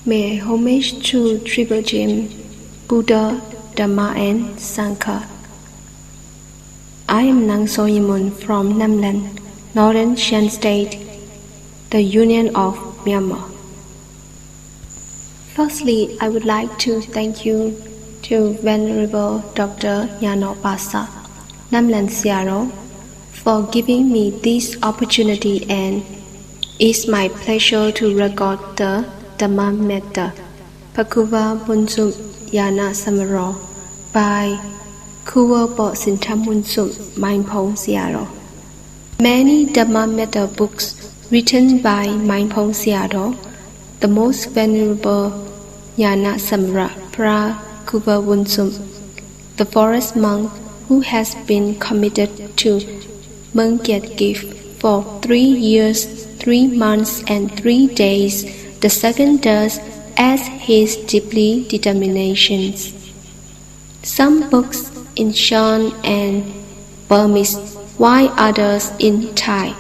May homage to Triple Gem, Buddha, Dhamma and Sangha. I am Nang Soyimun from Namlan, Northern Shan State, the Union of Myanmar. Firstly, I would like to thank you to Venerable Dr. Nyano Pasa, Namlan Siaro, for giving me this opportunity, and it's my pleasure to record the Dhamma Metta Pakuva Bunsum Yana Samaro by Kuwa Bo Sintam Bunsum Mindpong Siaro. Many Dhamma Metta books written by Mindpong Siaro, the most venerable Yana Samara Pra Kuva Bunsum, the forest monk who has been committed to Mungkyet gift for 3 years, 3 months and 3 days, the second does as his deeply determinations. Some books in Shan and Burmese, while others in Thai.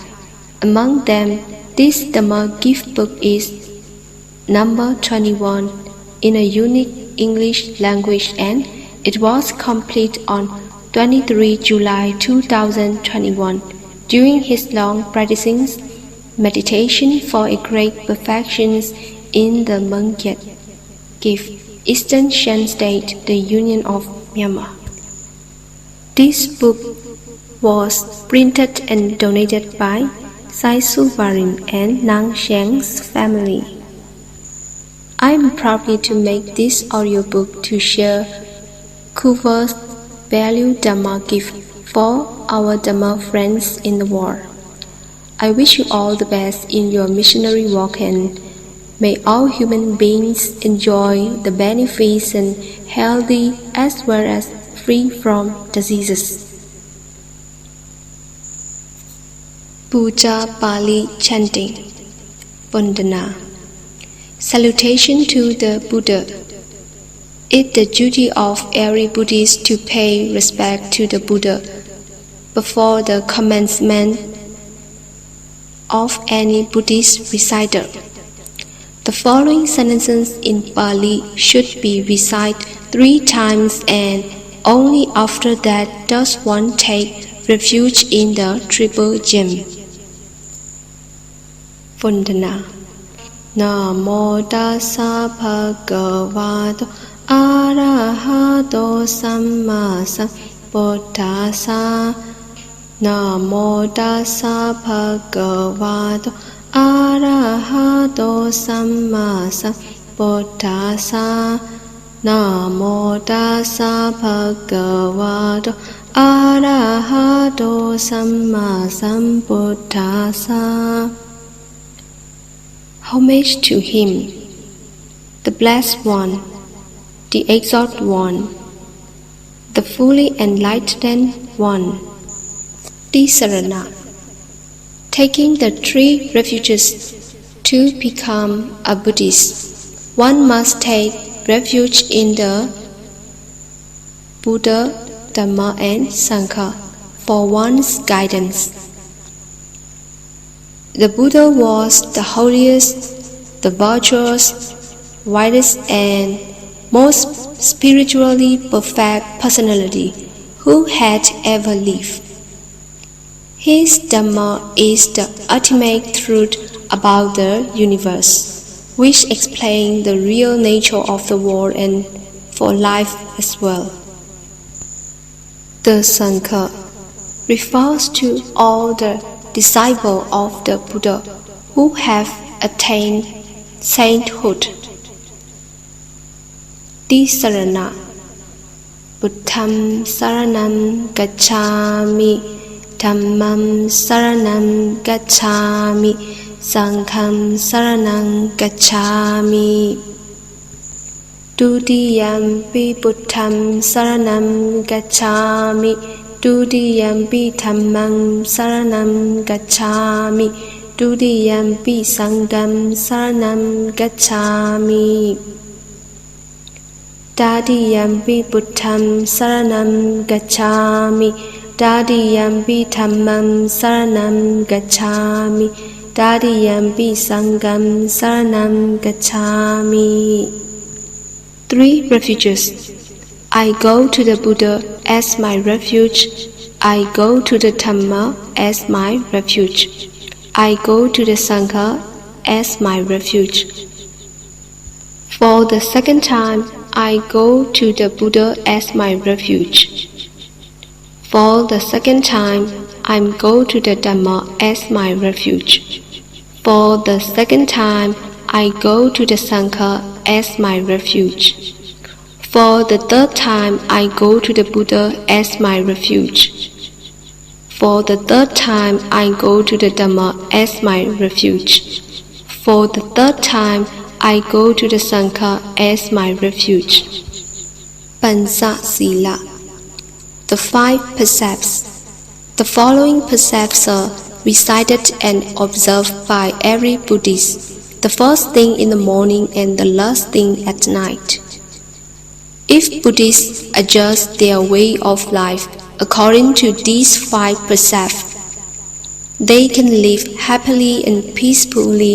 Among them, this Dhamma gift book is number 21 in a unique English language, and it was complete on 23 July 2021 during his long practicing meditation for a great perfection in the Mungkyet gift, Eastern Shan State, the Union of Myanmar. This book was printed and donated by Sai Suvarin and Nang Sheng's family. I am proud to make this audiobook to share Kuva's value Dhamma gift for our Dhamma friends in the world. I wish you all the best in your missionary work, and may all human beings enjoy the benefits and healthy as well as free from diseases. Puja Pali chanting. Vandana. Salutation to the Buddha. It's the duty of every Buddhist to pay respect to the Buddha before the commencement of any Buddhist recital. The following sentences in Pali should be recited 3 times, and only after that does one take refuge in the Triple Gem. Vandana. Namo tassa bhagavato arahato samma sambuddhassa. Namo tassa bhagavato arahato samma sambuddhassa. Namo tassa bhagavato arahato samma sambuddhassa. Homage to him, the Blessed One, the Exalted One, the fully enlightened One. Tisarana. Taking the 3 refuges to become a Buddhist, one must take refuge in the Buddha, Dhamma and Sangha for one's guidance. The Buddha was the holiest, the virtuous, wisest and most spiritually perfect personality who had ever lived. His Dhamma is the ultimate truth about the universe, which explains the real nature of the world and for life as well. The Sangha refers to all the disciples of the Buddha who have attained sainthood. Tisarana. Buddham saranam gacchami, Dhammam saranam gacchami, Sangham saranam gacchami. Dutiyampi Buddham saranam gacchami, Dutiyampi Dhammam saranam gacchami, Dutiyampi Sangham saranam gacchami. Dadiyampi Buddham saranam gacchami, Dadiyampi Dhammam saranam gacchami, Tadiyampi Sangam Saranam Gacchami. 3 refuges. I go to the Buddha as my refuge. I go to the Dhamma as my refuge. I go to the Sangha as my refuge. For the second time, I go to the Buddha as my refuge. For the second time, I go to the Dhamma as my refuge. For the second time, I go to the Sangha as my refuge. For the third time, I go to the Buddha as my refuge. For the third time, I go to the Dhamma as my refuge. For the third time, I go to the Sangha as my refuge. Panca Sila. The 5 precepts. The following precepts are recited and observed by every Buddhist, the first thing in the morning and the last thing at night. If Buddhists adjust their way of life according to these 5 precepts, they can live happily and peacefully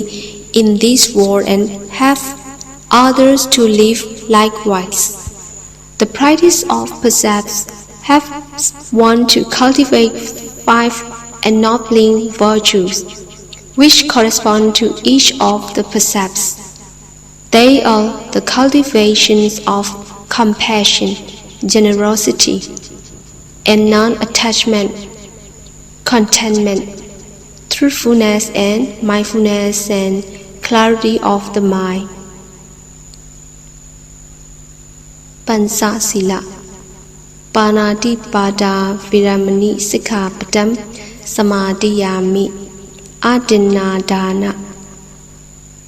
in this world and have others to live likewise. The practice of precepts helps one to cultivate 5 ennobling virtues, which correspond to each of the precepts. They are the cultivations of compassion, generosity, and non-attachment, contentment, truthfulness and mindfulness, and clarity of the mind. Panca Sila. Panati Pada Viramani Sikkhapadam Samadhiyami. Adinna Dana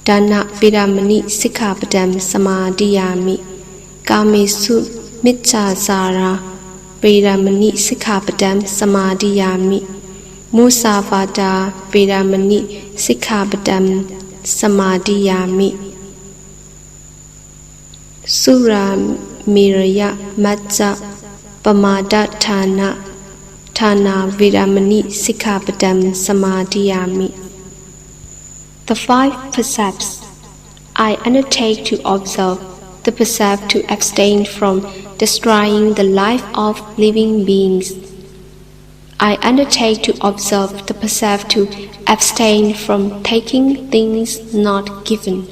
Dana Viramani Sikkhapadam Samadhiyami. Kamesu Micchācara Viramani Sikkhapadam Samadhiyami. Musavada Viramani Sikkhapadam Samadhiyami. Sura Miraya Majja Pamada Thana Viramani Sikkhapadam Samadhiyami. The 5 precepts. I undertake to observe the precept to abstain from destroying the life of living beings. I undertake to observe the precept to abstain from taking things not given.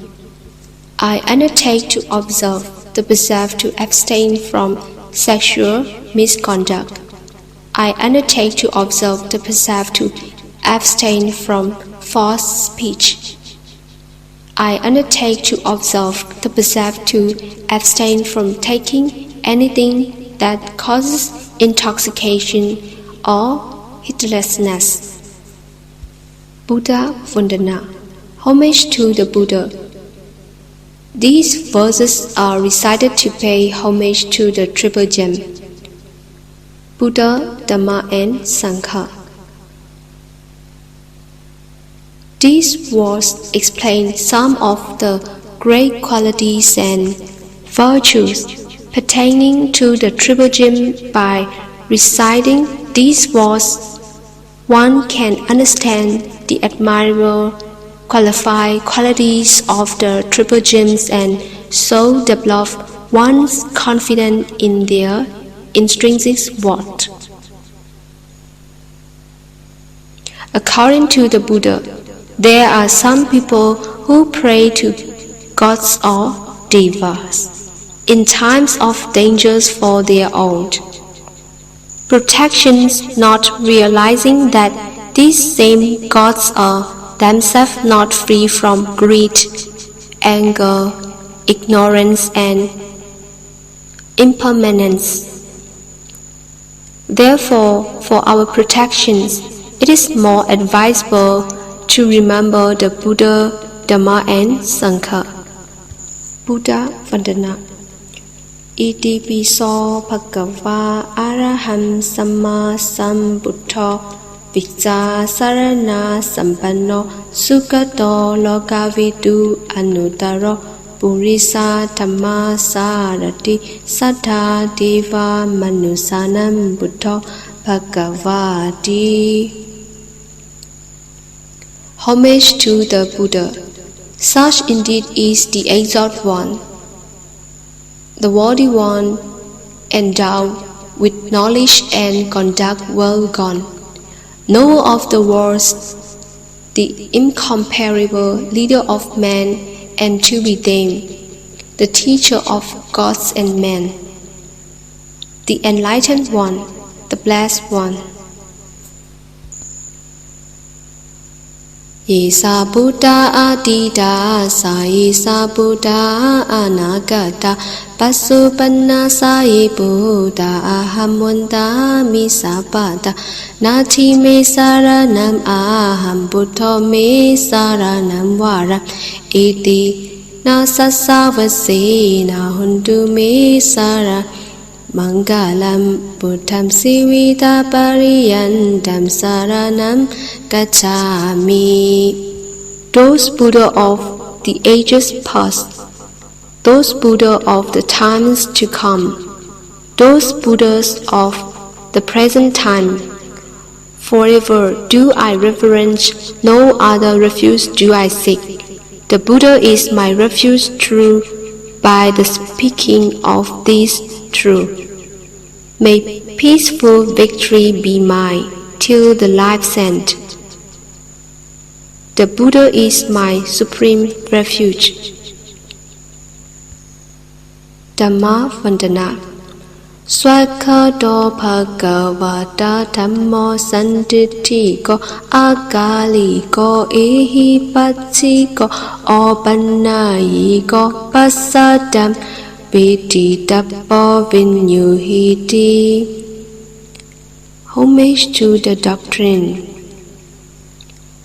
I undertake to observe the precept to abstain from sexual misconduct. I undertake to observe the precept to abstain from false speech. I undertake to observe the precept to abstain from taking anything that causes intoxication or heedlessness. Buddha Vandana. Homage to the Buddha. These verses are recited to pay homage to the Triple Gem, Buddha, Dhamma, and Sangha. These words explain some of the great qualities and virtues pertaining to the Triple Gem. By reciting these words, one can understand the admirable qualified qualities of the Triple Gems and so develop one's confidence in their intrinsic worth. According to the Buddha, there are some people who pray to gods or devas in times of dangers for their own protections, not realizing that these same gods are themselves not free from greed, anger, ignorance, and impermanence. Therefore, for our protections, it is more advisable to remember the Buddha, Dhamma, and Sangha. Buddha Vandana. Iti piso bhagava araham samma sambuddho vicca sarana sampanno sugato lokavidu anuttaro purisa dhamma sarati saddha deva manusanam buddho bhagavati. Homage to the Buddha. Such indeed is the Exalted One, the Worthy One, endowed with knowledge and conduct well gone, knower of the worlds, the incomparable leader of men and to be named, the teacher of gods and men, the enlightened one, the blessed one. Yesa Buddha Adida Sa Yesa Buddha Anagata Pasupanna Sa Ye Buddha Aham Wanda Misapada Nati Me Saranam Aham Buddha Me Saranam Vara Iti Na Sasavase Na Hundu Me Sara Mangalam Buddham Sivita Pariyandam Saranam Gacchami. Those Buddha of the ages past, those Buddha of the times to come, those Buddhas of the present time, forever do I reverence, no other refuge do I seek. The Buddha is my refuge true by the speaking of this truth. May peaceful victory be mine till the life's end. The Buddha is my supreme refuge. Dhamma Vandana. Swakhato Bhagavata Dhammo Santitthiko Akaliko Ehi Patsiko Opanayiko Pasadam Viti Dabbo Vinyuhiti. Homage to the doctrine.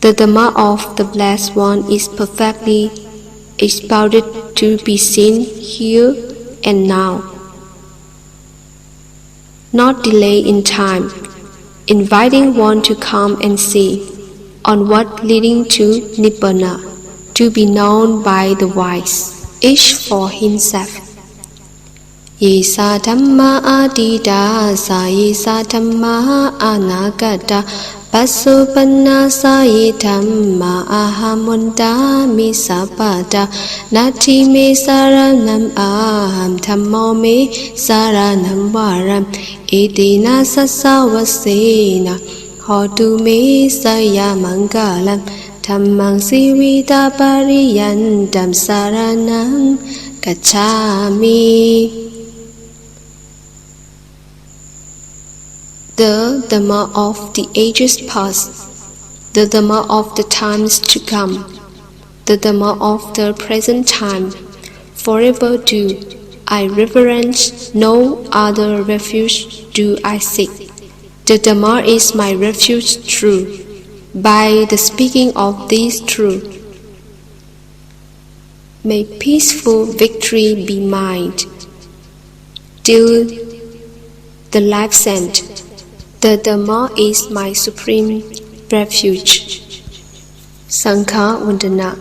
The Dhamma of the Blessed One is perfectly expounded to be seen here and now, not delay in time, inviting one to come and see, on what leading to Nibbana, to be known by the wise, each for himself. Yesa Dhamma Adida Sa Yesa Dhamma Anagata Pasupanna Sa Ye Dhamma Aham Wanda Misapada Nati Me Saranam Aham Dhammo Me Saranam Varam Iti Na Sasavasena Hotu Me Saya Mangalam Dhammang Sivita Pariyandam Saranam Gacchami. The Dhamma of the ages past, the Dhamma of the times to come, the Dhamma of the present time, forever do I reverence, no other refuge do I seek. The Dhamma is my refuge true, by the speaking of this truth. May peaceful victory be mine till the life's end. The Dhamma is my supreme refuge. Sankha Vandana.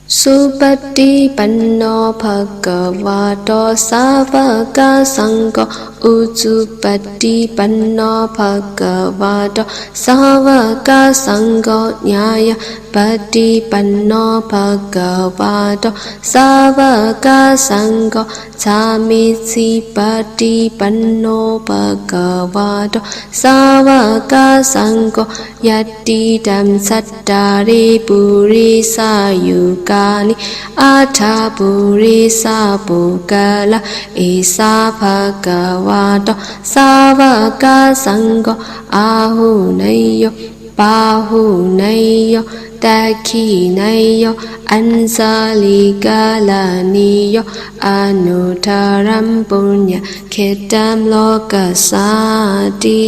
Supati Panno Bhagavato Savaka Sangho Utsupati Panno Bhagavato Savaka Sangho Nyaya Pati Panno Bhagavato Savaka Sangho Samisi Pati Panno Bhagavato Savaka Sangho Yatidam Sattari Purisa Yukani Atha Purisa Pukala Isa Bhagavato Savaka Sangho Ahunayo Bahunayo Dakhinayo Ansaligalaniyo Anuttaram Punya Khetam Lokasati.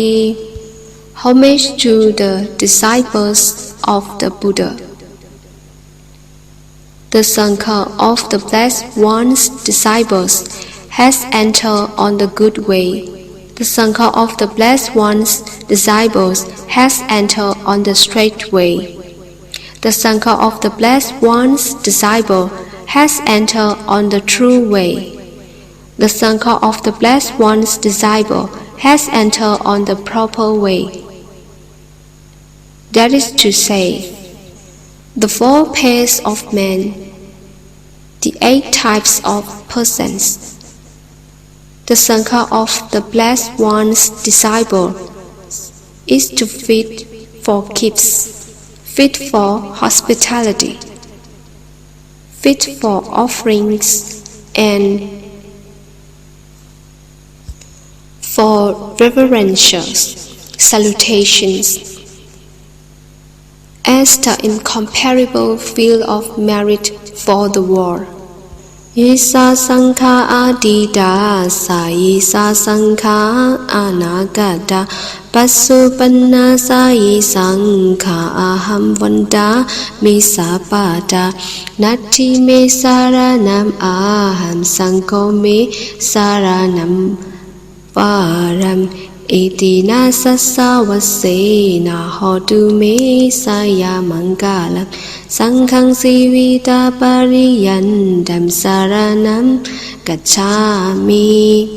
Homage to the disciples of the Buddha. The Sangha of the Blessed One's disciples has entered on the good way. The Sangha of the Blessed One's disciples has entered on the straight way. The Sangha of the Blessed One's disciple has entered on the true way. The Sangha of the Blessed One's disciple has entered on the proper way. That is to say, the 4 pairs of men, the 8 types of persons. The Sangha of the Blessed One's disciple is to fit for gifts, fit for hospitality, fit for offerings, and for reverential salutations. As the incomparable field of merit for the world. Isa Sangha Adida Sa Sangha Anagata Pasupanna Sa Sangha Aham Vanda Misapada Nati Me Saranam Aham Sangho Me Saranam Varam Itina Sasawasena Hodu Me Saya Mangalam Sanghang Sivita Pariyandam Saranam Gacchami.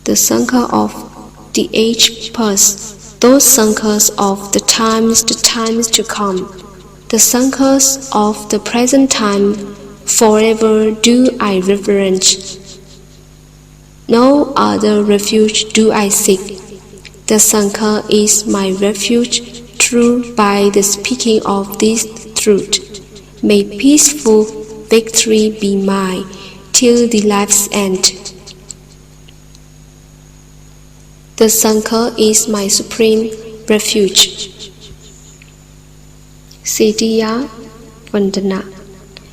The Sangha of the age past, those Sanghas of the times to come, the Sanghas of the present time, forever do I reverence. No other refuge do I seek. The Sangha is my refuge, true by the speaking of this truth. May peaceful victory be mine till the life's end. The Sangha is my supreme refuge. Setiya Vandana.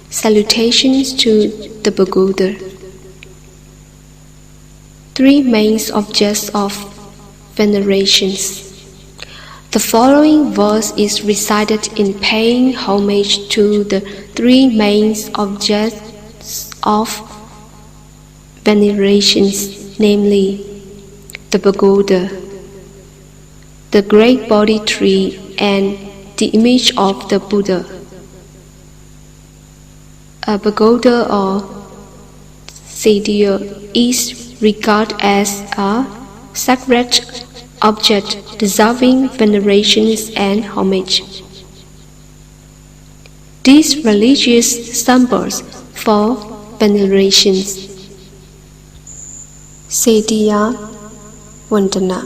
Salutations to the Pagoda. 3 main objects of venerations. The following verse is recited in paying homage to the 3 main objects of venerations, namely the pagoda, the great Bodhi tree, and the image of the Buddha. A pagoda or sediya is regarded as a sacred object deserving venerations and homage. These religious symbols for venerations. Sediya Vandana.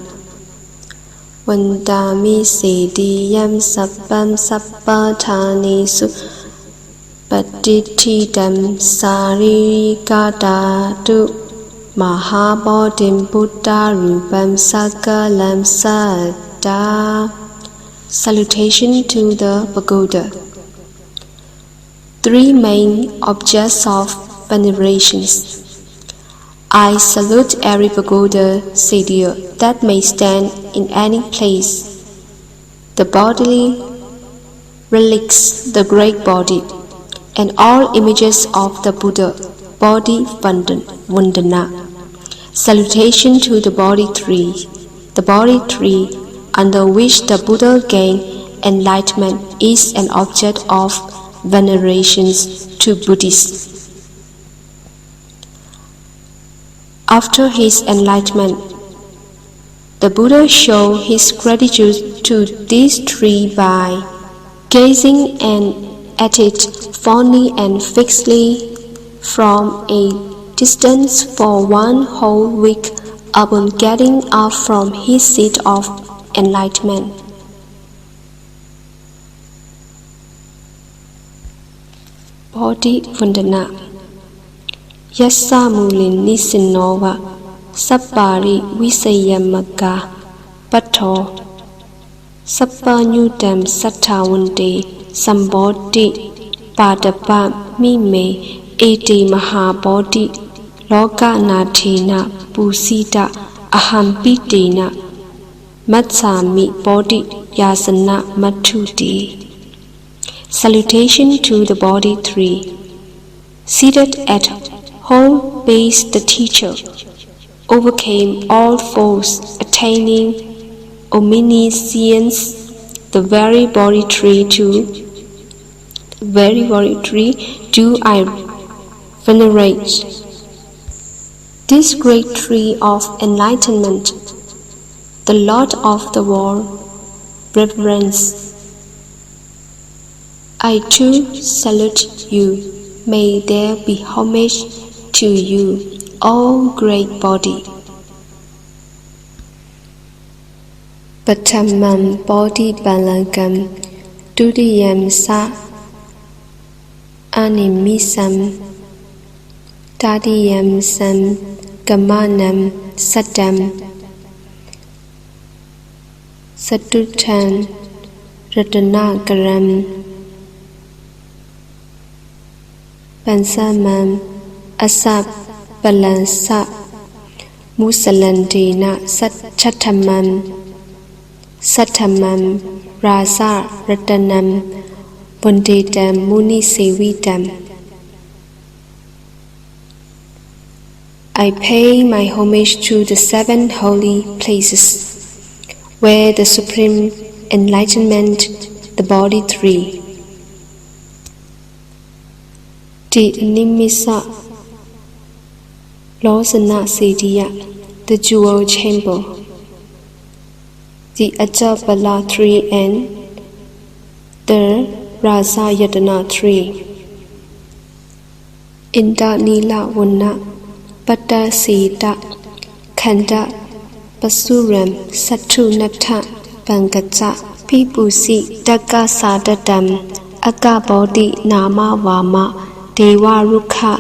Vandami sediyam sabbam sabbatanesu Patitidam saririkadatu Mahabodhim Buddha Rupam Sakalam Sada. Salutation to the pagoda. 3 main objects of venerations. I salute every pagoda sediya that may stand in any place. The bodily relics, the great body, and all images of the Buddha, Bodhi Vandana. Salutation to the Bodhi tree. The Bodhi tree, under which the Buddha gained enlightenment, is an object of venerations to Buddhists. After his enlightenment, the Buddha showed his gratitude to this tree by gazing at it fondly and fixedly from a distance for 1 whole week upon getting up from his seat of enlightenment. Bodhi Vandana. Yassa mulin nisinova sappari visayamaka patho sappanyudam sattavante sambodhi padapa mime eti mahabodhi loka nathena pusita ahampitena matsami bodhi yasana mathuti. Salutation to the Bodhi tree. Seated at whole base, the teacher overcame all foes, attaining omniscience. The very Bodhi tree do I venerate. This great tree of enlightenment the Lord of the world, reverence. I too salute you. May there be homage to you, O great body. Patamam Bodhi Balagam Dudiyam Sa Animisam Tadiyam Sam Gamanam Satam Satutan Ratanagaram Pansamam Asap Balansa Musalandina Satamam Rasa Ratanam Bunditam Muni Sevitam. I pay my homage to the 7 holy places, where the Supreme Enlightenment, the Body 3, the Animisa Losana Siddhiya, the Jewel Chamber, the Ajabala 3 and the Rasa Yadana 3, Inda Nila Vunna, Pata Sita, Khanda, Pasuram, Satunatha, Pangaja, Pipusi, Daga Sadadam, Agabodi, Nama Vama, Deva Rukha,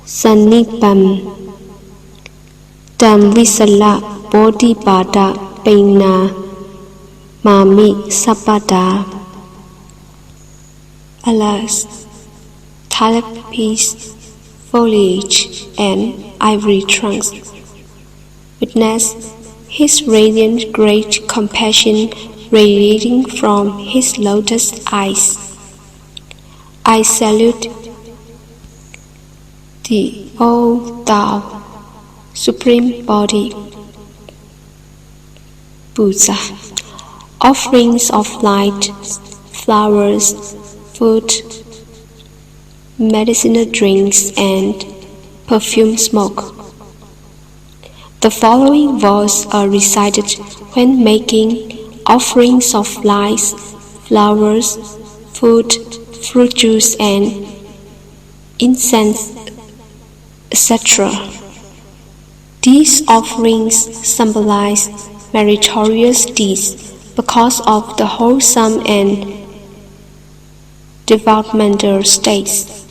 Sanipam, Damvisala, Bodhi Bada, Paina, Mami, Sapada, Alas, Talapis, foliage, and ivory trunks. Witness his radiant great compassion radiating from his lotus eyes. I salute thee, O Thou, Supreme Body. Puja. Offerings of light, flowers, food, medicinal drinks, and perfume smoke. The following verses are recited when making offerings of lights, flowers, food, fruit juice, and incense, etc. These offerings symbolize meritorious deeds because of the wholesome and developmental states.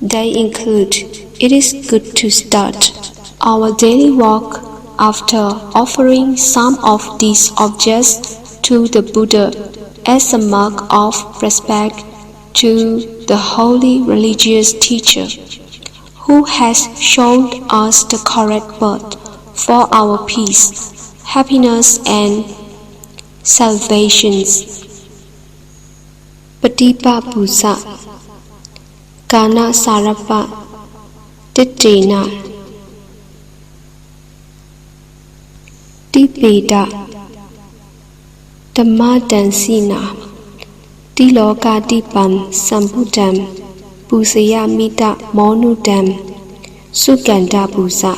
They include: it is good to start our daily walk after offering some of these objects to the Buddha as a mark of respect to the holy religious teacher who has shown us the correct path for our peace, happiness, and salvations. Patipa Pusa Kana Sarapa Tittena Tipeda Dhamma Dansina Tiloka Dipam Sambudam Pusaya Mita Monudam Suganda Pusa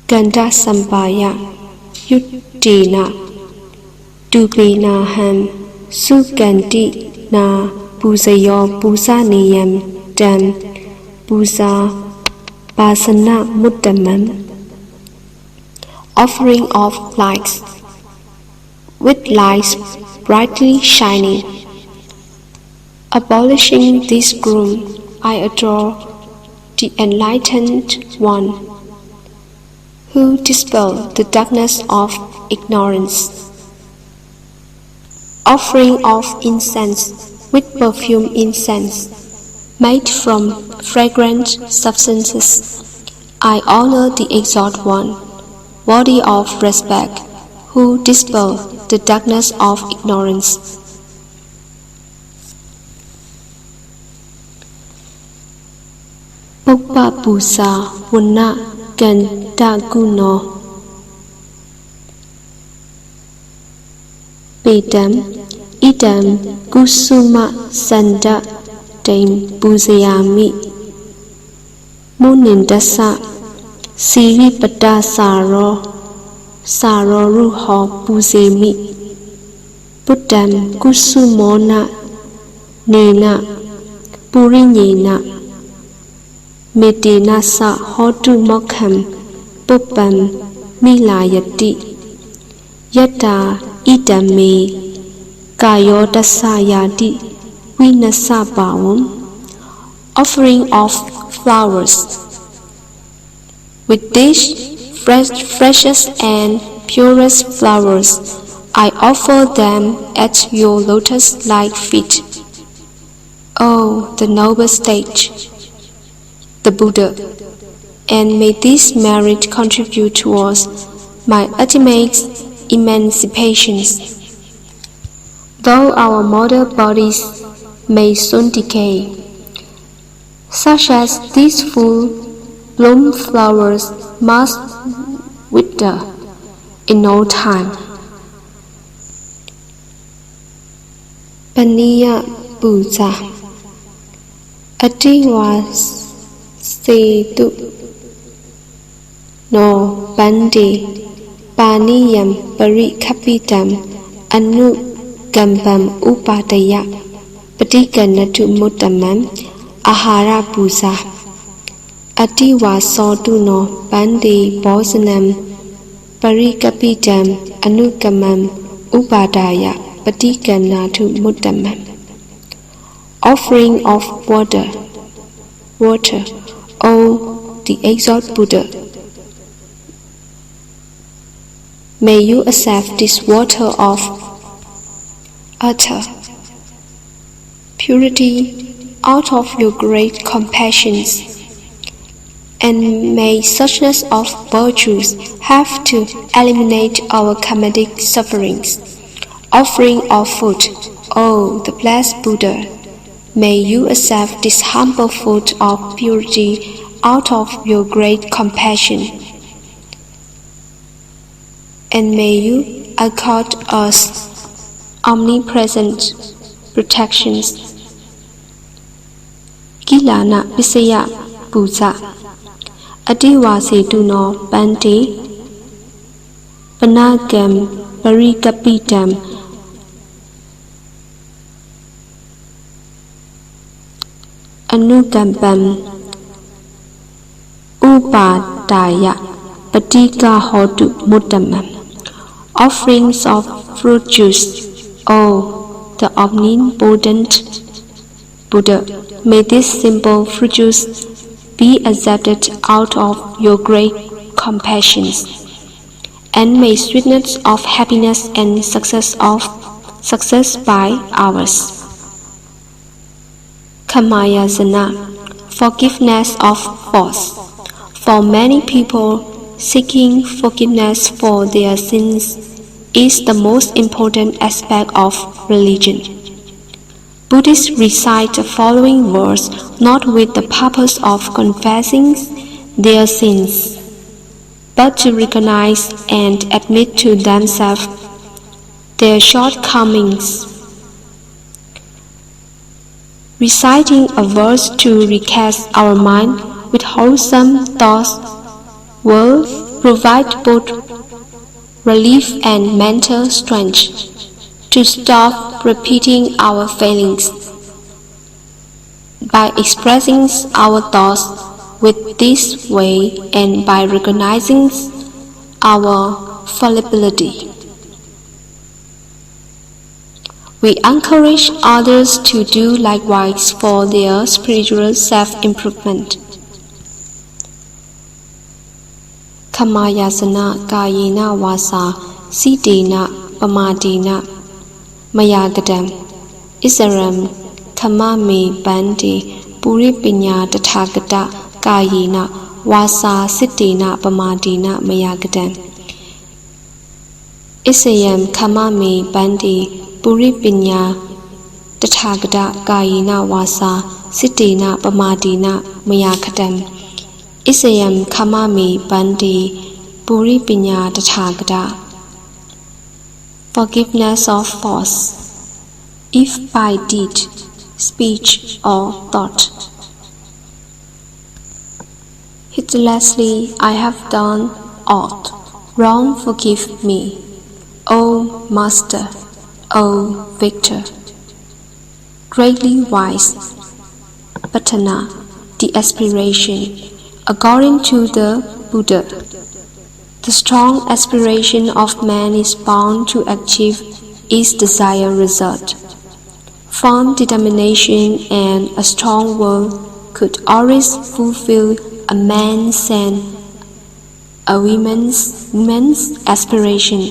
Ganda Sampaya Yuddena Dubena Ham Suganti Na Pusayo Pusaniyam Dam Pusa Basana Muddamam. Offering of lights, with lights brightly shining. Abolishing this gloom, I adore the enlightened one who dispels the darkness of ignorance. Offering of incense, with perfume incense, made from fragrant substances. I honor the Exalted One, worthy of respect, who dispels the darkness of ignorance. Pukpa Pusa Vunna Gandaguno Pedam Idam Kusuma Sanda Dame Pusayami Munindasa Siripata Saro Ruho Pusemi Buddham Kusumona Nena Purinyena Medina Sa Hotu Mokham Pupam Milayati Yata Idame Kayodasayati Vinasa Bawam Offering of flowers. With these freshest and purest flowers, I offer them at your lotus-like feet. Oh, the noble stage, the Buddha, and may this merit contribute towards my ultimate emancipation. Though our mortal bodies may soon decay, such as these full-bloom flowers must wither in no time. Paniya Puja Atiwa Setu No Bande Paniyam Parikapitam Anu Gambam Upadaya Patikanatu Mutamam Ahara Puja Atiwa Sotuno Bande Bosanam Parikapitam Anugamam Upadaya Patikanatu Mutamam. Offering of water, O the exalted Buddha. May you accept this water of utter purity out of your great compassions, and may suchness of virtues have to eliminate our karmic sufferings. Offering of food, O the blessed Buddha. May you accept this humble food of purity out of your great compassion, and may you accord us omnipresent protections. Kilana Visaya Puja Adiwa Setuno Bante Panagam Parikapitam Anugambam Upadaya Patika Hotu Mutamam. Offerings of fruit juice, O the omnipotent Buddha. May this simple fruit juice be accepted out of your great compassions, and may sweetness of happiness and success by ours. Kamayasana, forgiveness of faults. For many people, seeking forgiveness for their sins is the most important aspect of religion. Buddhists recite the following verse not with the purpose of confessing their sins, but to recognize and admit to themselves their shortcomings. Reciting a verse to recast our mind with wholesome thoughts will provide both relief and mental strength to stop repeating our failings. By expressing our thoughts with this way and by recognizing our fallibility, we encourage others to do likewise for their spiritual self-improvement. Kamayasana Kayena Vasa Sitena Pamadena Mayagadam Isaram Kamame Bande Puripinya Tathagata Kayena Vasa Sitena Pamadena Mayagadam Isayam Kamame Bande Puripinya Tathagata Kayena Vasa Sitena Pamadena Mayakadam Isayam Kamame Bande Puripinya Tathagata. Forgiveness of faults, if by deed, speech, or thought. Pitilessly I have done aught wrong, forgive me, O Master, O Victor. Greatly wise, Patana, the aspiration, according to the Buddha. The strong aspiration of man is bound to achieve its desired result. Firm determination and a strong will could always fulfill a man's and a woman's aspiration.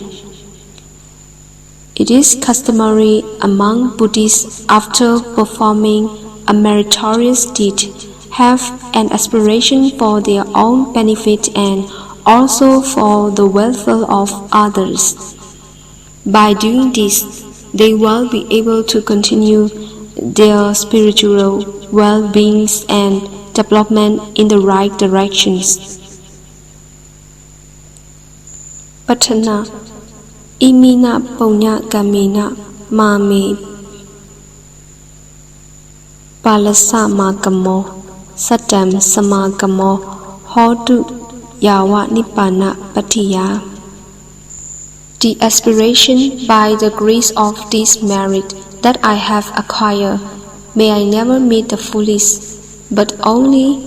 It is customary among Buddhists, after performing a meritorious deed, have an aspiration for their own benefit and also for the welfare of others. By doing this, they will be able to continue their spiritual well-being and development in the right directions. Patana Imina Punya Gamina Mami Palasa Magamo Satam Samagamo Hodu Yawa Nibbana Patiya. The aspiration by the grace of this merit that I have acquired, may I never meet the foolish, but only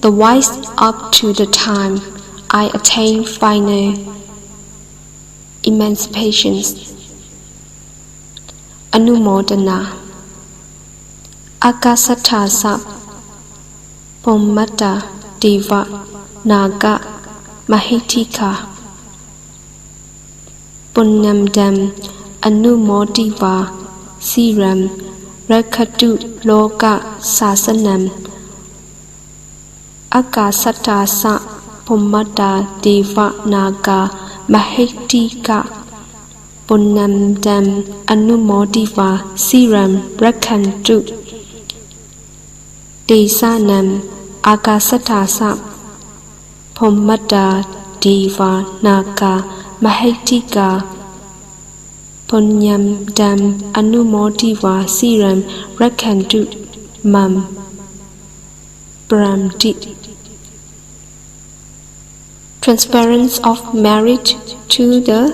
the wise up to the time I attain final emancipation. Anumodana Akasatha Sap Pommata Deva Naga Mahitika Punyamdam Anumodiva Siram Rakatu Loka Sasanam Akasatha Sa Pummata Deva Naga Mahitika Punyamdam Anumodiva Siram Rakantu Desanam Akasatha Sa Pummata Deva Naga Mahitika Punyam Dam Anumodiva Siram Rakantu Mam Bramti. Transference of merit to the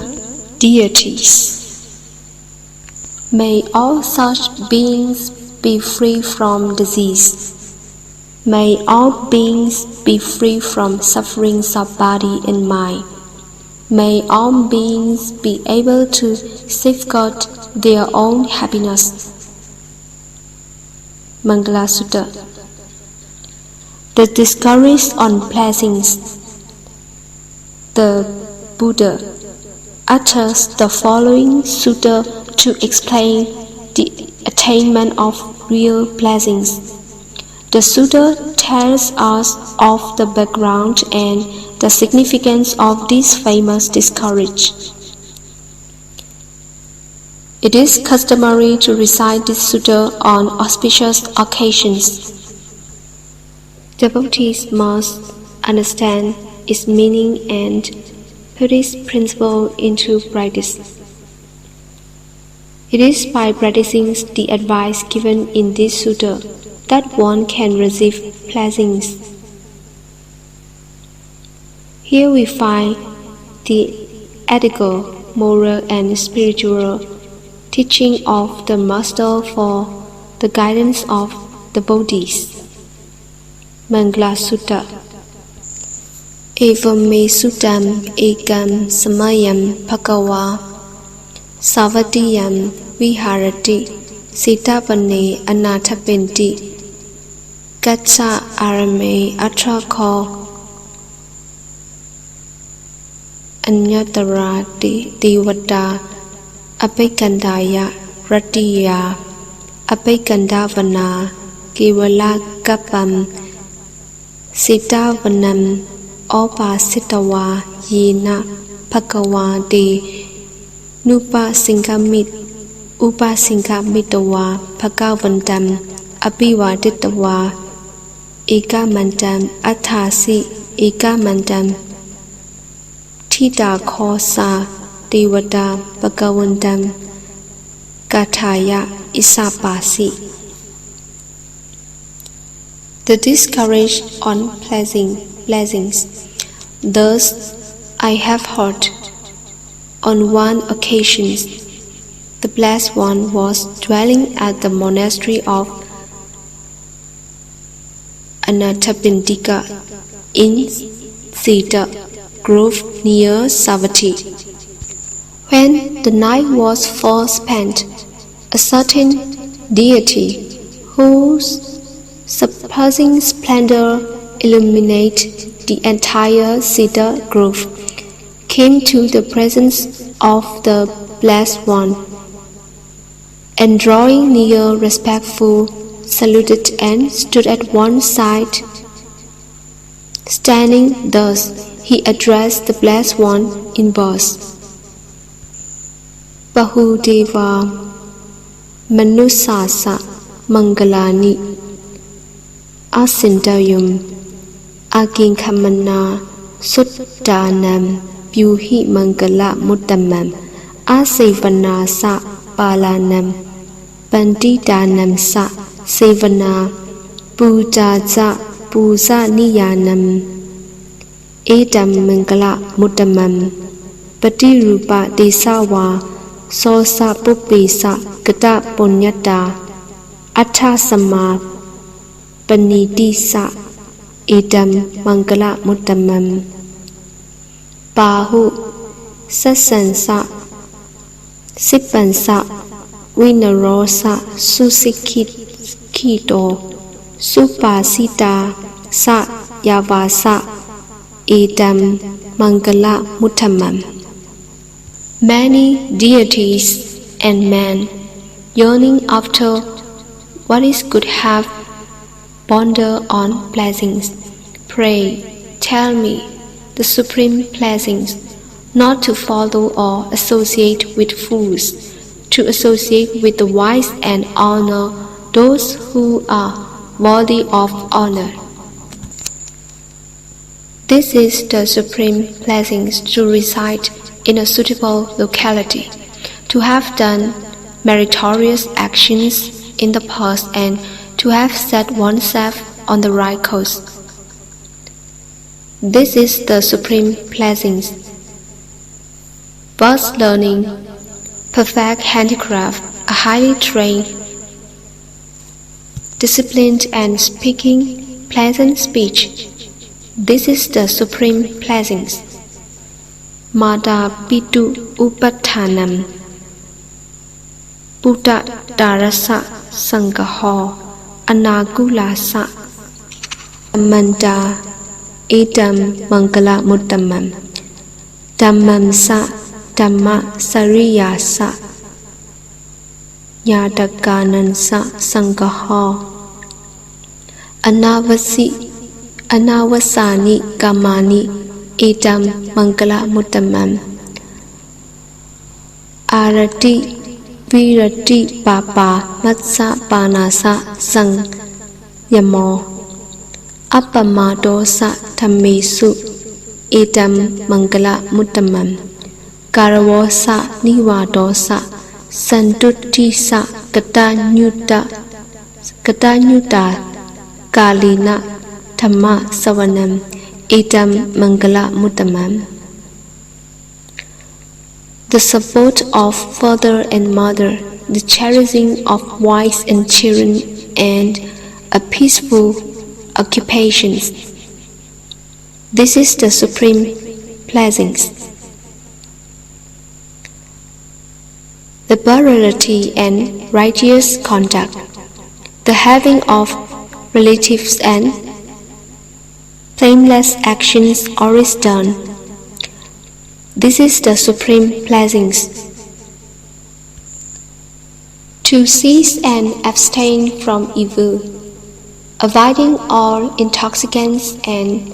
deities. May all such beings be free from disease. May all beings be free from sufferings of body and mind. May all beings be able to safeguard their own happiness. Mangala Sutta. The discourse on blessings. The Buddha utters the following sutta to explain the attainment of real blessings. The sutta tells us of the background and the significance of this famous discourse. It is customary to recite this sutta on auspicious occasions. Devotees must understand its meaning and put its principle into practice. It is by practicing the advice given in this sutta that one can receive blessings. Here we find the ethical, moral, and spiritual teaching of the Master for the guidance of the Bodhis. Mangala Sutta. Evam me suttam ekam samayam bhagava savatiyam viharati sitavane anathapinti gatsa arame atrakho Anyatarati Devata Apikandaya Ratiya Apikandavana Kevala Kapam Sitavanam Opa Sitawa Yena Pakawa De Nupa Singamit Upa Singamitawa Pakavantam Apiwa Ditawa Eka Mandam Athasi Eka Mandam Tita Kosa Devata Bhagavandam Gathaya Isapasi. The discourse on pleasing. blessings. Thus, I have heard, on one occasion, the Blessed One was dwelling at the monastery of Anathapindika in Cedar Grove near Savatthi. When the night was far spent, a certain deity whose surpassing splendor illuminated the entire cedar grove came to the presence of the Blessed One, and drawing near respectfully saluted and stood at one side. Standing thus, he addressed the Blessed One in verse: Bahudeva Manusasa Mangalani Asindayum Aginkamana Suttanam Pyuhi Mangala Muttamam Asevana Sa Palanam Panditanam Sa Sevana Pujaja Puja Niyanam Edam Mangala Muttamam Patirupa Desawa Sosa Pupisa Gata Punyata Atta Sama Panidisa Edam Mangala Muttamam Bahu Sasansa Sipansa Vinarosa Susikito Supasita Sa Yavasa Edam Mangala Muttamam. Many deities and men, yearning after what is good, have ponder on blessings. Pray, tell me the supreme blessings, not to follow or associate with fools, to associate with the wise and honor those who are worthy of honor. This is the supreme blessings, to reside in a suitable locality, to have done meritorious actions in the past, and to have set oneself on the right course. This is the supreme blessings. Vast learning, perfect handicraft, a highly trained, disciplined and speaking pleasant speech. This is the supreme blessings. Mata Pitu Upathanam Buddha Darasa Sangaho Anakulasa Manda Edam Mangala Muttamam Dhammam Sa Dhamma Sariyasa Yadakanansa Sangaho Anavasani Kamani Edam Mangala Muttamam Arati Virati Papa Matsa Panasa Sang Yamo Appamadosa Thammesu Edam Mangala Muttamam Karavosa Nivadosa Santutisa Katanyuta Kalina Dhamma Savanam Edam Mangala Muttamam. The support of father and mother, the cherishing of wives and children, and a peaceful occupation. This is the supreme blessings. The plurality and righteous conduct, the having of relatives and blameless actions always done. This is the supreme blessings. To cease and abstain from evil, avoiding all intoxicants and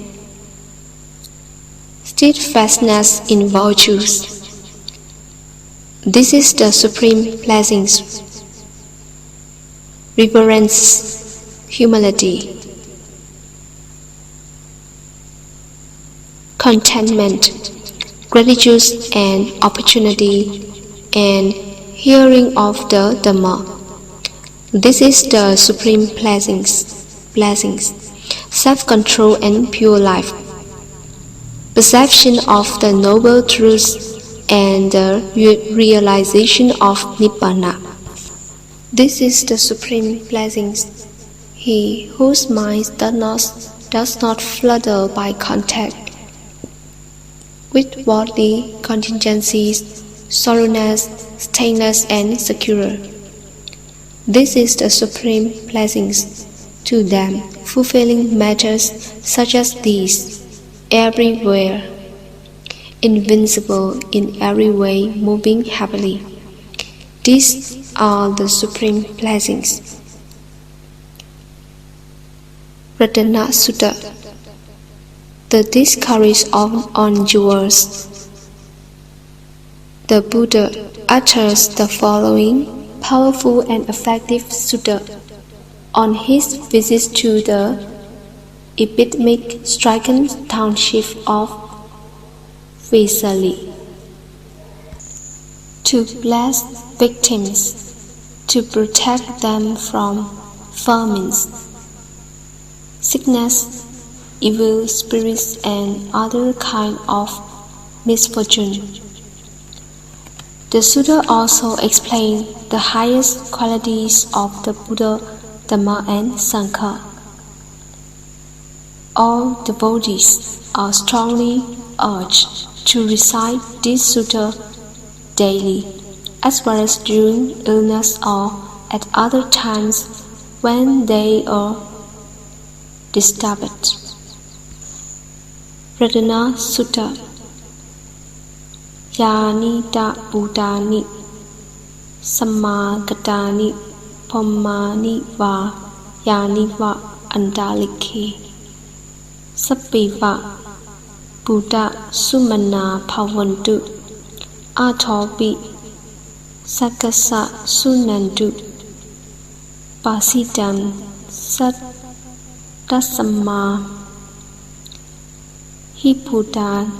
steadfastness in virtues. This is the supreme blessings. Reverence, humility, contentment, gratitude and opportunity, and hearing of the Dhamma. This is the supreme blessings. self-control and pure life, perception of the noble truths, and the realization of Nibbana. This is the supreme blessing. He whose mind does not flutter by contact with worldly contingencies, sorrowness, stainless, and secure. This is the supreme blessings. To them, fulfilling matters such as these, everywhere, invincible in every way, moving happily. These are the supreme blessings. Ratana Sutta, the discourse on jewels. The Buddha utters the following powerful and effective sutta on his visit to the epidemic stricken township of Vesali. To bless victims, to protect them from famines, sickness, evil spirits, and other kind of misfortune. The sutta also explains the highest qualities of the Buddha, Dhamma, and Sangha. All devotees are strongly urged to recite this sutta daily, as well as during illness or at other times when they are disturbed. Ratana Sutta. Yanita Bhutani Samagatani Pamani Va Yani Va Andaliki Sappiva Buddha Sumana Pavantu Athopi Sakasa Sunandu Pasidam Sat Tasama Hiputa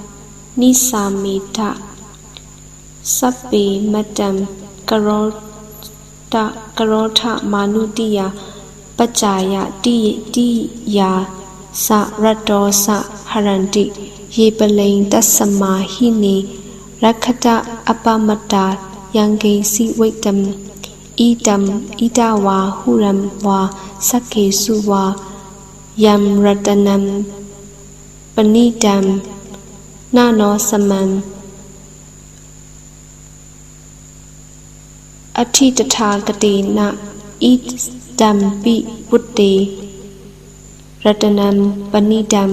Nisamita Sabbe Madam Karota Manutiya Pachaya Diya Sa Radosa Haranti Yebalain Dasama Hini Rakata Apamata Yange Si Waitam Idam Idawa Huram Wa Sake Suwa Yam Ratanam Panidam Nano Samam Atitathagatina Idampi Buddhe Ratanam Panidam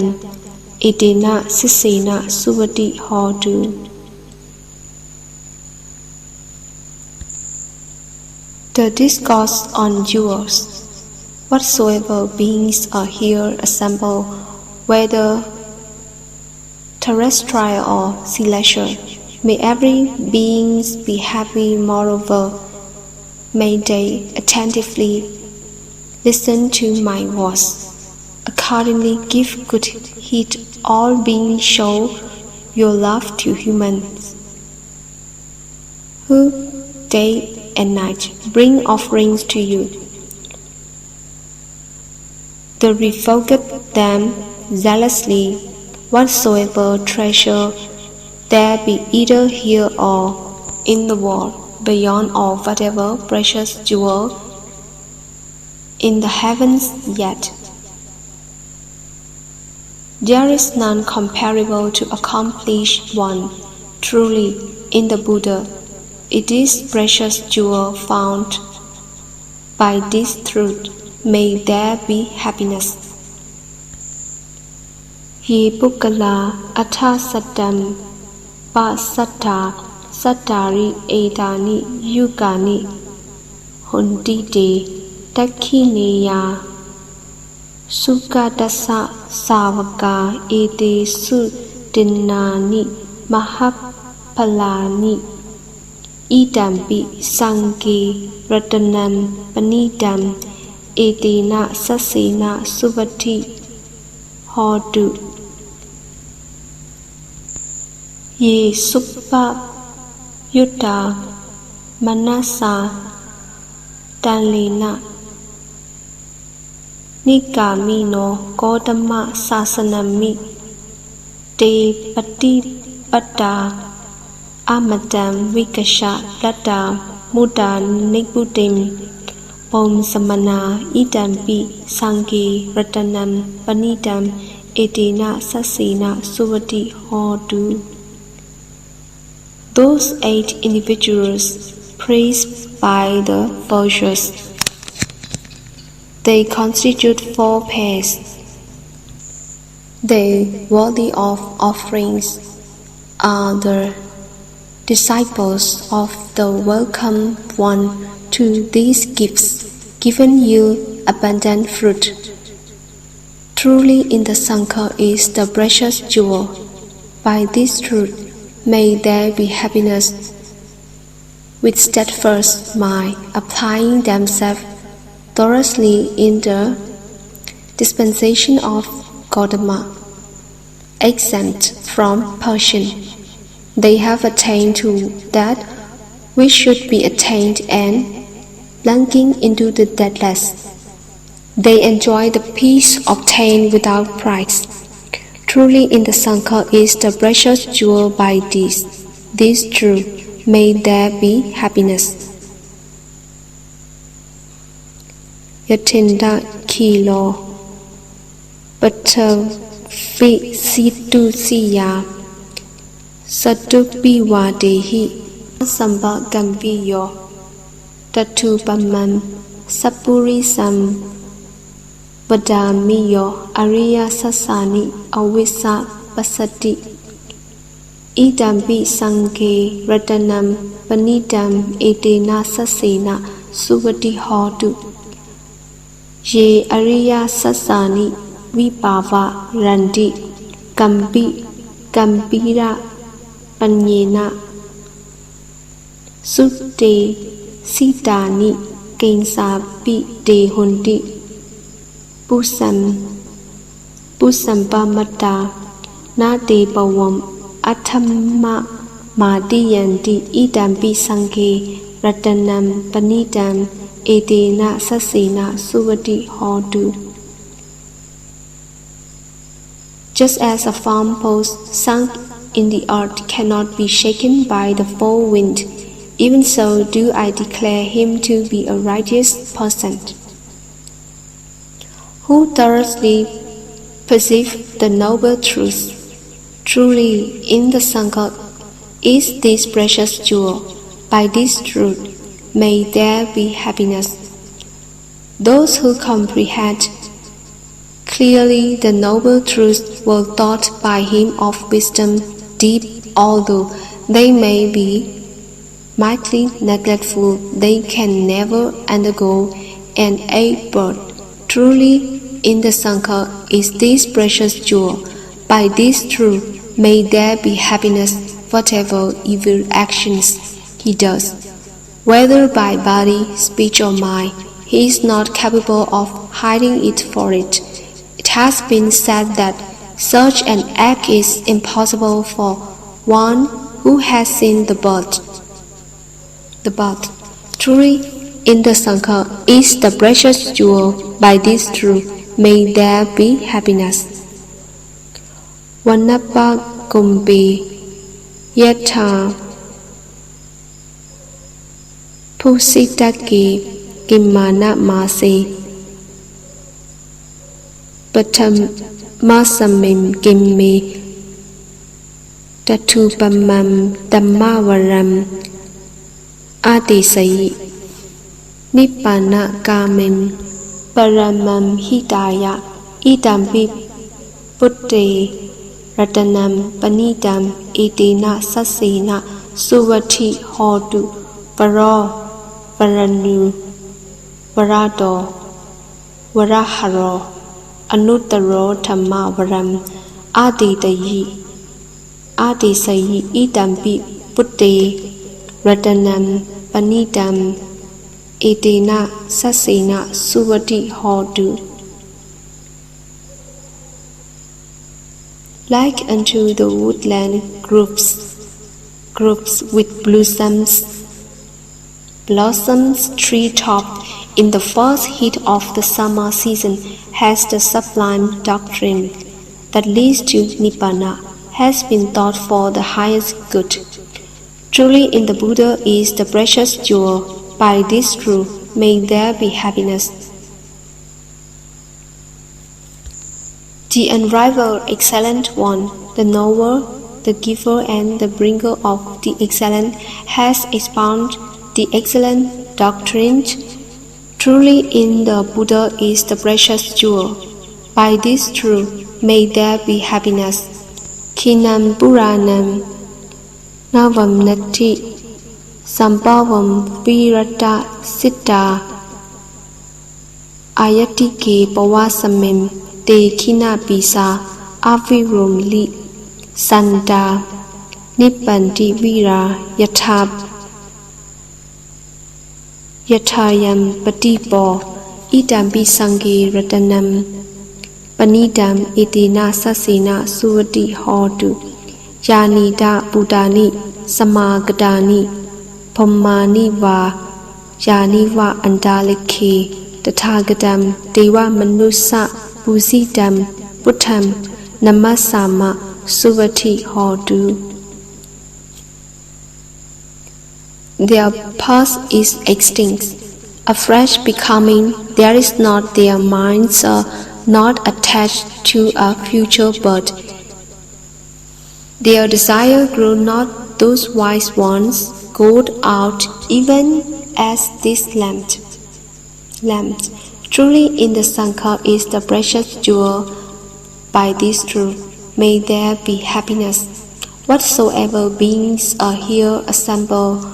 Edena Sisena Suvati Hodu. The discourse on jewels. Whatsoever beings are here assembled, whether terrestrial or celestial, may every being be happy. Moreover, may they attentively listen to my words. Accordingly, give good heed, all beings. Show your love to humans who day and night bring offerings to you. The revoked them zealously. Whatsoever treasure there be, either here or in the world beyond, or whatever precious jewel in the heavens yet, there is none comparable to accomplished one. Truly, in the Buddha, it is precious jewel found. By this truth, may there be happiness. Ye Pukkala Atha Saddam Pasatta Sattari Edani Yugani Hundite Dakhineya Sukadasa Savaka Ede Sudinani Mahapalani Idampi Sange Ratanam Panidam Edena Sasena Suvati Hodu. Ye Suppa Yutta Manasa Dalena Nikamino Kodama Sasanami Te Patipada Amadam Vikasha Lata Muda Nikutim Om Samana Idampi Sangi Ratanam Panidam Edina Sasina Suvati Hodu. Those 8 individuals praised by the virtuous. They constitute 4 pairs. They worthy of offerings are the disciples of the welcome one to these gifts, given yield abundant fruit. Truly in the Sangha is the precious jewel. By this truth, may there be happiness with steadfast mind, applying themselves thoroughly in the dispensation of Gautama, exempt from passion. They have attained to that which should be attained and plunging into the deathless. They enjoy the peace obtained without price. Truly in the Sangha is the precious jewel. By this truth, may there be happiness. Yatinda Kilo Patavi Situ Siya Satupi Wadehi Samba Gambiyo Tatupaman Sapuri Sam Vadamiyo Ariya Sasani Awisa Pasati Idambi Sange Ratanam Panidam Edena Sasena Suvati Hodu Ye Ariya Sasani Vipava Randi Gambira Panyena Sute Sitani Kainsapi Dehundi Pusampamata Nade Pawam Athamma Madiyanti Idambi Sange Ratanam Panidam Edena Sasena Suvati Hodu. Just as a farm post sunk in the earth cannot be shaken by the four winds, even so do I declare him to be a righteous person, who thoroughly perceives the noble truth. Truly, in the Sangha is this precious jewel. By this truth, may there be happiness. Those who comprehend clearly the noble truth were taught by him of wisdom deep, although they may be mightily neglectful, they can never undergo an 8th birth. Truly, in the Sangha is this precious jewel. By this truth, may there be happiness, whatever evil actions he does. Whether by body, speech or mind, he is not capable of hiding it for it. It has been said that such an act is impossible for one who has seen the birth. Truly, in the Sangha is the precious jewel. By this truth, may there be happiness. Vanapa Kumbi Yatha Pusitaki Kimana Masi Patam Masamim Gimmi Tatupamam Dhammavaram Adisayi Nibbana Kamim Paramam Hidaya Idambi Putte Ratanam Panidam Edena Sasena Suvati Hodu Varo Varanu Varado Varaharo Anutaro Tamavaram Adisayi Idambi Putte Ratanam Panidam Edena Sasena Suvati Hodu. Like unto the woodland groups with blossoms tree-top in the first heat of the summer season has the sublime doctrine that leads to Nibbana, has been taught for the highest good. Truly in the Buddha is the precious jewel. By this truth, may there be happiness. The unrivaled excellent one, the knower, the giver and the bringer of the excellent, has expounded the excellent doctrine. Truly in the Buddha is the precious jewel. By this truth, may there be happiness. Khinam Puranam Navam Nati Sambhavam Virata Siddha Ayatike Pawasamim Te Khina Pisa Avirum Li Sanda Nippanti Vira Yathayam Patipo Idampi Sangi Ratanam Panidam Itina Sasina Suvati Hodu Yanida Budani Samagadani Pomani Va Yaniva Andaliki Tathagadam Deva Manusa Pusidam Buddham Namasama Suvati Hodu. Their past is extinct, a fresh becoming. There is not. Their minds are not attached to a future birth. Their desire grew not. Those wise ones go out even as this lamp. Truly in the Sangha is the precious jewel. By this truth, may there be happiness. Whatsoever beings are here assembled,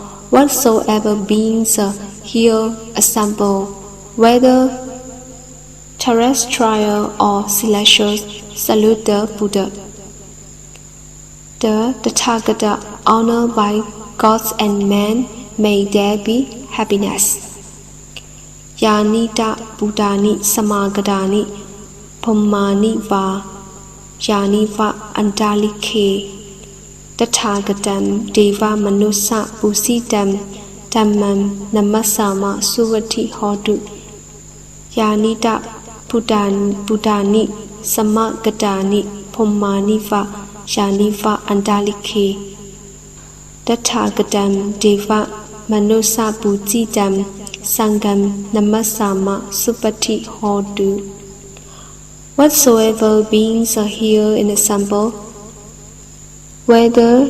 whether terrestrial or celestial, salute the Buddha, the Tathagata, honored by gods and men. May there be happiness. Yanita Buddhani Samagadani Pomani Va Yaniva Andalike Tathagatam Deva Manusa Pusidam Dhammam Namasama Suvati Hodu Yanita Buddhani Samagadani Pomani Va Yaniva Andalike Tathagatam Deva Manusa Pusidam Sangam Namasama Suvati Hodu. Whatsoever beings are here in assemble, whether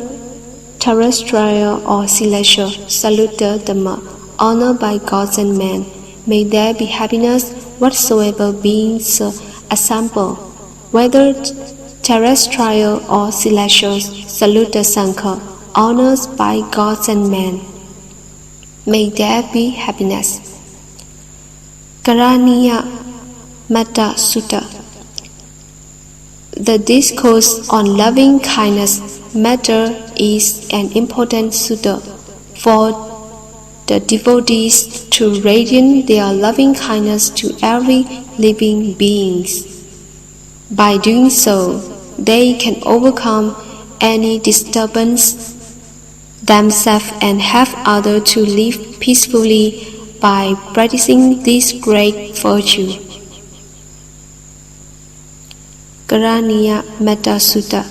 terrestrial or celestial, salute the Dhamma, honored by gods and men. May there be happiness. Whatsoever beings assemble, whether terrestrial or celestial, salute the Sangha, honored by gods and men. May there be happiness. Karaniya Metta Sutta. The discourse on loving kindness matter is an important sutta for the devotees to radiate their loving kindness to every living being. By doing so, they can overcome any disturbance themselves and have others to live peacefully by practicing this great virtue. Karaniya Metta Sutta.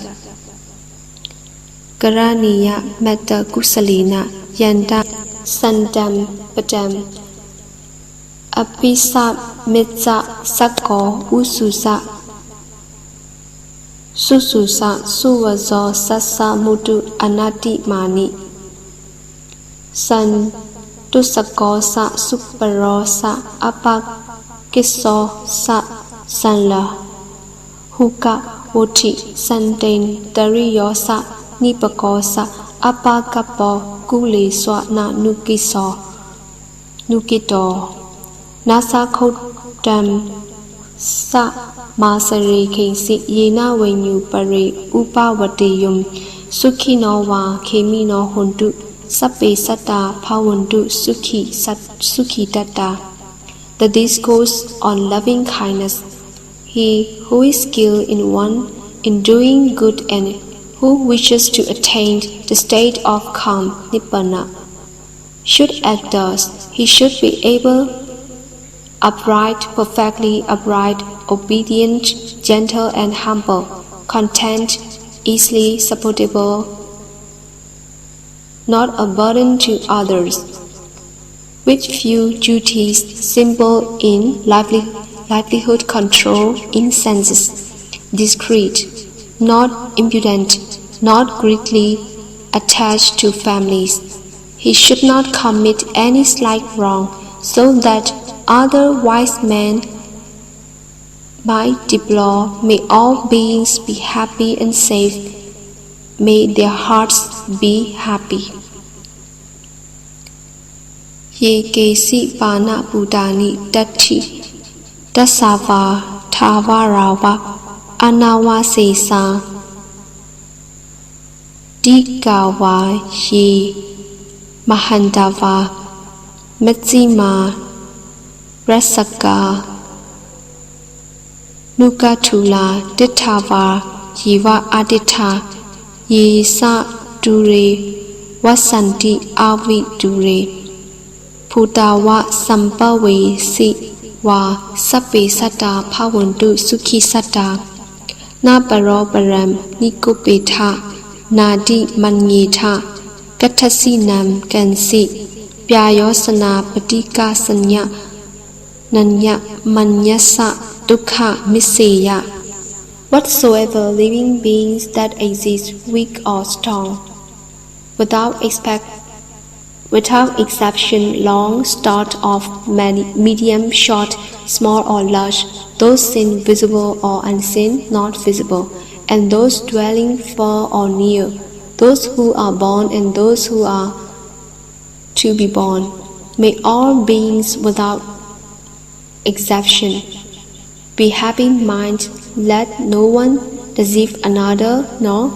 Karaniya Metta Kusalina Yanda Sandam Padam Apisa Mitsa Sakko Ususa Sususa Suvazo Sasa Mutu Anati Mani San Tusako Sa Suparo Sa Apakiso Sa Sanla Huka Wuti Sandain Dariyosa Nipakosa Apakapo Guli Swana Nukito Nasa Kodam Sa Masari Kesi Yena Wenyu Pari Upawatiyum Sukhinowa Kemino Hundu Sape Sata Pawundu Sukhi Data. The discourse on loving kindness. He who is skilled in doing good and who wishes to attain the state of calm Nibbana should act thus. He should be able upright, perfectly upright, obedient, gentle and humble, content, easily supportable, not a burden to others, with few duties, simple in livelihood, control in senses, discreet, not impudent, not greatly attached to families. He should not commit any slight wrong, so that other wise men might deplore. May all beings be happy and safe. May their hearts be happy. Ye kesi pana putani tatti tasava thavarava anawa sesa dikava ye mahandava matsima rasaka nukatula dittava jiva aditha ye sa dure wasanti avi dure Putawa sampawe si wa sape sata pawantu sukhi sata na paro param nikupetha nadi manyetha kathasinam kansi pyayosana patika sanya nanya manyasa dukha miseya. Whatsoever living beings that exist, weak or strong, without exception, long, stout, of medium, short, small or large, those seen visible or unseen, not visible, and those dwelling far or near, those who are born and those who are to be born. May all beings without exception be happy in mind, let no one deceive another, nor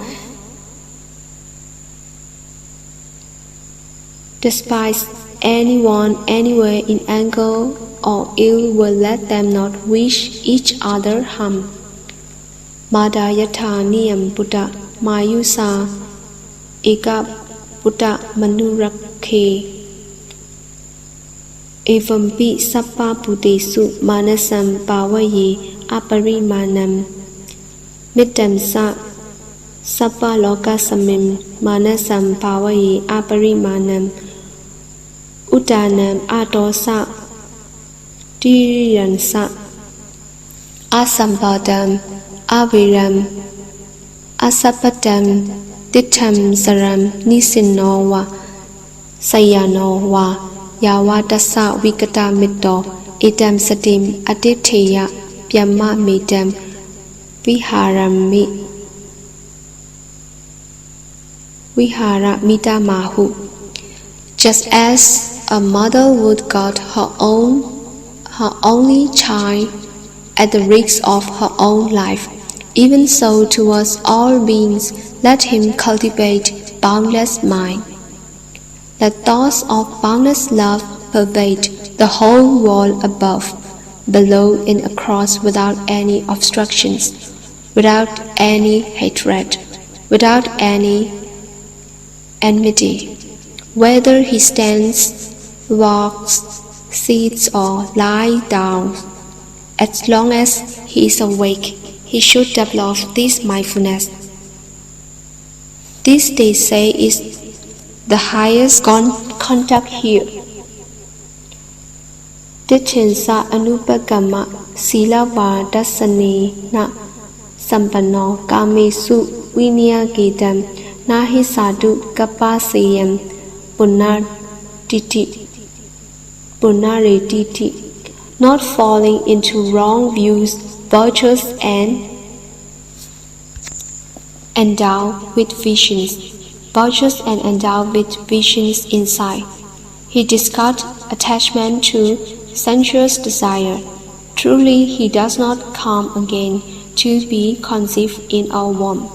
despise anyone anywhere in anger or ill will, let them not wish each other harm. Madayatha niyam Buddha Mayusa Eka Buddha Manurakhe Evampi Sappa Buddhesu Manasam Pavaye Aparimanam Mittam Sa Sappa Loka Samim Manasam Pavaye Aparimanam Uttanam Atosa Diriyansa Asampadam Aviram Asapatam Dittham Saram Nisinowa Sayanowa Yawadasa Vikata Mitto Idam Satim Aditeya Pyama Medam Vihara Mitamahu. Just as a mother would guard her only child at the risk of her own life, even so towards all beings let him cultivate boundless mind. Let thoughts of boundless love pervade the whole world above, below and across without any obstructions, without any hatred, without any enmity. Whether he stands, walks, sits or lies down, as long as he is awake, he should develop this mindfulness. This, they say, is the highest conduct here. Ditchinsa anupagama silava dasane na sampano kamesu vinyagadam nahi sadhu kapasayam punaretiti, not falling into wrong views, virtuous and endowed with visions, insight. He discards attachment to sensuous desire. Truly, he does not come again to be conceived in our womb.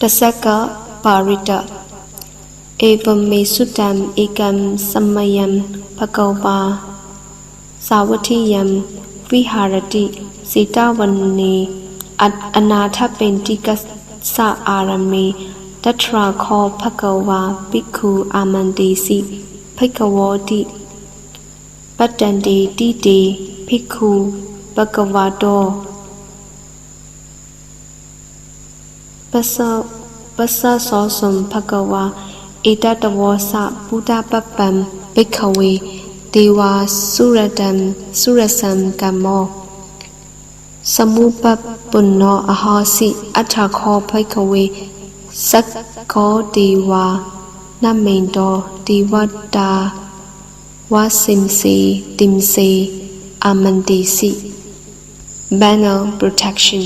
Tasaka Parita Evam me suttam ekam samayam bhagava savatiyam viharati sitavane anatha pentikas sa arame tatra kho bhagava bhikkhu amandesi bhagavati Pattante Tite Bhikkhu Bhagavato Passa Sosum Bhagava Etatavosa Buddha Papam Bhikkhawe Deva Surasam Kamo Samupappunno Ahasi Athakho Bhikkhawe Sakko Deva Namindo Devata Wasimse Dimse Amandisi. Banner protection.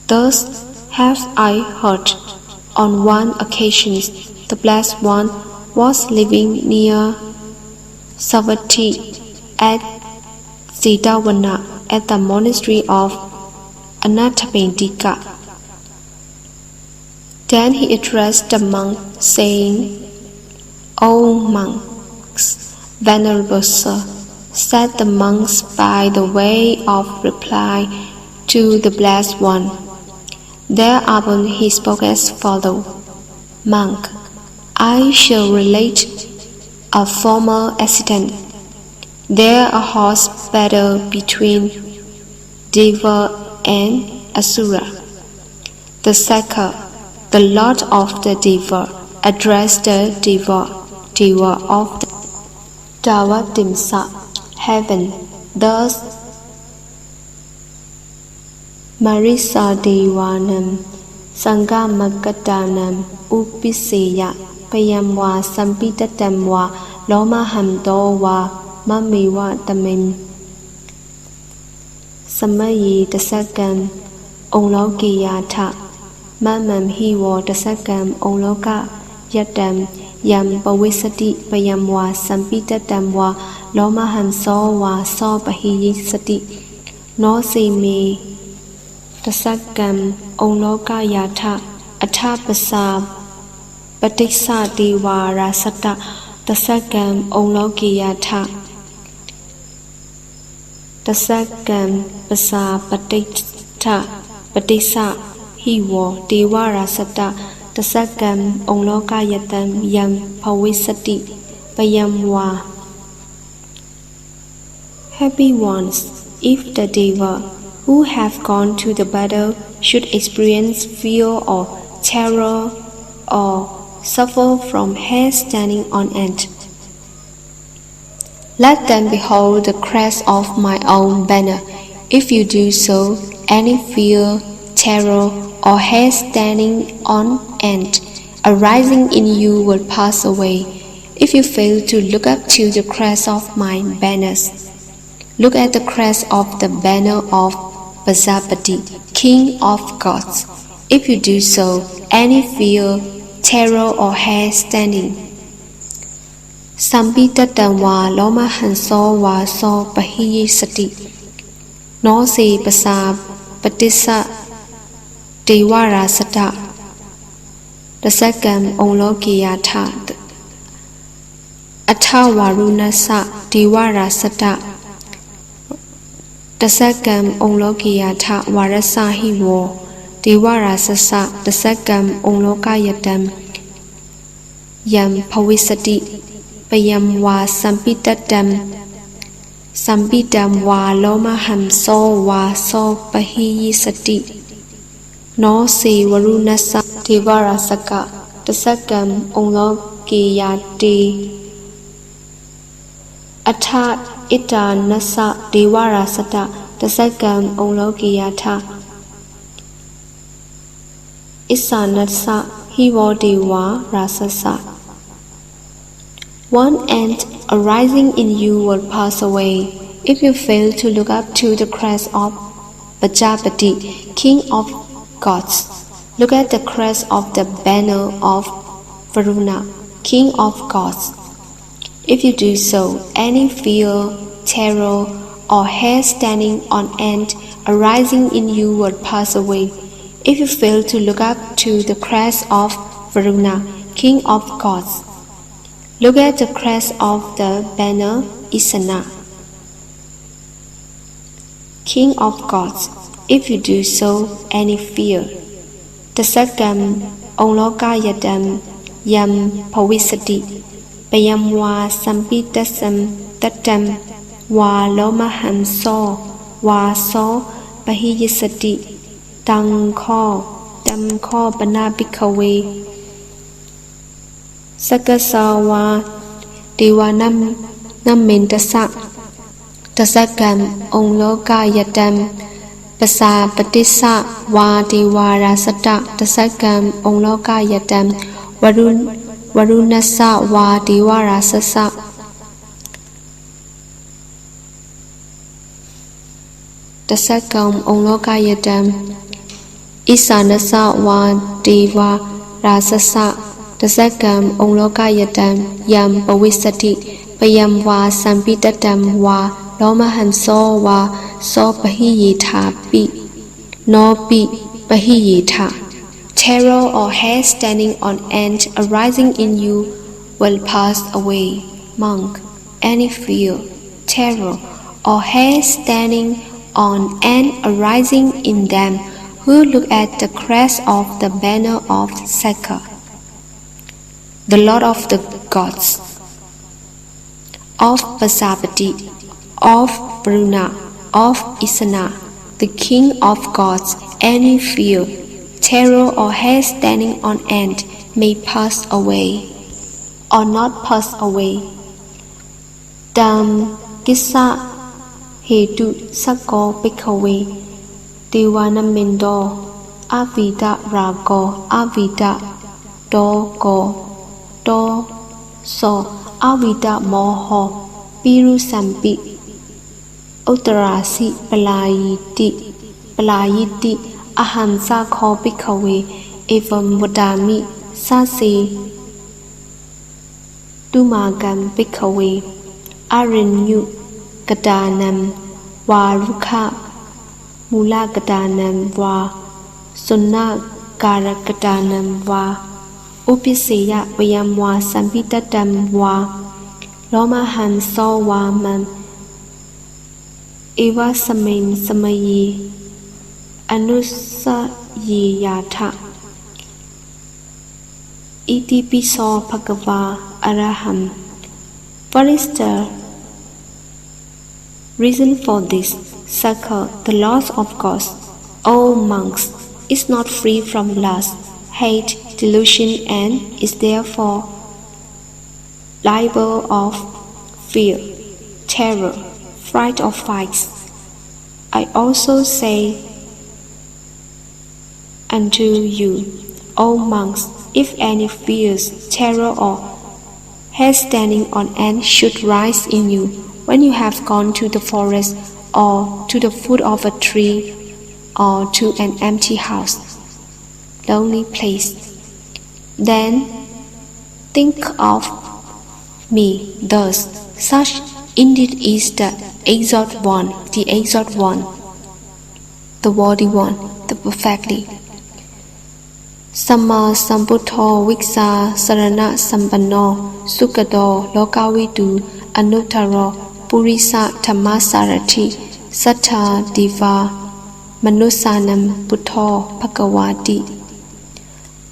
Thus have I heard, on one occasion the Blessed One was living near Savatthi at Siddhavana at the monastery of Anathapindika. Then he addressed the monk, saying, "O monks, venerable sir," said the monks by the way of reply to the Blessed One. Thereupon he spoke as follows: "Monk, I shall relate a former accident. There a horse battle between Deva and Asura. The Sakka, the lord of the Deva, addressed the Deva of the Davatimsa heaven thus: Marisa Devanam Sangamakatanam Upiseya Payamwa Sampitatamwa Lomahamdowa Mamiwa Tamim Samayi Tasakam Onlokiyata Mamam Hiwo Tasakam Onloka Yatam Yam Pawisati Payamwa Sampitatamwa Lomaham Sowa So Pahiyisati No Sime Tasakam Onloka Yata Atapasa Patisa Dewa Rasata Tasakam Onlokiyata Tasakam Pasa Patisa Hiwo Dewa Rasata Tasakam Onloka Yatam Yam Pawisati Payamwa. Happy ones, if the Deva who have gone to the battle should experience fear or terror or suffer from hair standing on end, let them behold the crest of my own banner. If you do so, any fear, terror, or hair standing on end arising in you will pass away. If you fail to look up to the crest of my banners, look at the crest of the banner of Prajapati, King of Gods. If you do so, any fear, terror, or hair standing Sampitatamwa Lomahanso wa so Pahiyisati No se Pasa Patisa Dewara Sata Tasakam Onlokiyata Atawarunasa Dewara Sata Tasakam Onlokiyata Warasa Hiwo Dewara Sasa Tasakam Onlokayatam Yam Pawisati Payam wa Sampitam wa Lomaham so wa so Pahiyisati No se Varunasa Devara Saka Tasakam Onlokiyati Atha Ita Nasa Devara Sata Tasakam Onlokiyata Isanasa Hivo Dewa Rasasa. One ant arising in you will pass away. If you fail to look up to the crest of Prajapati, King of Gods, look at the crest of the banner of Varuna, King of Gods. If you do so, any fear, terror, or hair standing on end arising in you will pass away. If you fail to look up to the crest of Varuna, King of Gods, look at the crest of the banner Isana, King of Gods. If you do so, any fear, Tasakam Onlokayadam Yam Pawisati Payamwa Sampitasam Tatam Wa Lomaham So Wa So Pahiyasati Tang Kho Tam Kho Panabikawe Sakasawa Diwanam Namintasa Tasakam Ongloka Yatam Pasa Patisa Wa Diwara Sata Tasakam Ongloka Yatam Varunasa Wa Diwara Sasa Tasakam Ongloka Yatam Isanasa Wa Diwara Sasa Tasakam Ongloka Yatam Yam Pawisati Payam Wa Sampitatam Wa Lomaham So Wa So Pahiyita Pi No Pi Pahiyita. Terror or hair standing on end arising in you will pass away. Monk. Any fear, terror, or hair standing on end arising in them who look at the crest of the banner of Sakka, the Lord of the gods, of Pasapati, of Varuna, of Isana, the king of gods. Any fear, terror, or hair standing on end may pass away or not pass away. Dam Kissa Hetu Sako Bikawe Diwanamindo Avida Rago Avida Dogo Do So Avida Moho Piru Sampi Uttarasi Palayiti Ahamsa Kho Bikawe Evam Wadami Sasi Dumagam Bikawe Arinyu Gadanam Warukha Mula Gadanam Wa Sunna Gara Gadanam Wa Upiseya Vayam Wa Sampitatam Wa Lomaham So Wa Man Eva Samain Samayi Anusa Yatha Iti Piso Bhagava Araham. What is the reason for this? Sakka, the Lord of gods, O monks, is not free from lust, hate, delusion, and is therefore liable of fear, terror, fright of fights. I also say unto you, O monks, if any fears, terror, or hair standing on end should rise in you when you have gone to the forest or to the foot of a tree or to an empty house, lonely place, then think of me thus. Such indeed is the exalted one, the worthy one, the perfectly. Samma Sambuddho Viksa Sarana Sampanno Sukado Lokavidu Anuttaro Purisa Dhammasarati Sattha Diva Manusanam Buddho Bhagavati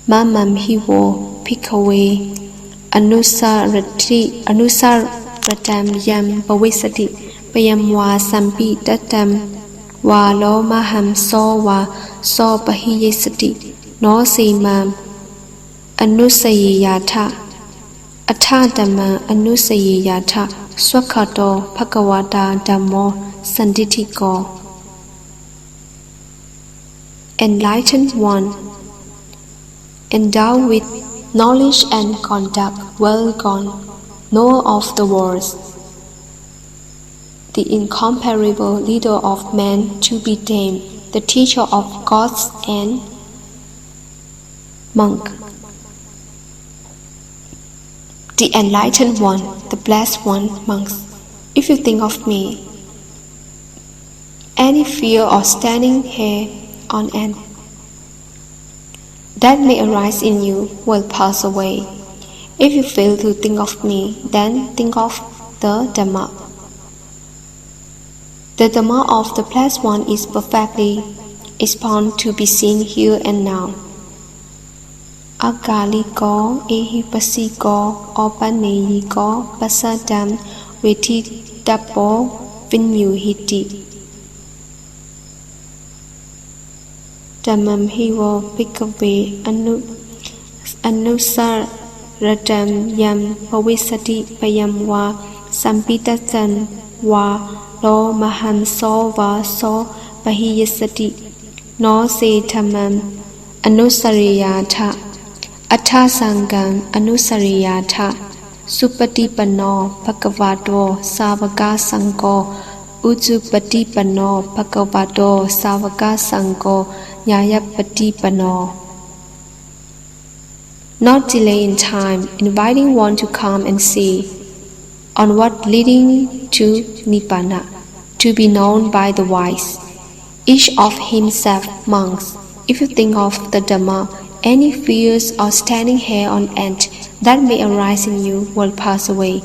Mamam Hivo Bhikkhave Anusaratam Yam Pavisati Payam Wa Sampi Tatam Wa Lomaham So Wa So Pahiyasati No Simam Anusayatha Atthadhamma Anusayatha Swakhato Bhagavata Dhammo Sanditthiko. Enlightened one, endowed with knowledge and conduct well gone, knower of the words, the incomparable leader of men to be tamed, the teacher of gods and monk, the enlightened one, the blessed one, monks. If you think of me, any fear or standing here on end that may arise in you will pass away. If you fail to think of me, then think of the Dhamma. The Dhamma of the Blessed One is perfectly expounded to be seen here and now. Akaliko, Ehipasiko, Opaneyiko, Pasadam, Viti Tapo, Vinyuhiti. Damam Hivo Pikave Anusar Radam Yam Pavisati Payamwa Sampitatan Wa Lo Maham So Va So Pahiyasati No Se Tamam Anusariyatha Atha Sangam Anusariyatha Supatipano Bhagavato Savaka Sango Ujupatipano Bhagavato Savaka Sango Nyayapatipano. Not delay in time, inviting one to come and see on what leading to Nibbana, to be known by the wise. Each of himself, monks, if you think of the Dhamma, any fears or standing here on end that may arise in you will pass away.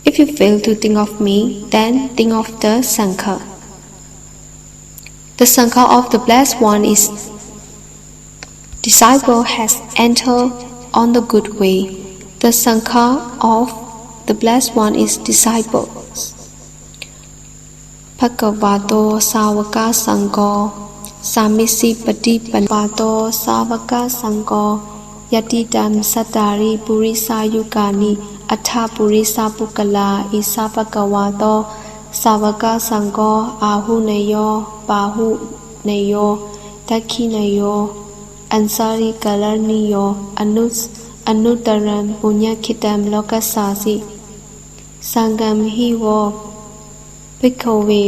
If you fail to think of me, then think of the Sangha. The Sangha of the Blessed One is disciple has entered on the good way. The Sangha of the Blessed One is disciples. Bhagavato Savaka Sango Samisi Patipanato Savaka Sango Yatidam Satari Purisa Yukani Atha Purisa Pukala Isa Bhagavato Savaka Sango Ahu Neyo Bahu Neyo Dakhi Neyo Ansari Galarniyo Anutaram Punyakhitam Lokasasi Sangam Hivo Pikove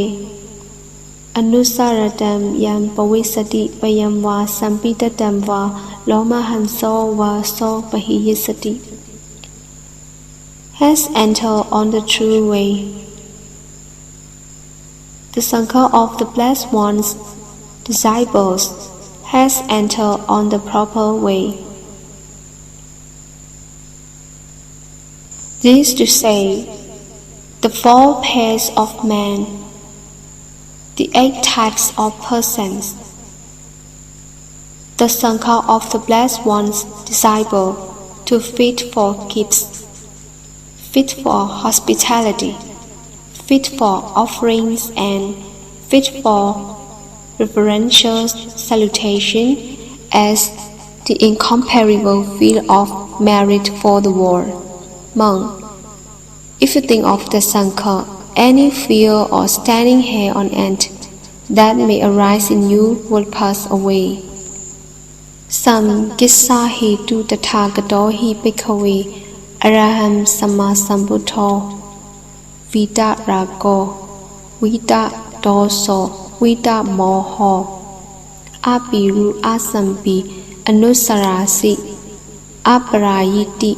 Anusaratam Yam Pavisati Payamva Sampitatam Va Loma Hanso Va So Pahiyasati has entered on the true way. The Sangha of the Blessed One's disciples has entered on the proper way. This is to say, the 4 pairs of men, the 8 types of persons, the Sangha of the Blessed One's disciple to fit for gifts, fit for hospitality, fit for offerings, and fit for reverential salutation as the incomparable field of merit for the world. Monk, if you think of the Sangha, any fear or standing here on end that may arise in you will pass away. Sam Gissa Hetu Tathagato Hi Bhikkhawe Araham Samma Sambuddho Vita Rago Vita Doso Vita Moho Apiru Asampi Anusarasi Aparayiti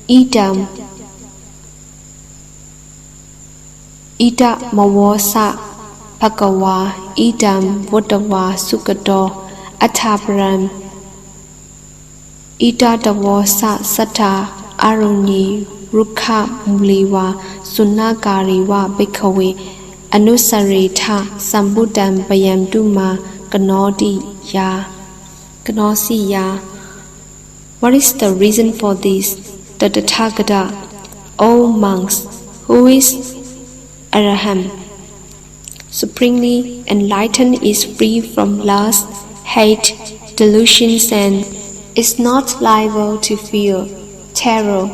Idam Ida Mawasa Bhagawa Idam Vodawa Sugato Athaparam Ida Dawasa Sata Aruni Rukha Muliwa Sunagariwa Bhikkhawe Anusareta Sambudam Bayamduma Ganosi Ya. What is the reason for this? The Tathagata, O monks, who is Araham, supremely enlightened, is free from lust, hate, delusions, and is not liable to fear, terror,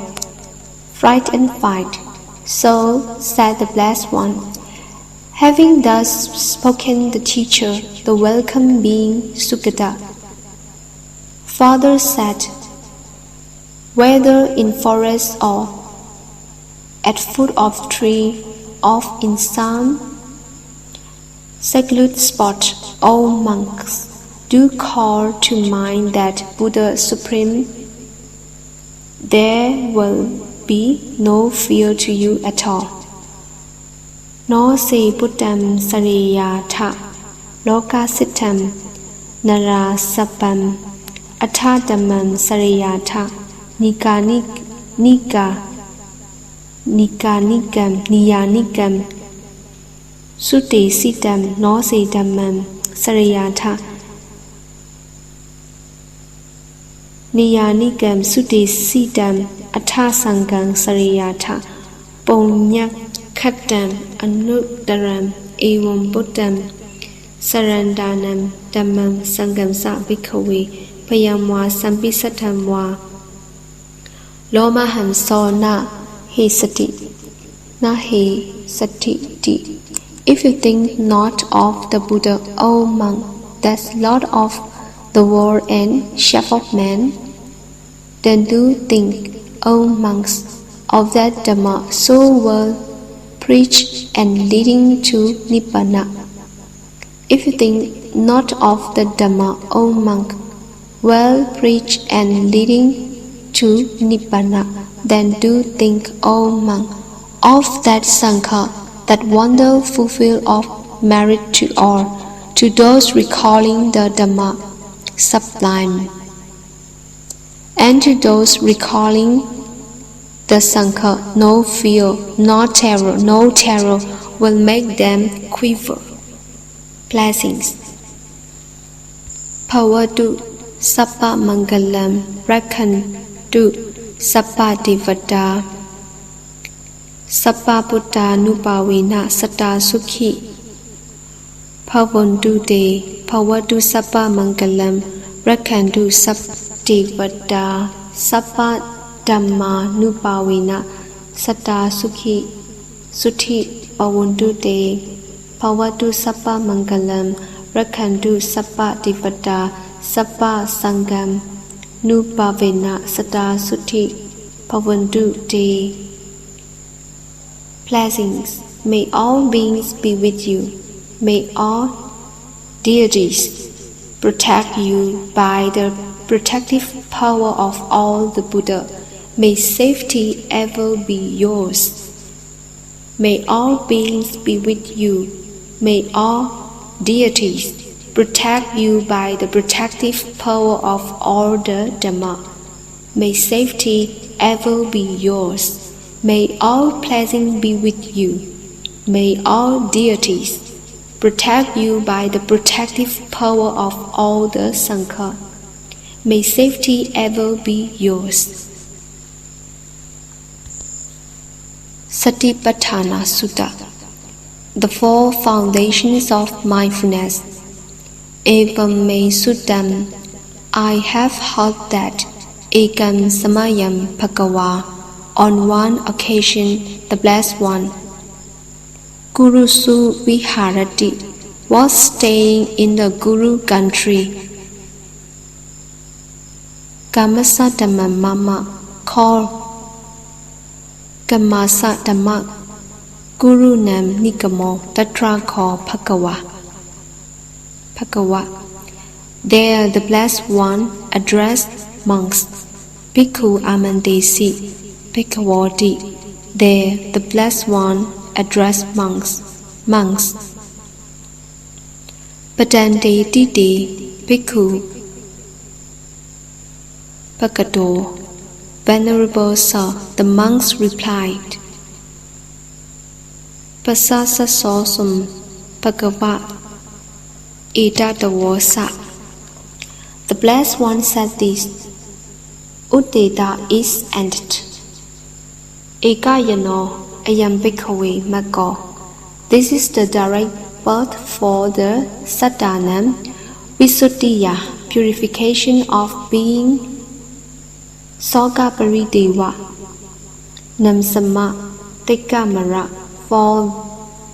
fright, and fight. So said the Blessed One. Having thus spoken, the teacher, the welcome being Sugata, further said, whether in forest or at foot of tree or in some secluded spot, O monks, do call to mind that Buddha Supreme. There will be no fear to you at all. No se Buddham Sariyatha Loka Sitam Nara Sapam Atha Dhammam Sariyatha Niyanikam Sute Sitam No se Dhammam Sariyatha Niyanikam Sudi Sidam Atasangam Sariyata Ponyakhatam Anuttaram Evam Buddham Sarandanam Dhammam Sangamsa Bhikkhave Payamwa Sampisatamwa Lomaham Sona He Sati Na He Sati. If you think not of the Buddha, O monk, that's Lord of the world and chef of men, then do think, O monks, of that Dhamma so well preached and leading to Nibbana. If you think not of the Dhamma, O monk, well preached and leading to Nibbana, then do think, O monk, of that Sangha, that wonder fulfill of merit to all, to those recalling the Dhamma sublime, and to those recalling the Sangha, no fear, no terror will make them quiver. Blessings. Bhavatu Sabba Mangalam Rakhantu Sabba Devata Sabba Buddha Nupavena Sata Sukhi Bhavantu Te Bhavatu Sabba Mangalam Rakhantu Sabba Devata Sabba Dhamma Nupavena Sata Sukhi Suthi Bhavantu Te Bhavatu Sabba Mangalam Rakhantu Sabba Devata Sabba Sangam Nupavena Sata Suthi Bhavantu Te. Blessings. May all beings be with you. May all deities protect you by the protective power of all the Buddha. May safety ever be yours. May all beings be with you. May all deities protect you by the protective power of all the Dhamma. May safety ever be yours. May all blessings be with you. May all deities protect you by the protective power of all the Sangha. May safety ever be yours. Satipatthana Sutta. The four foundations of mindfulness. Evam me Suttam. I have heard that Ekam Samayam Bhagava. On one occasion, the Blessed One, Gurusu Viharati, was staying in the Guru country. Kamasa Dhamma Mama, called Kamasa Dhamma, Guru Nam Nikamo, Tatra called Bhagava. There the Blessed One addressed monks, Bhikkhu Amandesi, Bhikkhavati. There the Blessed One addressed monks. Padante Titi Bhikkhu Bhagavato. Venerable Sir, the monks replied, Pasasa Sosum Bhagava Edatavosa. The Blessed One said this, Uddeta is ended. Ekayano Ayam Bhikkhave Maggo. This is the direct birth for the Sadhanam Visuddhiya, purification of being Soga Parideva, Namsama Tekamara, for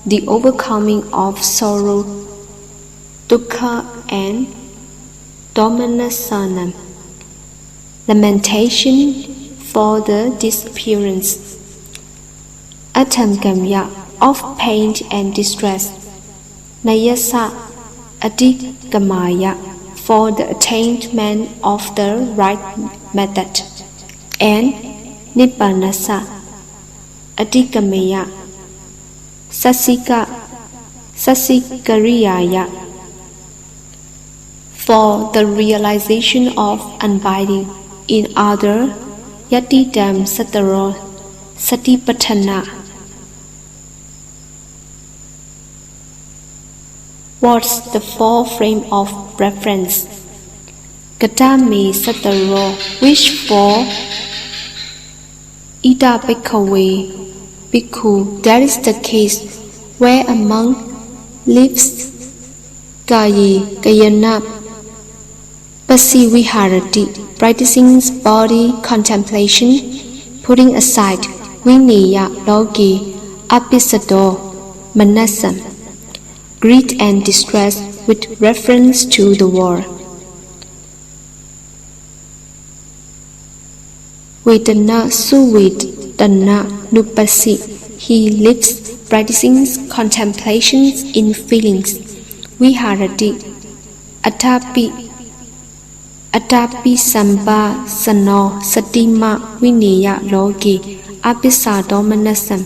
the overcoming of sorrow, Dukkha and Domanasana, lamentation for the disappearance, Atamgamya, of pain and distress, Nayasa Adigamaya, for the attainment of the right method, and Nibbanasa Adigamaya, Sasikariyaya, for the realization of unbinding. In other, Yatidam Sataro Satipatthana. What's the four frame of reference? Gatame Sataro, wish for Ida Bhikkhave, Bhikkhu, that is the case where a monk lives Kaye Kayana Pasiviharati, practicing body contemplation, putting aside Vinaya Logi Apisado Manasam, greed and distress with reference to the world. Vedana Suvedana Nupasi, he lives practicing contemplations in feelings. Viharati Atapi Samba Sano Satima Vinaya Logi Apisado Manasam,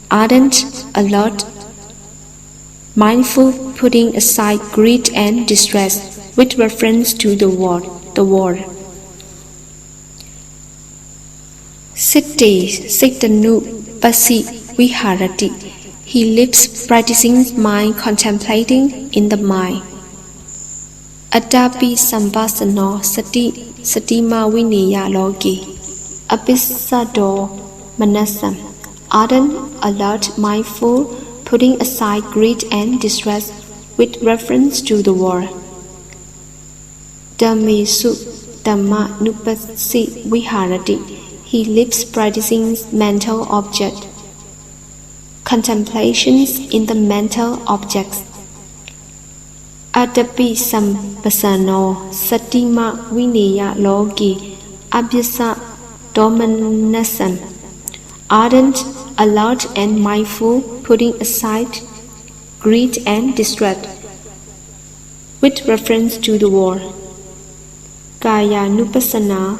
ardent, alert, mindful, putting aside greed and distress with reference to the world. Siddhanu Pasi Viharati, he lives practicing mind contemplating in the mind. Adapi Sambasano Satima Vinaya Logi Apisado Manasam, ardent, alert, mindful, putting aside greed and distress with reference to the world. Dhammesu Dhamma Nupasi Viharati, he lives practicing mental object contemplations in the mental objects. Adapi Sambasano Satima Vinaya Logi Abhyasa Domanasam, ardent, alert and mindful, putting aside greed and distress with reference to the world. Kaya Nupassana,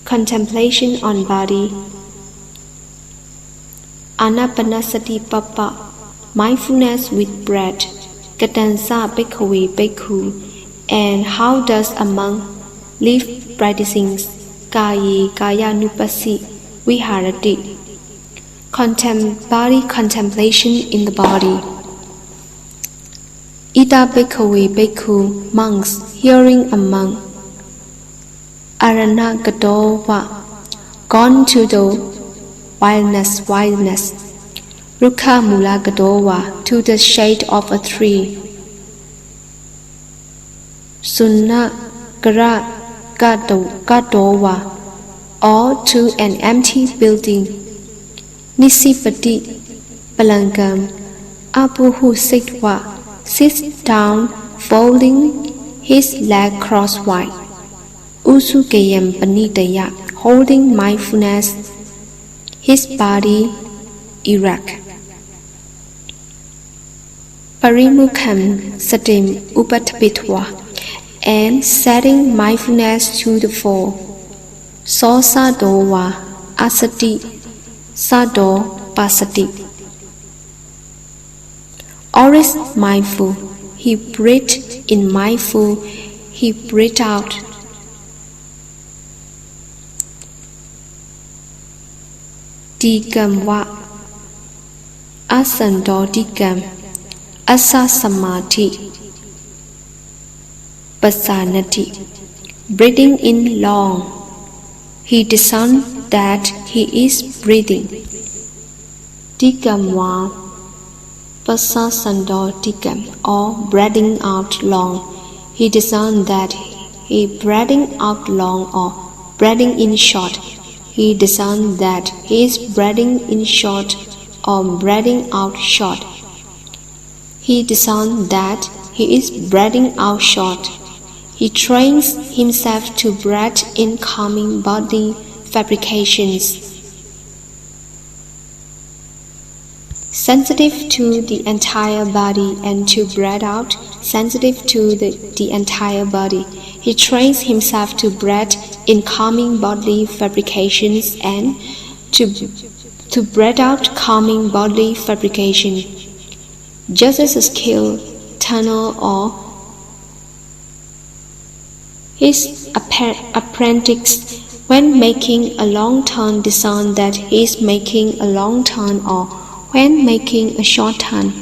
contemplation on body. Anapanasati Papa, mindfulness with breath. Gatansa Bhikkhave Bhikkhu, and how does a monk live practicing Kaye Kaya Nupasi Viharati, body contemplation in the body. Ida Bhikkhave Bhikkhu, monks, hearing a monk. Arana Gadova, gone to the wilderness. Rukha Mula Gadova, to the shade of a tree. Sunna Gara Gadova, or to an empty building. Nisipati Palangam, Apuhu Sitwa, sits down, folding his leg crosswise. Usukayam Panidaya, holding mindfulness, his body erect. Parimukham Satim Upatapitwa, and setting mindfulness to the fore. Sosa Dowa Asati Sado Pasati. Always mindful, he breathed in mindful, he breathed out. Digam wa Asando Digam Asa Samadhi Pasanati, breathing in long. He discerned that he is breathing. Digamwa Pasasando Digam, or breathing out long. He discerned that he breathing out long or breathing in short. He discerned that he is breathing in short or breathing out short. He discerned that he is breathing out short. He trains himself to breathe in calming body fabrications, sensitive to the entire body, and to breathe out, sensitive to the entire body. He trains himself to breathe in calming bodily fabrications and to breathe out calming bodily fabrication. Just as a skilled turner or his apprentice, when making a long turn, discern that he is making a long turn, or when making a short turn,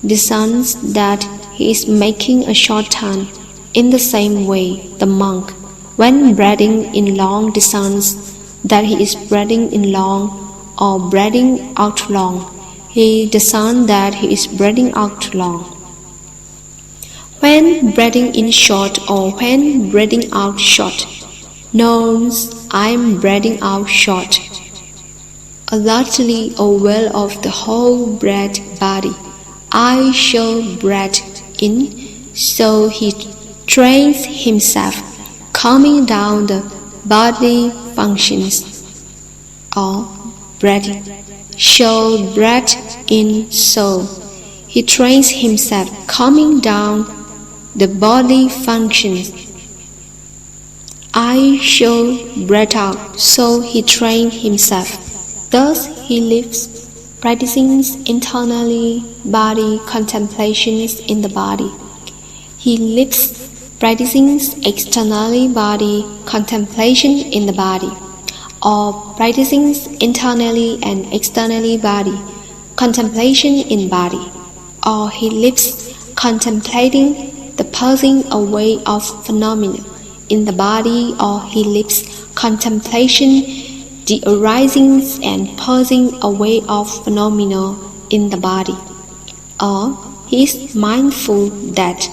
discerns that he is making a short turn. In the same way, the monk, when breathing in long, discerns that he is breathing in long or breathing out long. He discerns that he is breathing out long. When breathing in short or when breathing out short, knows I am breathing out short. Alertly aware of the whole breath body, I shall breathe in, so he trains himself, calming down the bodily functions, or breathing, shall breathe in, so he trains himself, calming down the bodily functions. I shall breathe out, so he trains himself. Thus he lives, practicing internally body contemplations in the body. He lives, practicing externally body contemplation in the body, or practicing internally and externally body contemplation in body, or he lives contemplating the passing away of phenomena in the body, or he lives contemplation the arising and passing away of phenomena in the body, or he is mindful that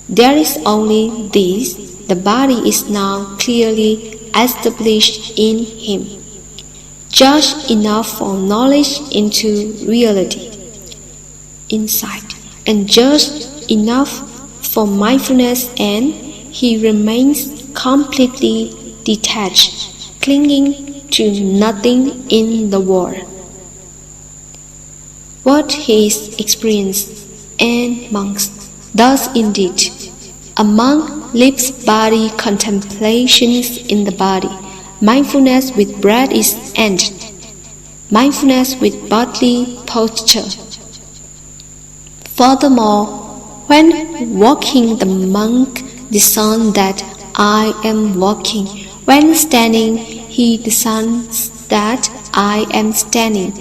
there is only this, the body is now clearly established in him, just enough for knowledge into reality, insight, and just enough for mindfulness, and he remains completely detached, clinging to nothing in the world. What his experience and monks. Thus indeed, a monk lives body contemplations in the body. Mindfulness with breath is ended. Mindfulness with bodily posture. Furthermore, when walking, the monk discerns that I am walking. When standing, he discerns that I am standing.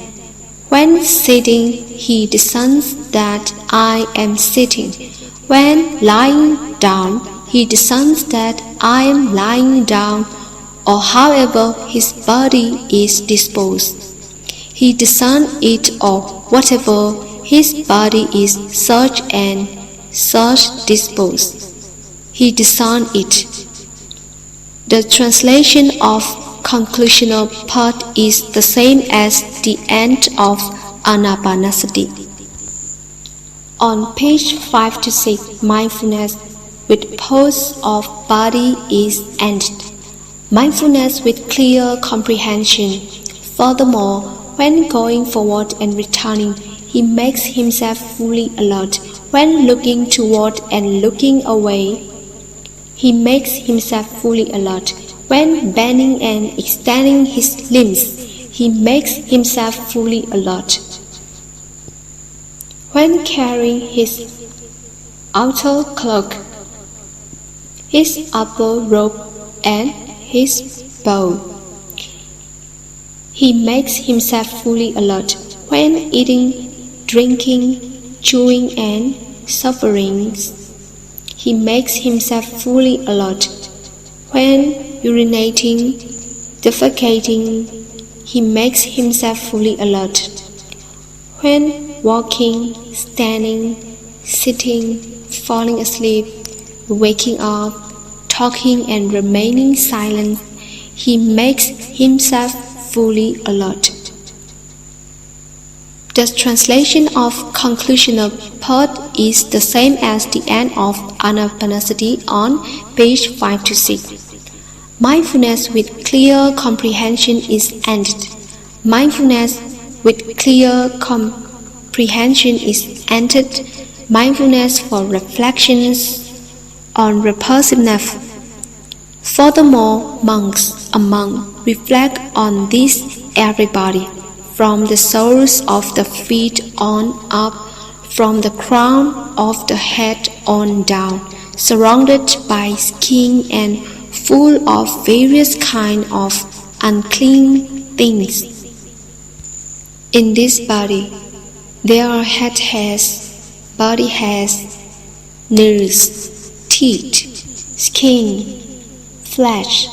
When sitting, he discerns that I am sitting. When lying down, he discerns that I am lying down, or however his body is disposed. He discerns it, or whatever his body is such and such disposed. He discerns it. The translation of conclusional part is the same as the end of Anapanasati. On page 5 to 6, mindfulness with pose of body is ended. Mindfulness with clear comprehension. Furthermore, when going forward and returning, he makes himself fully alert. When looking toward and looking away, he makes himself fully alert. When bending and extending his limbs, he makes himself fully alert. When carrying his outer cloak, his upper robe, and his bow, he makes himself fully alert. When eating, drinking, chewing, and suffering, he makes himself fully alert. When urinating, defecating, he makes himself fully alert. When walking, standing, sitting, falling asleep, waking up, talking and remaining silent, he makes himself fully alert. The translation of conclusional part is the same as the end of Anapanasati on page 5 to 6. Mindfulness with clear comprehension is ended. Mindfulness with clear comprehension is entered. Mindfulness for reflections on repulsiveness. Furthermore, monks among reflect on this everybody, from the soles of the feet on up, from the crown of the head on down, surrounded by skin and full of various kinds of unclean things. In this body, there are head hairs, body hairs, nails, teeth, skin, flesh,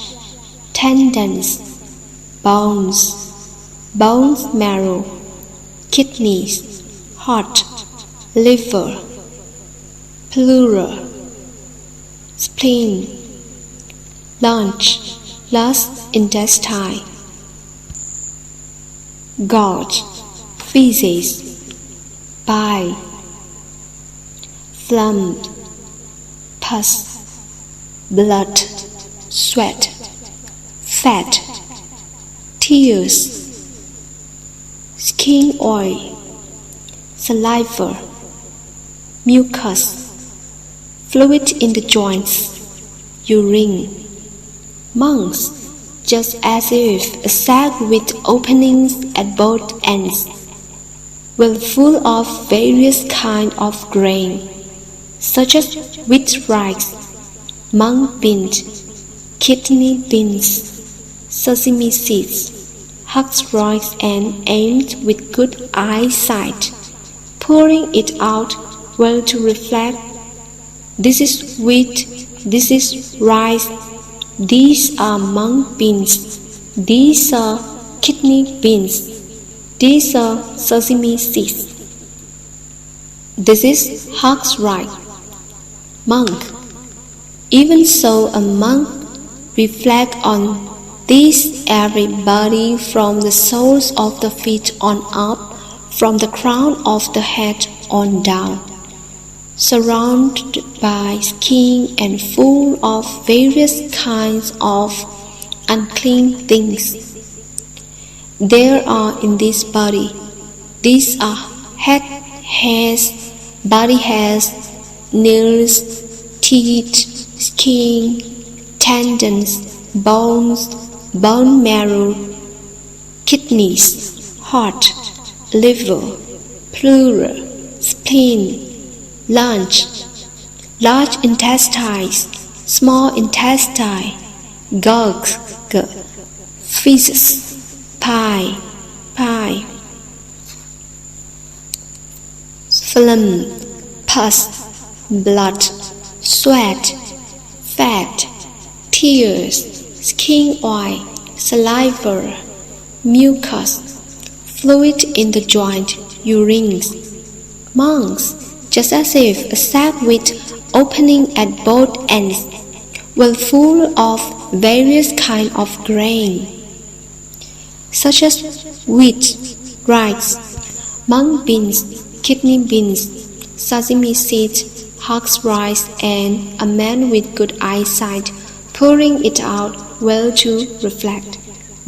tendons, bones, bone marrow, kidneys, heart, liver, pleura, spleen, large intestine, gorge, feces, bile, phlegm, pus, blood, sweat, fat, tears, skin oil, saliva, mucus, fluid in the joints, urine. Monks, just as if a sack with openings at both ends, were full of various kinds of grain, such as wheat rice, mung beans, kidney beans, sesame seeds, husk rice, and aimed with good eyesight, pouring it out well to reflect, "This is wheat, this is rice, these are mung beans, these are kidney beans, these are sesame seeds. This is husk rice." Monk. Even so, a monk reflects on this everybody from the soles of the feet on up, from the crown of the head on down, surrounded by skin and full of various kinds of unclean things. There are in this body, these are head hairs, body hairs, nails, teeth, skin, tendons, bones, bone marrow, kidneys, heart, liver, pleura, spleen, large intestines, small intestine, gorge, feces, pie, phlegm, pus, blood, sweat, fat, tears, skin oil, saliva, mucus, fluid in the joint, urine. Monks, just as if a sack with opening at both ends, were full of various kinds of grain, such as wheat, rice, mung beans, kidney beans, sesame seeds, husk rice, and a man with good eyesight, pouring it out well to reflect,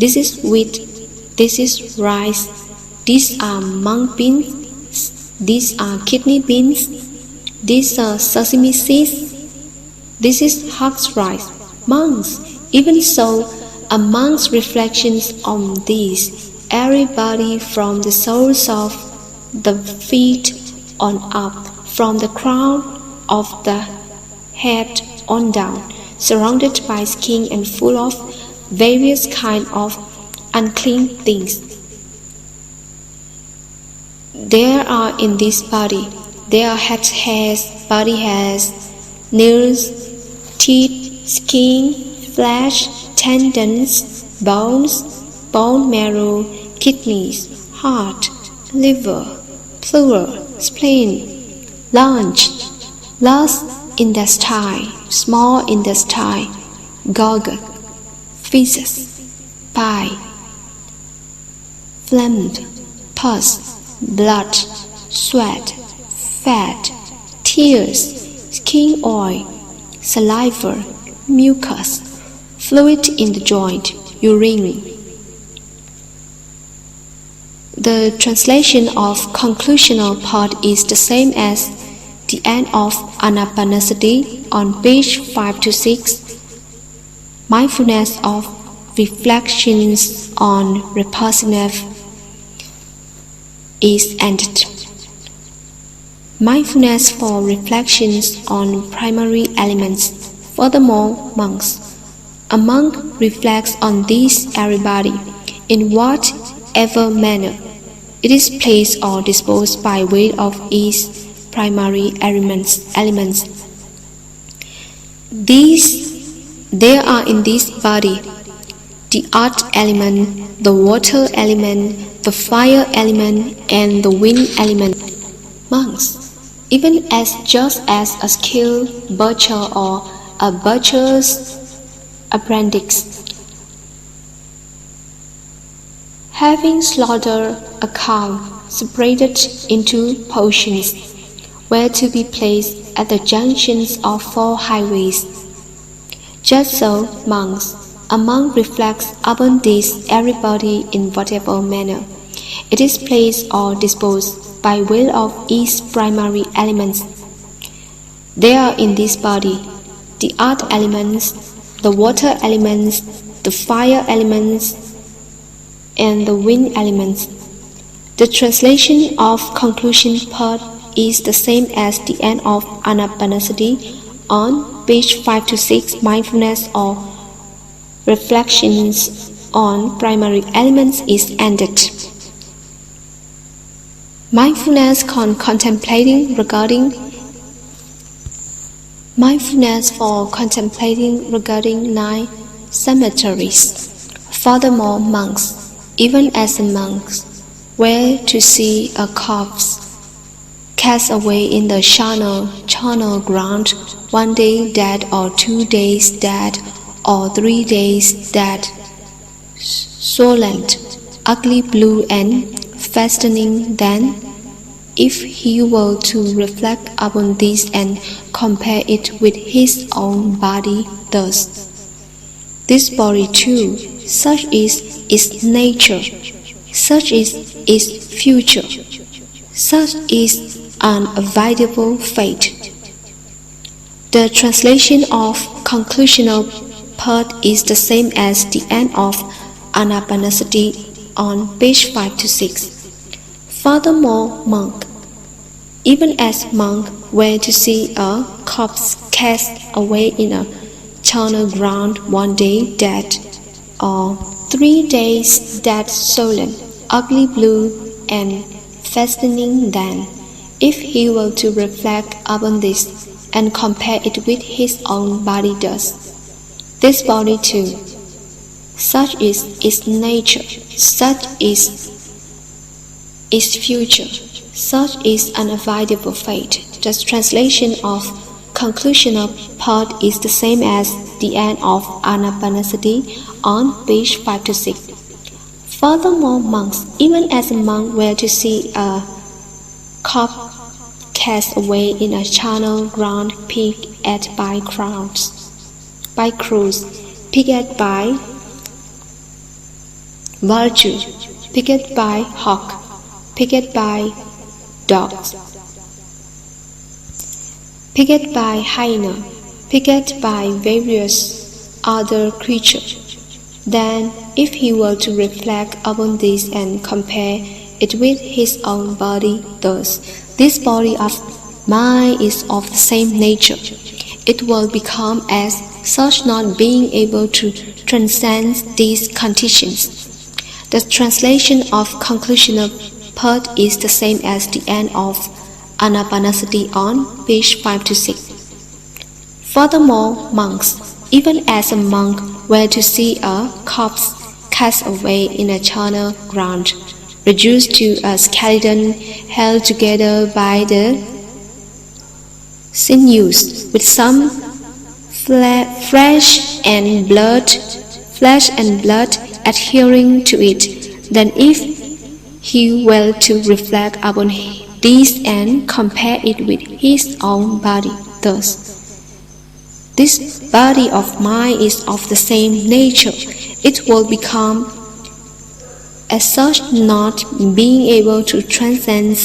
"This is wheat, this is rice, these are mung beans, these are kidney beans, these are sesame seeds, this is husk rice." Monks, even so, a monk's reflections on these, everybody from the soles of the feet on up, from the crown of the head on down, surrounded by skin and full of various kinds of unclean things. There are in this body, there are head hairs, body hairs, nails, teeth, skin, flesh, tendons, bones, bone marrow, kidneys, heart, liver, pleura, spleen, large intestine, small intestine, gorge, feces, bile, phlegm, pus, blood, sweat, fat, tears, skin oil, saliva, mucus, fluid in the joint, urine. The translation of conclusional part is the same as the end of Anapanasati on page 5 to 6. Mindfulness of reflections on Vipassana is ended. Mindfulness for reflections on primary elements. Furthermore, monks. A monk reflects on this everybody in whatever manner it is placed or disposed by way of its primary elements. There are in this body the earth element, the water element, the fire element, and the wind element. Monks, even as just as a skilled butcher or a butcher's apprentice, having slaughtered a cow, separated into portions, were to be placed at the junctions of 4 highways. Just so, monks, a monk reflects upon this everybody in whatever manner it is placed or disposed by will of its primary elements. There are in this body the earth elements, the water elements, the fire elements, and the wind elements. The translation of conclusion part is the same as the end of Anapanasati on page 5 to 6. Mindfulness or reflections on primary elements is ended. Mindfulness for contemplating regarding nine cemeteries. Furthermore, monks, even as monks, were to see a corpse cast away in the charnel ground, 1 day dead, or 2 days dead, or 3 days dead, swollen, ugly blue and fastening, then, if he were to reflect upon this and compare it with his own body thus: this body too, such is its nature, such is its future, such is unavoidable fate. The translation of conclusional part is the same as the end of Anapanasati on page 5 to 6. Furthermore, monk, even as monk were to see a corpse cast away in a charnel ground, 1 day dead, or 3 days dead, swollen, ugly blue and fastening, then, if he were to reflect upon this and compare it with his own body thus: this body too, such is its nature, such is its future, such is unavoidable fate. The translation of conclusional part is the same as the end of Anapanasati on page 5 to 6. Furthermore, monks, even as a monk were to see a corpse cast away in a charnel ground, picked at by crows, picked at by vulture, picked by hawk, picked by dogs, picked by hyena, picked by various other creatures, then, if he were to reflect upon this and compare it with his own body thus: this body of mine is of the same nature, it will become as such, not being able to transcend these conditions. The translation of conclusional part is the same as the end of Anapanasati on page 5 to 6. Furthermore, monks, even as a monk were to see a corpse cast away in a charnel ground, reduced to a skeleton, held together by the sinews, with some flesh and blood adhering to it, then if he were to reflect upon this and compare it with his own body thus: this body of mine is of the same nature, it will become as such, not being able to transcend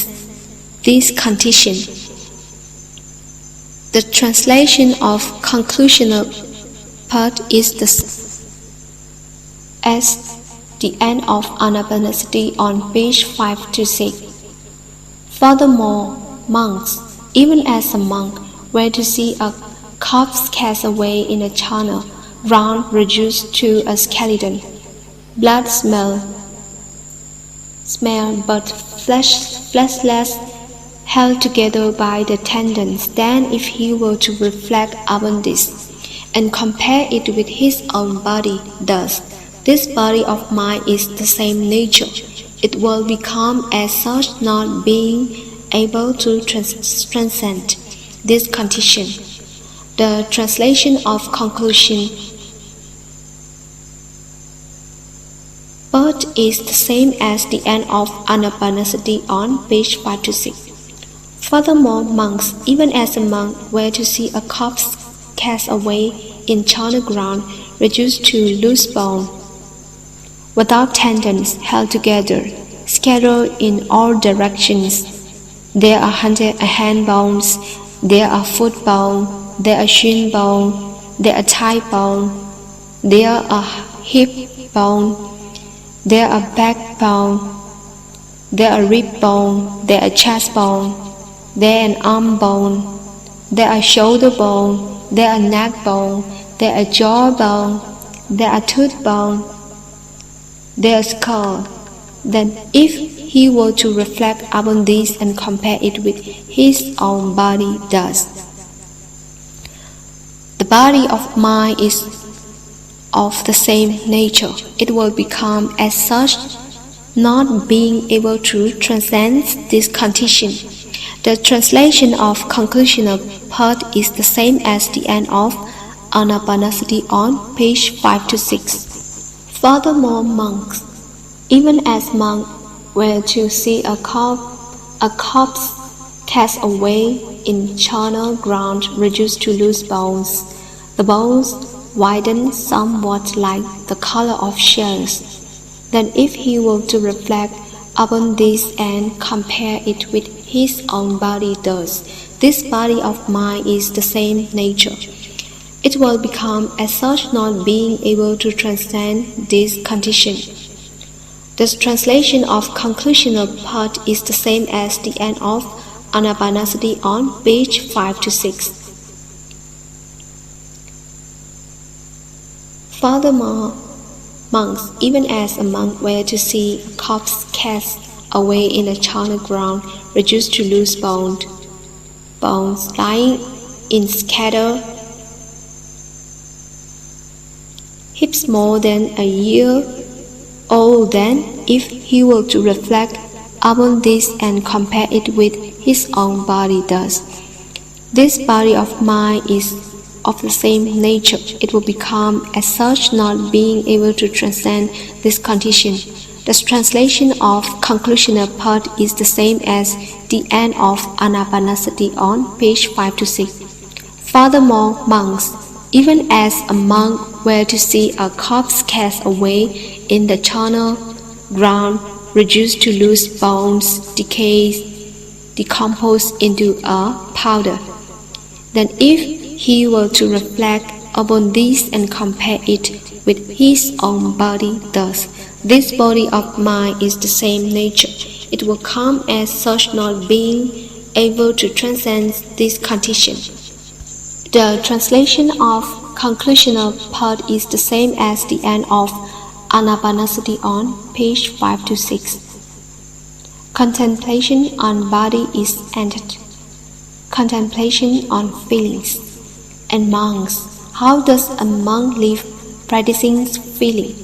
this condition. The translation of conclusional part is as the end of Anapanasati on page 5 to 6. Furthermore, monks, even as a monk, were to see a corpse cast away in a charnel ground, reduced to a skeleton, blood smell but fleshless, held together by the tendons, then if he were to reflect upon this and compare it with his own body. Thus, this body of mine is the same nature. It will become as such, not being able to transcend this condition. The translation of conclusion but is the same as the end of Anapanasati on page 5 to 6. Furthermore, monks, even as a monk, were to see a corpse cast away in charnel ground, reduced to loose bone, without tendons, held together, scattered in all directions. There are hand bones, there are foot bone, there are shin bone, there are thigh bone, there are hip bone, there are backbone, there are rib bone, there are chest bone, there are an arm bone, there are shoulder bone, there are neck bone, there are jaw bone, there are tooth bone, there are skull. Then if he were to reflect upon this and compare it with his own body thus, the body of mine is of the same nature. It will become as such, not being able to transcend this condition. The translation of conclusional part is the same as the end of Anapanasati on page 5 to 6. Furthermore, monks, even as monks, were to see a corpse cast away in charnel ground, reduced to loose bones. The bones widen somewhat like the color of shells. Then if he were to reflect upon this and compare it with his own body thus, this body of mine is the same nature. It will become as such, not being able to transcend this condition. The translation of conclusional part is the same as the end of Anapanasati on page 5 to 6. Furthermore, monks, even as a monk, were to see a corpse cast away in a charnel ground, reduced to loose bones lying in scattered heaps more than a year old. Then, if he were to reflect upon this and compare it with his own body thus, this body of mine is of the same nature. It will become as such, not being able to transcend this condition. The translation of conclusional part is the same as the end of Anapanasati on page 5 to 6. Furthermore, monks, even as a monk, were to see a corpse cast away in the charnel ground, reduced to loose bones, decomposed into a powder. Then if he were to reflect upon this and compare it with his own body thus, this body of mine is the same nature. It will come as such, not being able to transcend this condition. The translation of conclusional part is the same as the end of Anapanasati on page 5 to 6. Contemplation on body is ended. Contemplation on feelings. And monks, how does a monk live practicing feeling?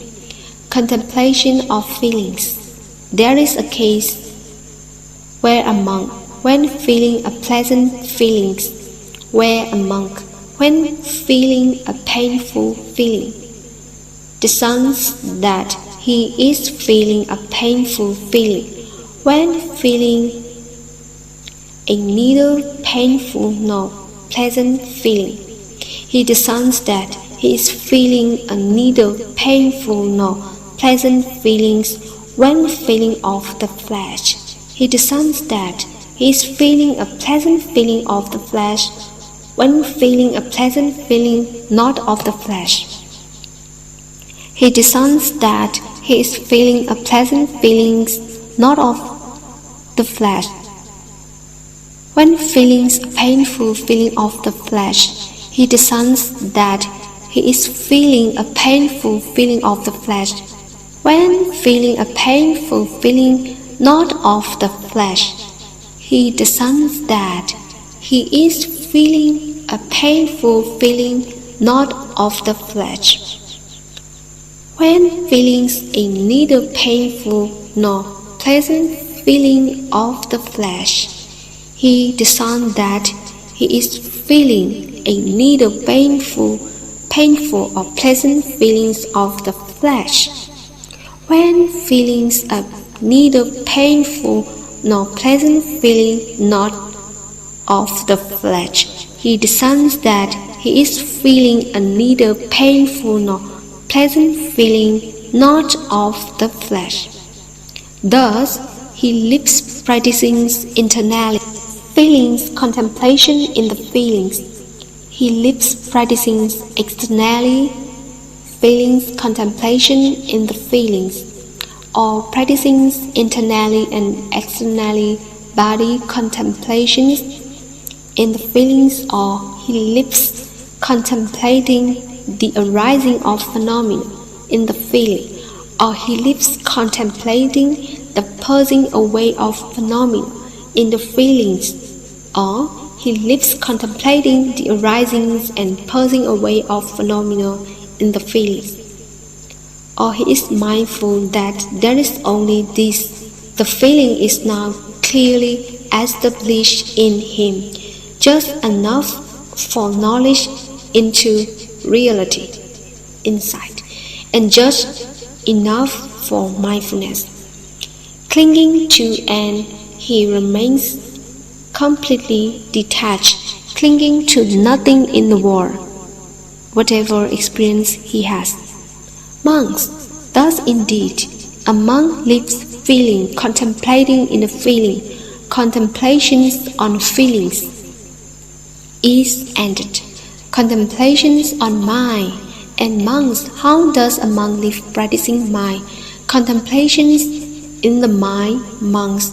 Contemplation of feelings. There is a case where a monk, when feeling a pleasant feelings, where a monk, when feeling a painful feeling, discerns that he is feeling a painful feeling, when feeling a neither painful nor pleasant feeling. He discerns that he is feeling a neither painful nor pleasant feelings when feeling of the flesh. He discerns that he is feeling a pleasant feeling of the flesh when feeling a pleasant feeling not of the flesh. He discerns that he is feeling a pleasant feelings not of the flesh when feeling a painful feeling of the flesh. He discerns that he is feeling a painful feeling of the flesh when feeling a painful feeling not of the flesh. He discerns that he is feeling a painful feeling not of the flesh. When feelings are neither painful nor pleasant feeling of the flesh, he discerns that he is feeling a neither painful or pleasant feelings of the flesh. When feelings are neither painful nor pleasant feeling not of the flesh, he discerns that he is feeling a neither painful nor pleasant feeling not of the flesh. Thus, he lives practicing internally feelings contemplation in the feelings. He lives practicing externally feelings contemplation in the feelings, or practicing internally and externally body contemplations in the feelings, or he lives contemplating the arising of phenomena in the feeling, or he lives contemplating the passing away of phenomena in the feelings, or he lives contemplating the arisings and passing away of phenomena in the feelings, or he is mindful that there is only this. The feeling is now clearly established in him, just enough for knowledge into reality, insight, and just enough for mindfulness. Clinging to, and he remains completely detached, clinging to nothing in the world, whatever experience he has. Monks, thus indeed, a monk lives feeling, contemplating in the feeling, contemplations on feelings is ended, contemplations on mind. And monks, how does a monk live practicing mind? Contemplations in the mind, monks.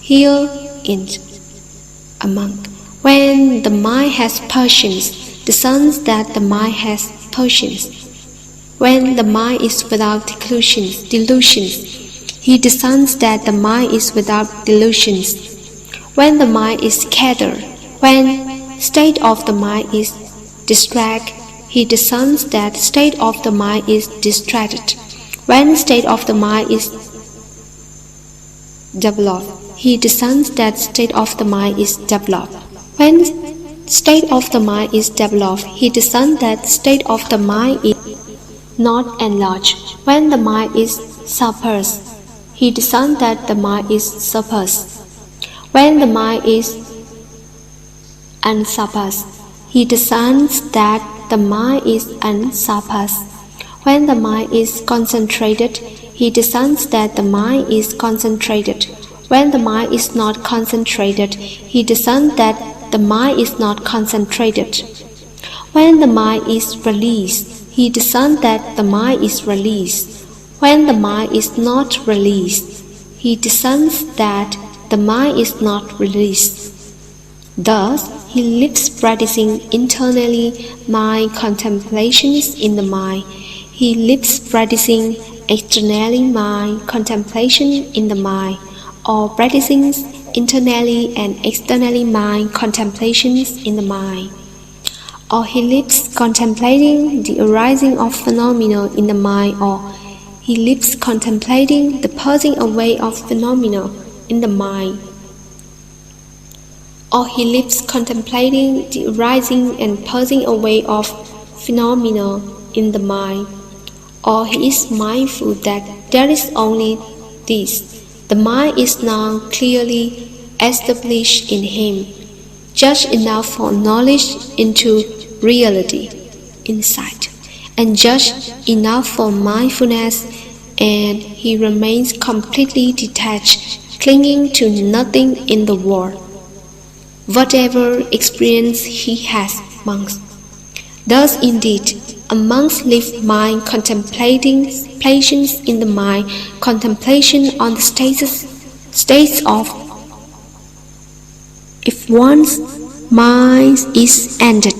Here in a monk, when the mind has passions, discerns that the mind has passions. When the mind is without delusions, he discerns that the mind is without delusions. When the mind is scattered, when state of the mind is distracted, he discerns that state of the mind is distracted. When state of the mind is developed, he discerns that state of the mind is developed. When state of the mind is developed, he discerns that state of the mind is not enlarged. When the mind is suppressed, he discerns that the mind is suppressed. When the mind is unsuppressed, he discerns that the mind is unsurpassed. When the mind is concentrated, he discerns that the mind is concentrated. When the mind is not concentrated, he discerns that the mind is not concentrated. When the mind is released, he discerns that the mind is released. When the mind is not released, he discerns that the mind is not released. Thus, he lives practicing internally mind contemplations in the mind. He lives practicing externally mind contemplation in the mind, or practicing internally and externally mind contemplations in the mind. Or he lives contemplating the arising of phenomena in the mind, or he lives contemplating the passing away of phenomena in the mind. Or he lives contemplating the arising and passing away of phenomena in the mind. Or he is mindful that there is only this. The mind is now clearly established in him, just enough for knowledge into reality, insight, and just enough for mindfulness, and he remains completely detached, clinging to nothing in the world, whatever experience he has. Monks, thus indeed, a monk's live mind contemplating patience in the mind, contemplation on the states of. If one's mind is ended,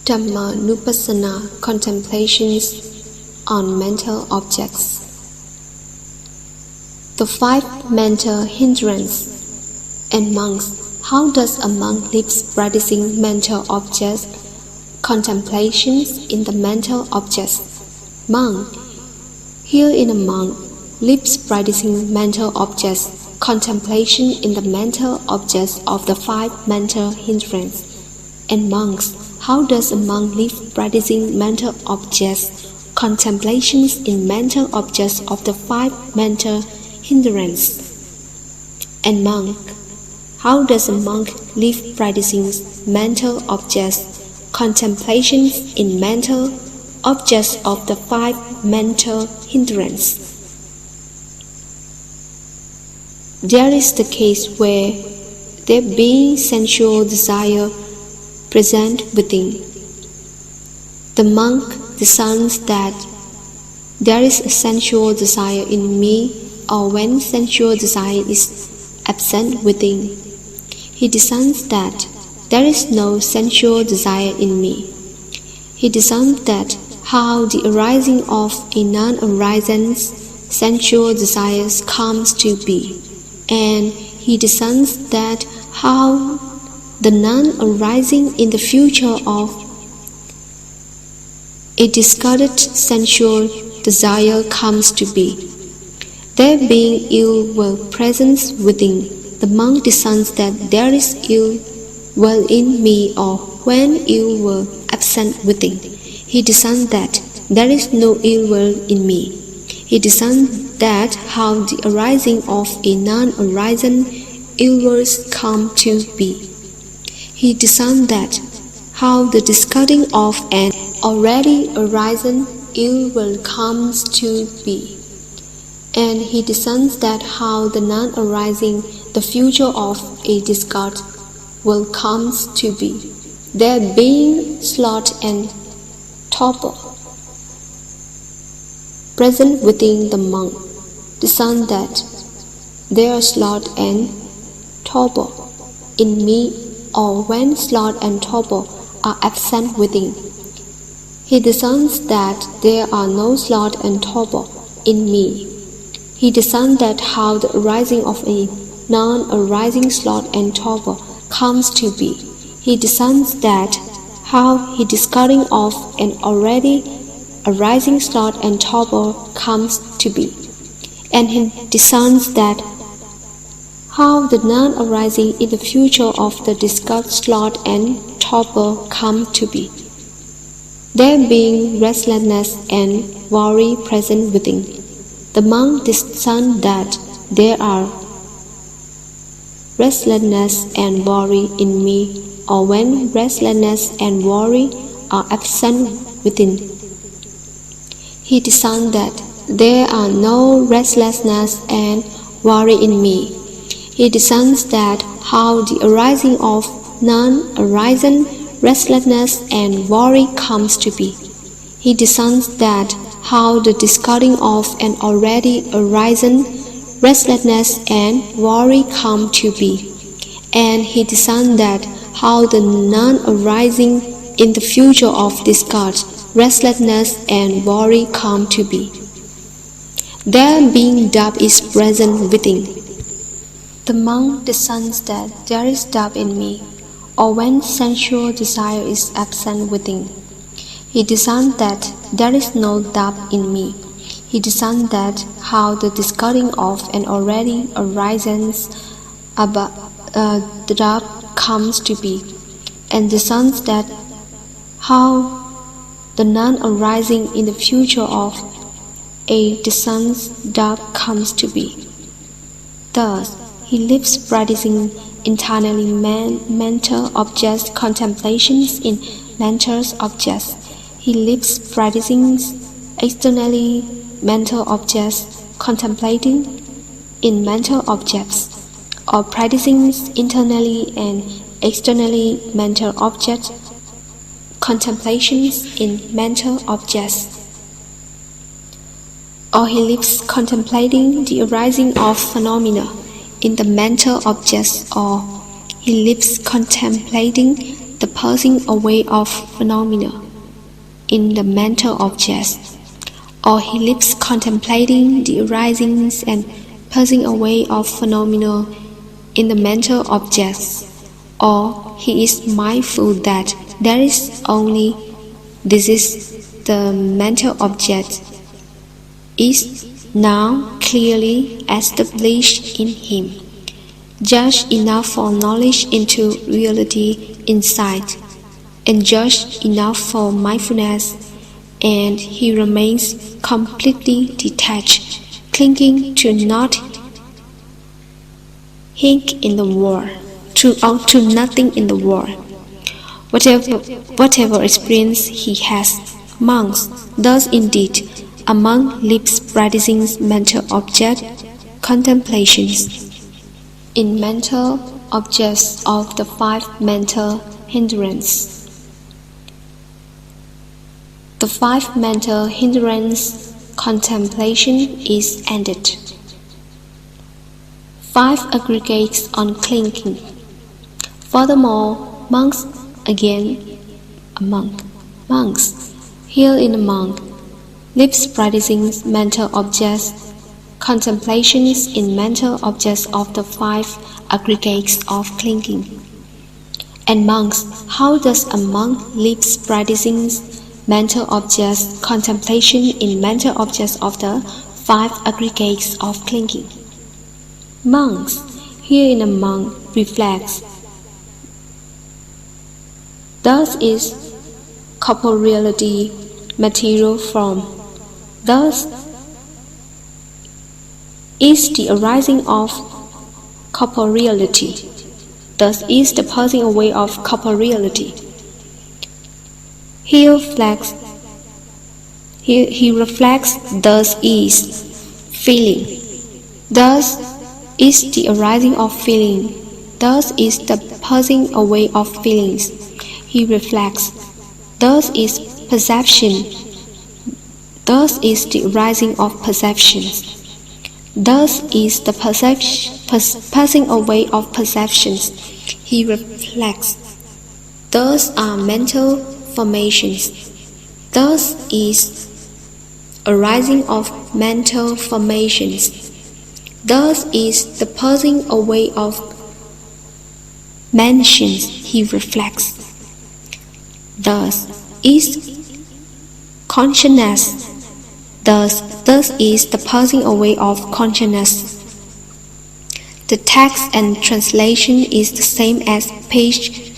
Dhammanupassana, contemplations on mental objects. The 5 mental hindrances. And monks, How does a monk live practicing mental objects, contemplations in the mental objects? Monk. Here in a monk lives practicing mental objects, contemplation in the mental objects of the 5 mental hindrances. And monks. How does a monk live practicing mental objects, contemplations in mental objects of the 5 mental hindrances? And monk. How does a monk live practicing mental objects, contemplations in mental objects of the 5 mental hindrances? There is the case where there being sensual desire present within. The monk discerns that there is a sensual desire in me, or when sensual desire is absent within. He discerns that there is no sensual desire in me. He discerns that how the arising of a non-arising sensual desires comes to be, and he discerns that how the non-arising in the future of a discarded sensual desire comes to be. There being ill will present within, the monk discerns that there is ill will in me, or when ill will absent within. He discerns that there is no ill will in me. He discerns that how the arising of a non-arising ill wills come to be. He discerns that how the discarding of an already arisen ill will comes to be. And he discerns that how the non-arising, the future of a discard, will comes to be. There being sloth and torpor present within, the monk discerns that there are sloth and torpor in me, or when sloth and torpor are absent within. He discerns that there are no sloth and torpor in me. He discerns that how the arising of a non-arising sloth and torpor comes to be. He discerns that how he discarding of an already arising sloth and torpor comes to be. And he discerns that how the non-arising in the future of the discarded sloth and torpor come to be. There being restlessness and worry present within, the monk discerns that there are restlessness and worry in me, or when restlessness and worry are absent within. He discerns that there are no restlessness and worry in me. He discerns that how the arising of non-arising restlessness and worry comes to be. He discerns that how the discarding of an already arisen restlessness and worry come to be. And he discerns that how the non-arising in the future of discard, restlessness and worry come to be. There being doubt is present within. The monk discerns that there is doubt in me, or when sensual desire is absent within. He discerns that there is no doubt in me. He discerns that how the discarding of an already arisen doubt comes to be, and discerns that how the non-arising in the future of a discerns doubt comes to be. Thus, he lives practicing internally mental objects, contemplations in mental objects. He lives practicing externally mental objects, contemplating in mental objects, or practicing internally and externally mental objects, contemplations in mental objects. Or he lives contemplating the arising of phenomena in the mental objects, or he lives contemplating the passing away of phenomena in the mental objects, or he lives contemplating the arisings and passing away of phenomena in the mental objects, or he is mindful that there is only this is the mental object, is now clearly established in him, just enough for knowledge into reality insight, and just enough for mindfulness, and he remains completely detached, clinging to not hink in the world, to nothing in the world. Whatever experience he has, monks does indeed, among lips practicing mental object contemplations. In mental objects of the five mental hindrances. The five mental hindrance contemplation is ended. Five aggregates on clinging. Furthermore, monks here in a monk, lives practicing mental objects, contemplations in mental objects of the five aggregates of clinging. And monks, how does a monk lives practicing mental objects, contemplation in mental objects of the five aggregates of clinging? Monks, here in a monk, reflects. Thus is corporeality material form. Thus is the arising of corporeality. Thus is the passing away of corporeality. He reflects, thus is feeling. Thus is the arising of feeling. Thus is the passing away of feelings. He reflects. Thus is perception. Thus is the arising of perceptions. Thus is the passing away of perceptions. He reflects. Thus are mental formations. Thus is arising of mental formations. Thus is the passing away of mentions. He reflects. Thus is consciousness. Thus is the passing away of consciousness. The text and translation is the same as page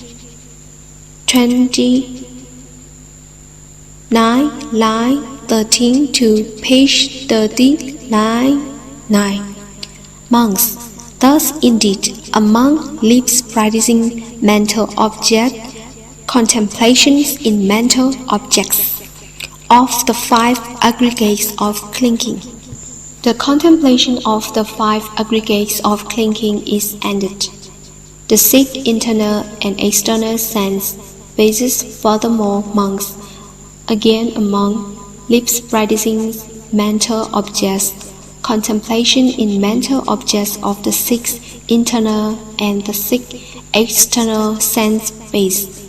29, line 13 to page 30, line 9. Monks, thus indeed, a monk lives practicing mental object contemplations in mental objects of the five aggregates of clinging. The contemplation of the five aggregates of clinging is ended. The six internal and external sense bases. Furthermore, monks, again among lives practicing mental objects, contemplation in mental objects of the six internal and the six external sense bases.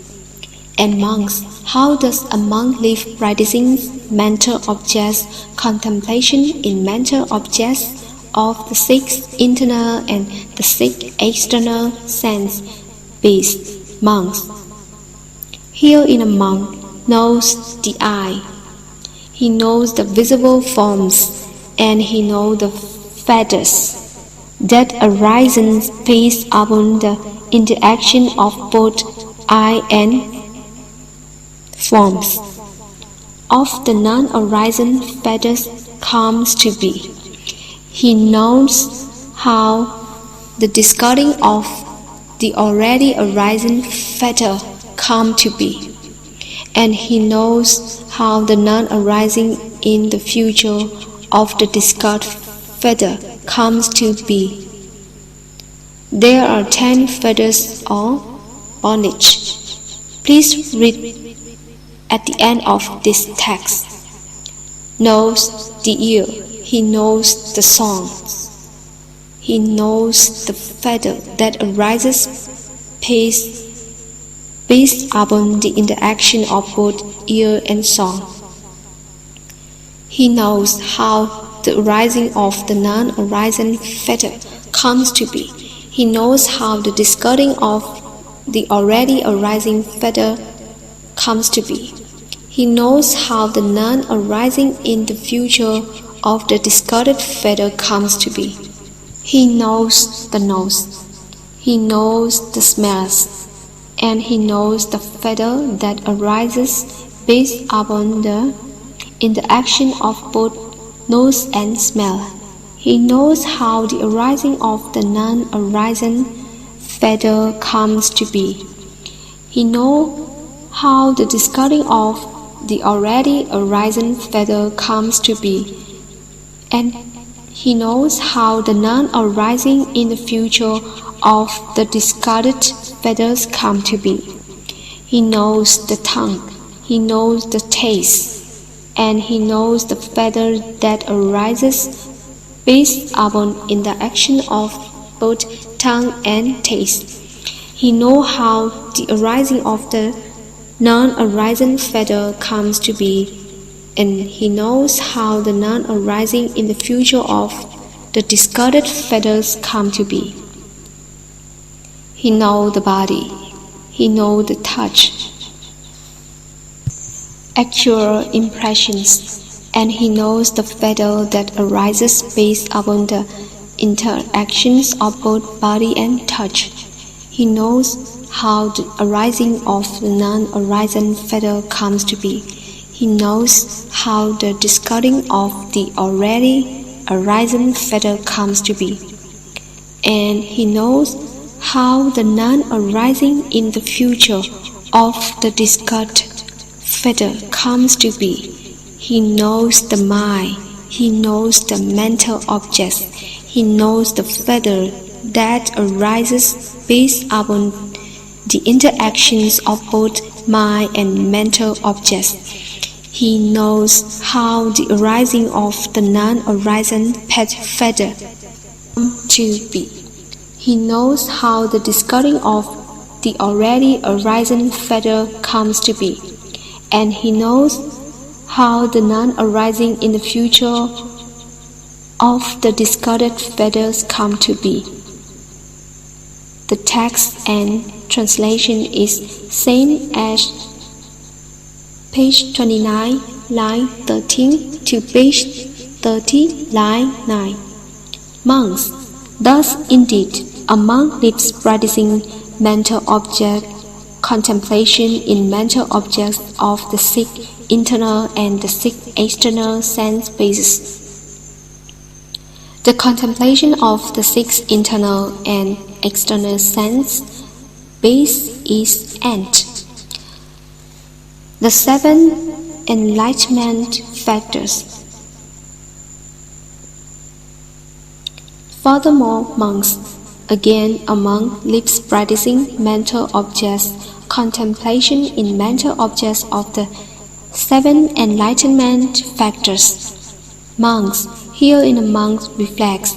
And monks, how does a monk live practicing mental objects, contemplation in mental objects of the six internal and the six external sense bases? Monks, here in a monk, knows the eye. He knows the visible forms, and he knows the feathers that arise based upon the interaction of both eye and forms. Of the non-arising feathers comes to be. He knows how the discarding of the already arising feather come to be, and he knows how the non-arising in the future of the discarded feather comes to be. There are 10 feathers or bondage. Please read at the end of this text. Knows the ear, he knows the songs. He knows the feather that arises based upon the interaction of both ear and song. He knows how the arising of the non-arising feather comes to be. He knows how the discarding of the already arising factor comes to be. He knows how the non-arising in the future of the discarded factor comes to be. He knows the nose, he knows the smells, and he knows the factor that arises based upon the interaction of both nose and smell. He knows how the arising of the non-arising factor comes to be. He knows how the discarding of the already arising factor comes to be, and he knows how the non-arising in the future of the discarded factors come to be. He knows the tongue, he knows the taste, and he knows the factor that arises based upon interaction of both tongue and taste. He knows how the arising of the non-arising factor comes to be, and he knows how the non-arising in the future of the discarded factors come to be. He knows the body, he knows the touch, actual impressions, and he knows the factor that arises based upon the interactions of both body and touch. He knows how the arising of the non-arising factor comes to be. He knows how the discarding of the already arising factor comes to be. And he knows how the non-arising in the future of the discarded factor comes to be. He knows the mind, he knows the mental objects, he knows the factor that arises based upon the interactions of both mind and mental objects. He knows how the arising of the non-arising factor comes to be. He knows how the discarding of the already arising factor comes to be, and he knows how the non-arising in the future of the discarded factors come to be. The text and translation is same as page 29, line 13 to page 30, line 9. Monks, thus indeed, among lips practicing mental object contemplation in mental objects of the six internal and the six external sense bases. The contemplation of the six internal and external sense base is ant. The seven enlightenment factors. Furthermore, monks, again among lips practicing mental objects contemplation in mental objects of the seven enlightenment factors. Monks, here in the monk reflects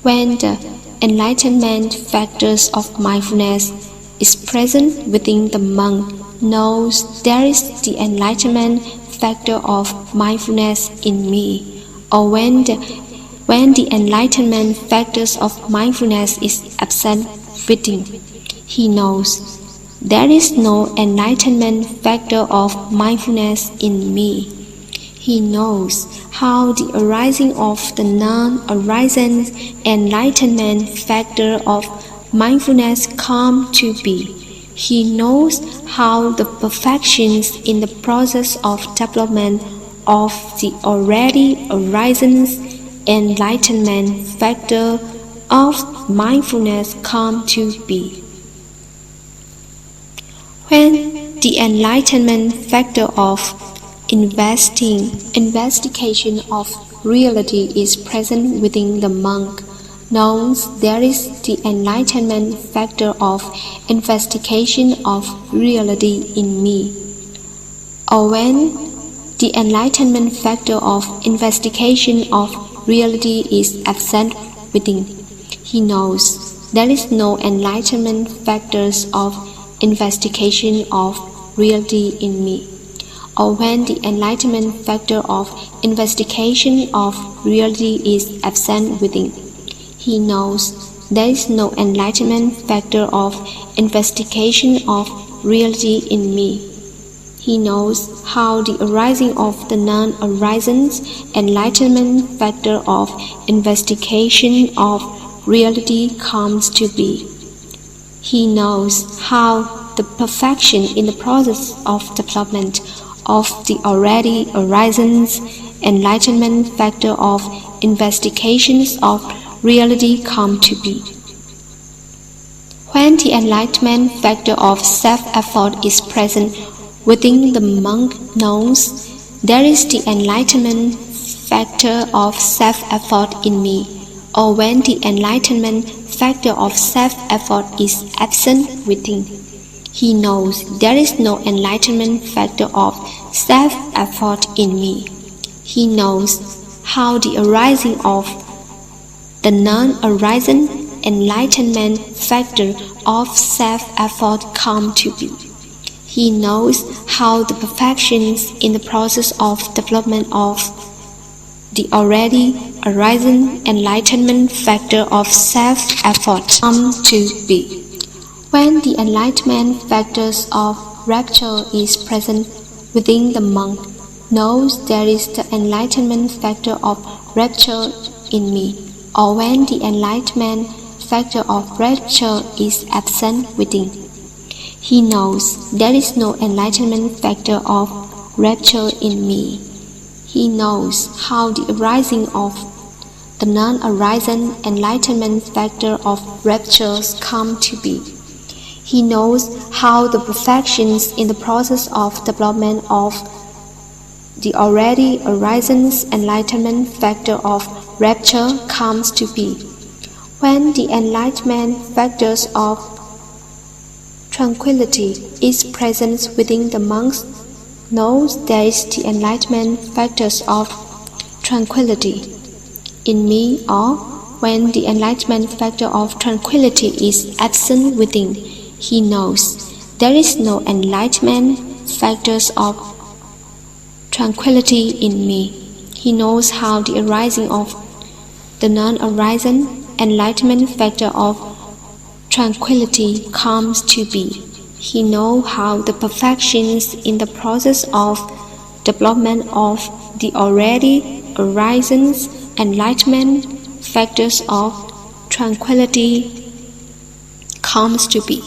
when the enlightenment factors of mindfulness is present within the monk knows there is the enlightenment factor of mindfulness in me, or when the enlightenment factors of mindfulness is absent within, he knows there is no enlightenment factor of mindfulness in me. He knows how the arising of the non-arising enlightenment factor of mindfulness come to be. He knows how the perfections in the process of development of the already arising enlightenment factor of mindfulness come to be. When the enlightenment factor of investigation of reality is present within the monk, knows there is the enlightenment factor of investigation of reality in me, or when the enlightenment factor of investigation of reality is absent within, he knows there is no enlightenment factors of investigation of reality in me, or when the enlightenment factor of investigation of reality is absent within, he knows there is no enlightenment factor of investigation of reality in me. He knows how the arising of the non-arising enlightenment factor of investigation of reality comes to be. He knows how the perfection in the process of development of the already arising enlightenment factor of investigations of reality come to be. When the enlightenment factor of self-effort is present within the monk knows, there is the enlightenment factor of self-effort in me, or when the enlightenment factor of self-effort is absent within, he knows there is no enlightenment factor of self-effort in me. He knows how the arising of the non-arising enlightenment factor of self-effort come to be. He knows how the perfections in the process of development of the already arising enlightenment factor of self-effort come to be. When the enlightenment factors of rapture is present within the monk, knows there is the enlightenment factor of rapture in me, or when the enlightenment factor of rapture is absent within, he knows there is no enlightenment factor of rapture in me. He knows how the arising of the non-arising enlightenment factor of raptures come to be. He knows how the perfections in the process of development of the already arising enlightenment factor of rapture comes to be. When the enlightenment factors of tranquility is present within the monks, knows there is the enlightenment factors of tranquility in me, or when the enlightenment factor of tranquility is absent within, he knows there is no enlightenment factors of tranquility in me. He knows how the arising of the non-arising enlightenment factor of tranquility comes to be. He knows how the perfections in the process of development of the already arising enlightenment factors of tranquility comes to be.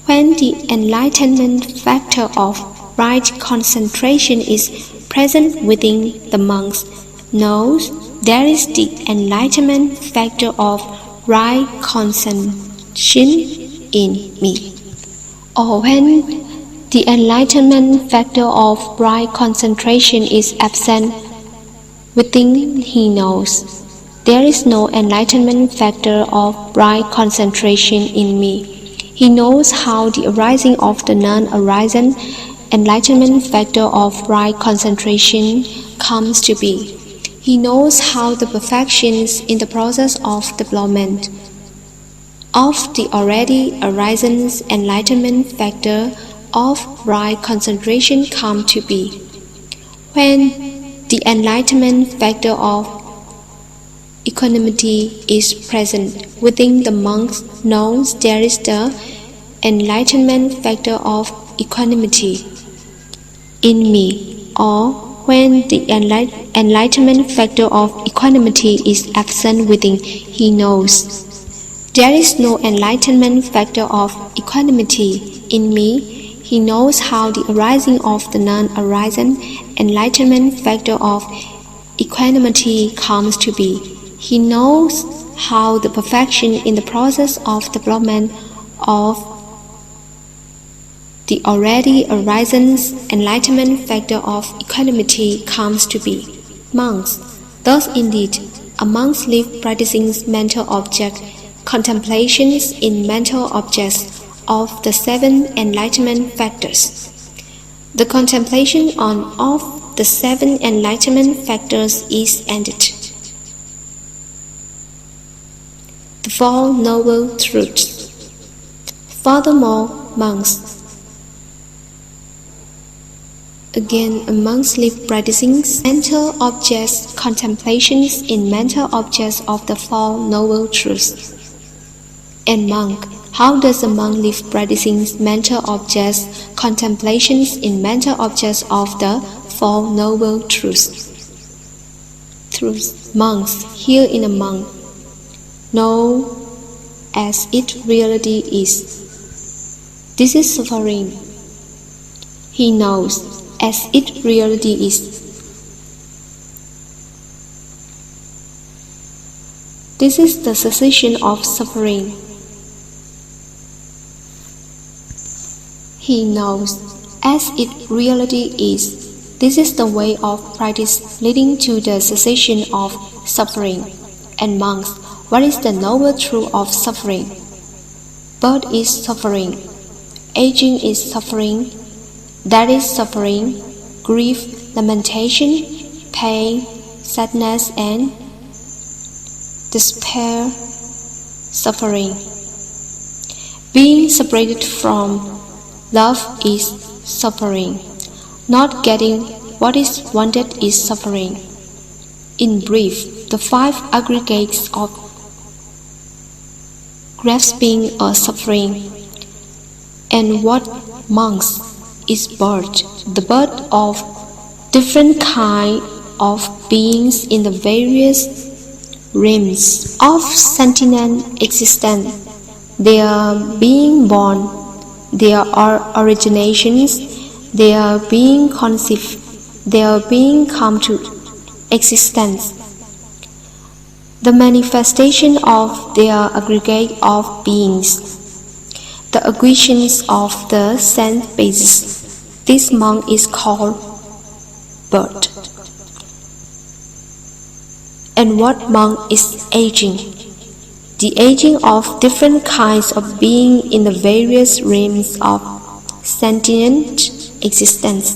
When the enlightenment factor of right concentration is present within the monks, knows there is the enlightenment factor of right concentration in me. Or when the enlightenment factor of right concentration is absent within, he knows there is no enlightenment factor of right concentration in me. He knows how the arising of the non-arising enlightenment factor of right concentration comes to be. He knows how the perfections in the process of development of the already arising enlightenment factor of right concentration come to be. When the enlightenment factor of equanimity is present within the monks, knows there is the enlightenment factor of equanimity in me, or when the enlightenment factor of equanimity is absent within, he knows there is no enlightenment factor of equanimity in me. He knows how the arising of the non-arising enlightenment factor of equanimity comes to be. He knows how the perfection in the process of development of the already arising enlightenment factor of equanimity comes to be. Monks, thus indeed, a monk's live practicing mental object contemplations in mental objects of the seven enlightenment factors. The contemplation on of the seven enlightenment factors is ended. The Four Noble Truths. Furthermore, monks, again, a monk's live practicing mental objects contemplations in mental objects of the Four Noble Truths. And monk, how does a monk live practicing mental objects, contemplations in mental objects of the Four Noble Truths? Monks, here in a monk, know as it really is. This is suffering. He knows as it really is. This is the cessation of suffering. He knows as it really is. This is the way of practice leading to the cessation of suffering. And monks, what is the noble truth of suffering? Birth is suffering. Aging is suffering. Death is suffering. Grief, lamentation, pain, sadness, and despair, suffering. Being separated from love is suffering. Not getting what is wanted is suffering. In brief, the five aggregates of grasping are suffering. And what monks is birth, the birth of different kinds of beings in the various realms of sentient existence. They are being born, they are originations, they are being conceived, they are being come to existence. The manifestation of their aggregate of beings, the acquisitions of the sense basis. This monk is called birth. And what monk is aging? The aging of different kinds of being in the various realms of sentient existence.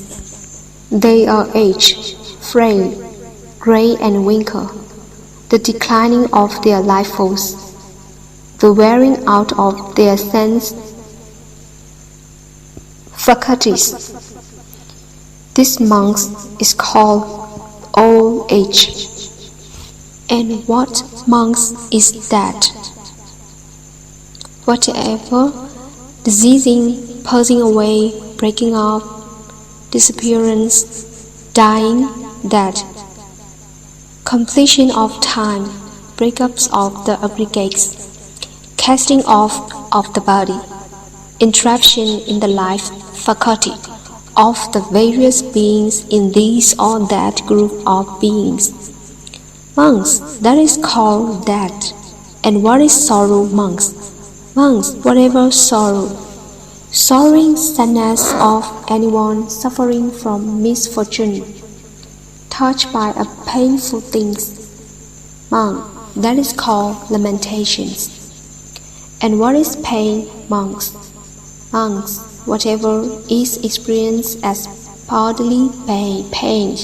They are aged, frail, grey and wrinkled, the declining of their life force, the wearing out of their sense faculties. This monk is called old age. And what monks is that? Whatever, diseasing, passing away, breaking up, disappearance, dying, death, completion of time, breakups of the aggregates, casting off of the body, interruption in the life faculty of the various beings in this or that group of beings. Monks, that is called death. And what is sorrow, monks? Monks, whatever sorrow. Sorrowing sadness of anyone suffering from misfortune, touched by a painful things. Monk, that is called lamentations. And what is pain, monks? Monks, whatever is experienced as partly pain,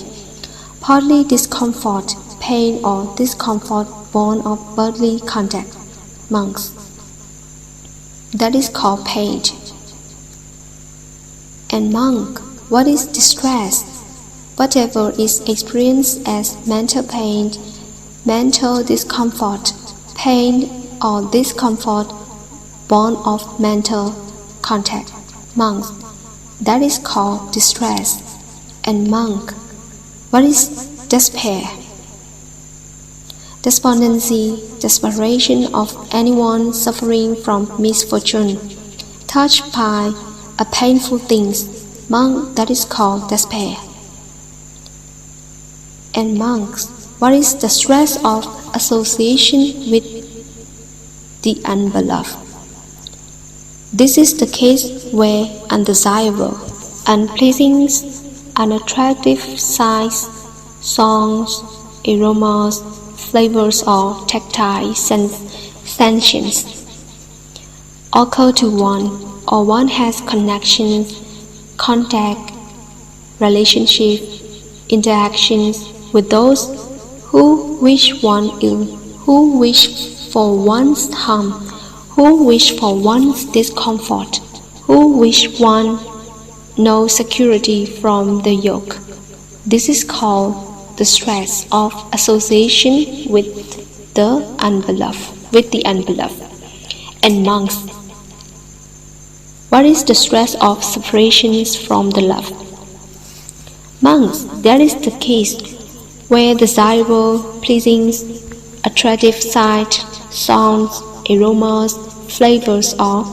partly discomfort, pain or discomfort born of bodily contact. Monks, that is called pain. And monk, what is distress? Whatever is experienced as mental pain, mental discomfort, pain or discomfort born of mental contact. Monks, that is called distress. And monk, what is despair? Despondency, desperation of anyone suffering from misfortune, touched by a painful things. Monk, that is called despair. And monks, what is the stress of association with the unbeloved? This is the case where undesirable, unpleasing, unattractive sights, songs, aromas, flavors or tactile sensations occur to one, or one has connections, contact, relationship, interactions with those who wish one ill, who wish for one's harm, who wish for one's discomfort, who wish one no security from the yoke. This is called the stress of association with the unbeloved. and monks. What is the stress of separations from the love? Monks, that is the case where desirable, pleasing, attractive sight, sounds, aromas, flavors, or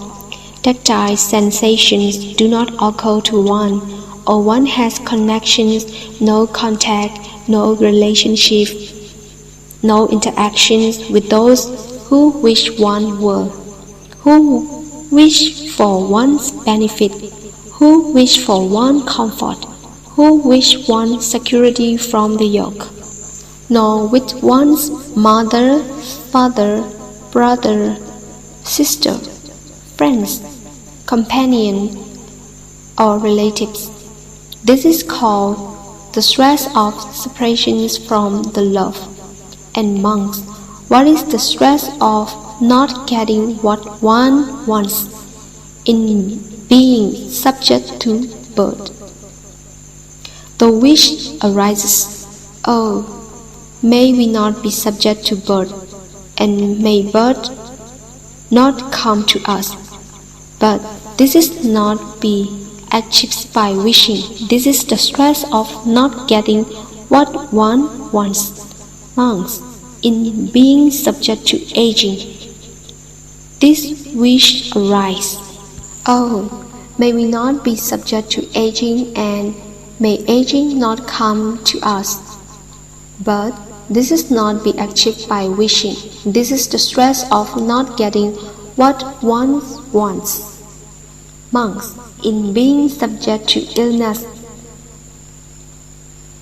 tactile sensations do not occur to one, or one has connections, no contact, no relationship, no interactions with those who wish one were, who wish for one's benefit, who wish for one comfort, who wish one security from the yoke, nor with one's mother, father, brother, sister, friends, companion, or relatives. This is called the stress of separations from the love. And monks, what is the stress of not getting what one wants in being subject to birth? The wish arises, oh, may we not be subject to birth, and may birth not come to us. But this is not be achieved by wishing. This is the stress of not getting what one wants. Monks, in being subject to aging, this wish arises, oh, may we not be subject to aging, and may aging not come to us. But this is not be achieved by wishing. This is the stress of not getting what one wants. Monks, in being subject to illness,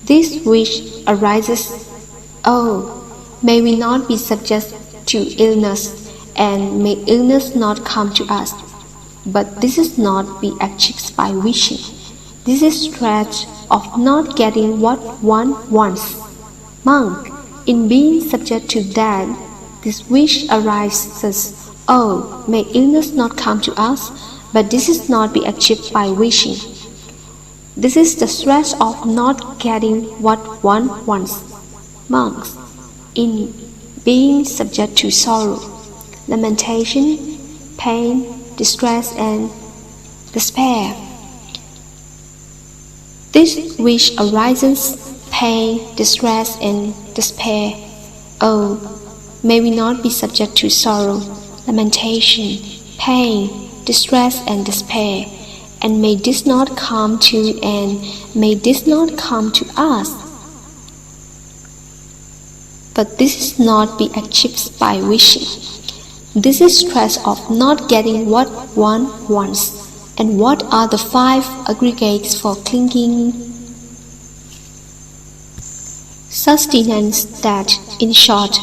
this wish arises, oh, may we not be subject to illness, and may illness not come to us. But this is not be achieved by wishing. This is stress of not getting what one wants. Monk, in being subject to that, this wish arises, oh, may illness not come to us, but this is not be achieved by wishing. This is the stress of not getting what one wants. Monks, in being subject to sorrow, lamentation, pain, distress, and despair, this wish arises, pain, distress, and despair. Oh, may we not be subject to sorrow, lamentation, pain, distress, and despair, and may this not come to us. But this is not be achieved by wishing. This is stress of not getting what one wants. And what are the 5 aggregates for clinging? Sustenance, that, in short,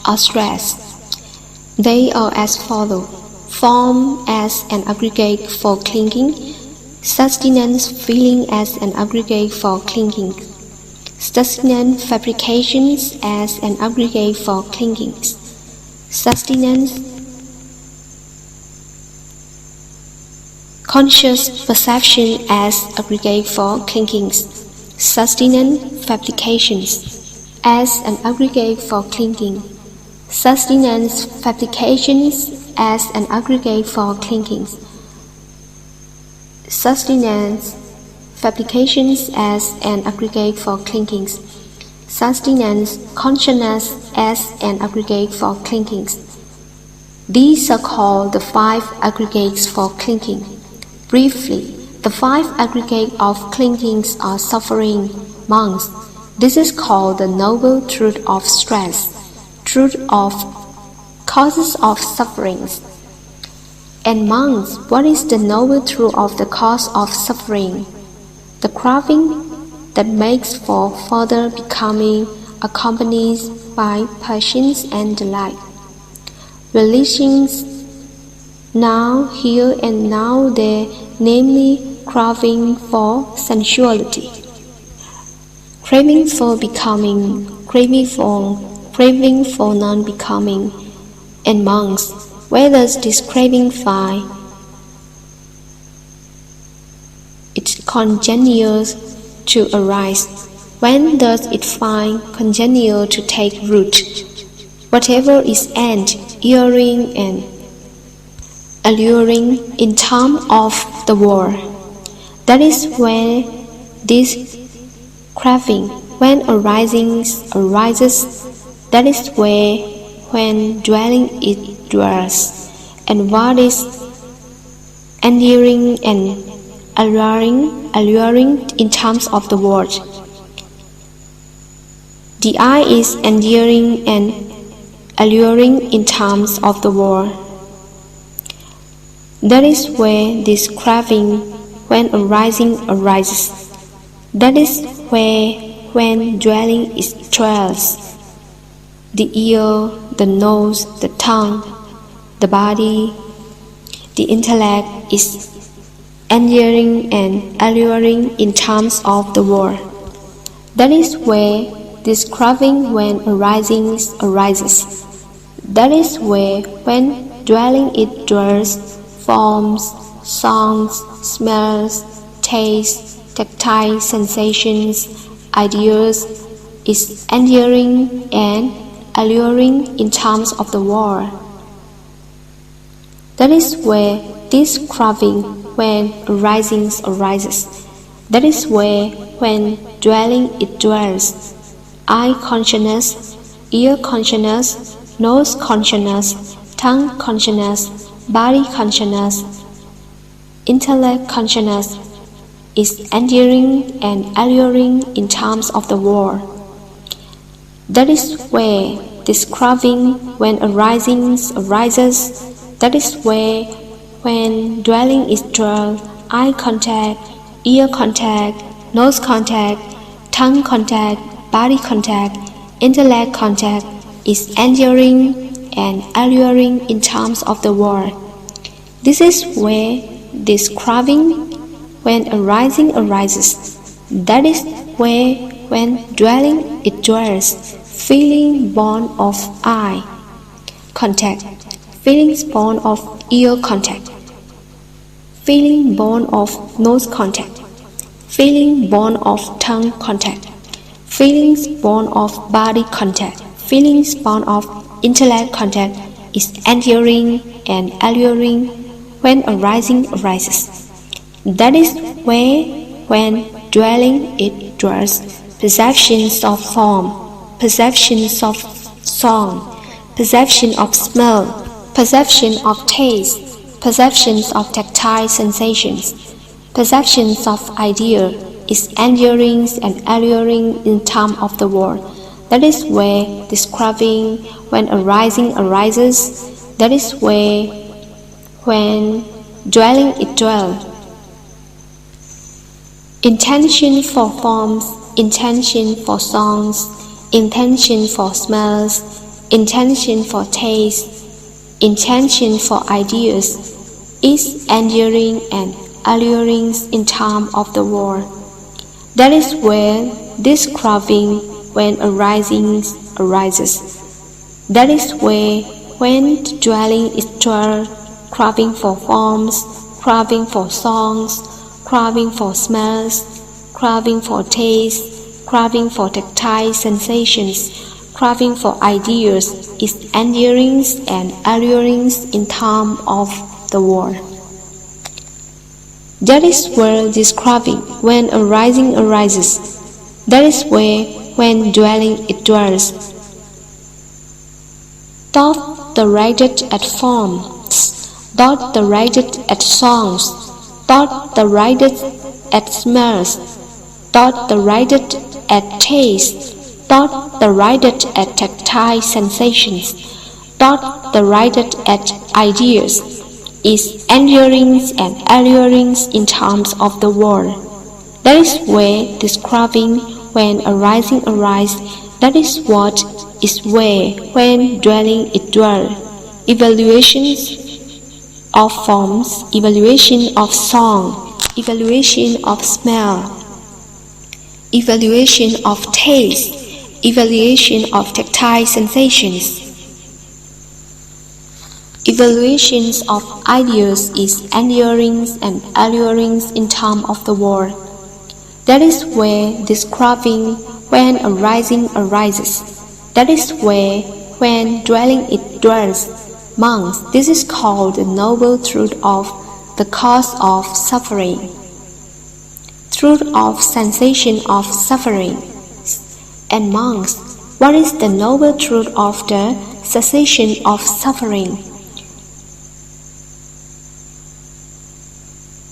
are stress. They are as follow: form as an aggregate for clinging, sustenance feeling as an aggregate for clinging, sustenance fabrications as an aggregate for clinging, sustenance conscious perception as aggregate for clinging, sustenance fabrications as an aggregate for clinging, sustenance fabrications as an aggregate for clinging, sustenance fabrications as an aggregate for clinging, sustenance consciousness as an aggregate for clinging. These are called the 5 aggregates for clinging. Briefly, the 5 aggregates of clingings are suffering. Monks, this is called the noble truth of stress, truth of causes of sufferings. And monks, what is the noble truth of the cause of suffering? The craving that makes for further becoming, accompanied by passions and delight. Releasing now, here, and now there, namely craving for sensuality, craving for becoming, craving for non-becoming. And monks, where does this craving find its congenial to arise? When does it find congenial to take root? Whatever is end, earring, and alluring in time of the world. That is where this craving, when arises, that is where when dwelling it dwells, and what is endearing and alluring in terms of the world. The eye is endearing and alluring in terms of the world. That is where this craving, when arises. That is where when dwelling it dwells. The ear, the nose, the tongue, the body, the intellect is endearing and alluring in terms of the world. That is where this craving, when arises. That is where when dwelling it dwells, forms, songs, smells, tastes, tactile sensations, ideas is endearing and alluring in terms of the world. That is where this craving, when arises. That is where when dwelling it dwells. Eye consciousness, ear consciousness, nose consciousness, tongue consciousness, body consciousness, intellect consciousness is endearing and alluring in terms of the world. That is where this craving, when arises. That is where when dwelling is dwelt, eye contact, ear contact, nose contact, tongue contact, body contact, intellect contact is enduring and alluring in terms of the world. This is where this craving, when arises. That is where when dwelling it dwells, feeling born of eye contact, feelings born of ear contact, feeling born of nose contact, feeling born of tongue contact, feelings born of body contact, feelings born of intellect contact is enduring and alluring when arises. That is where when dwelling it dwells, perceptions of form, perceptions of song, perception of smell, perception of taste, perceptions of tactile sensations, perceptions of idea is enduring and alluring in terms of the world. That is where this craving, when arises. That is where when dwelling it dwells. Intention for forms, intention for songs, intention for smells, intention for taste, intention for ideas is enduring and alluring in terms of the world. That is where this craving, when arises. That is where when dwelling is dwelt, craving for forms, craving for songs, craving for smells, craving for taste, craving for tactile sensations, craving for ideas is enduring and alluring in terms of the world. That is where this craving, when arises. That is where when dwelling it dwells. Thought directed at forms, thought directed at songs, thought directed at smells, thought directed at taste, thought directed at tactile sensations, thought directed at ideas is enduring and alluring in terms of the world. That is where this craving, when arises. That is what is where when dwelling it dwells. Evaluations of forms, evaluation of song, evaluation of smell, evaluation of taste, evaluation of tactile sensations, evaluations of ideas is enduring and alluring in terms of the world. That is where this craving, when arises. That is where when dwelling it dwells. Monks, this is called the noble truth of the cause of suffering. Truth of cessation of suffering. And monks, what is the noble truth of the cessation of suffering?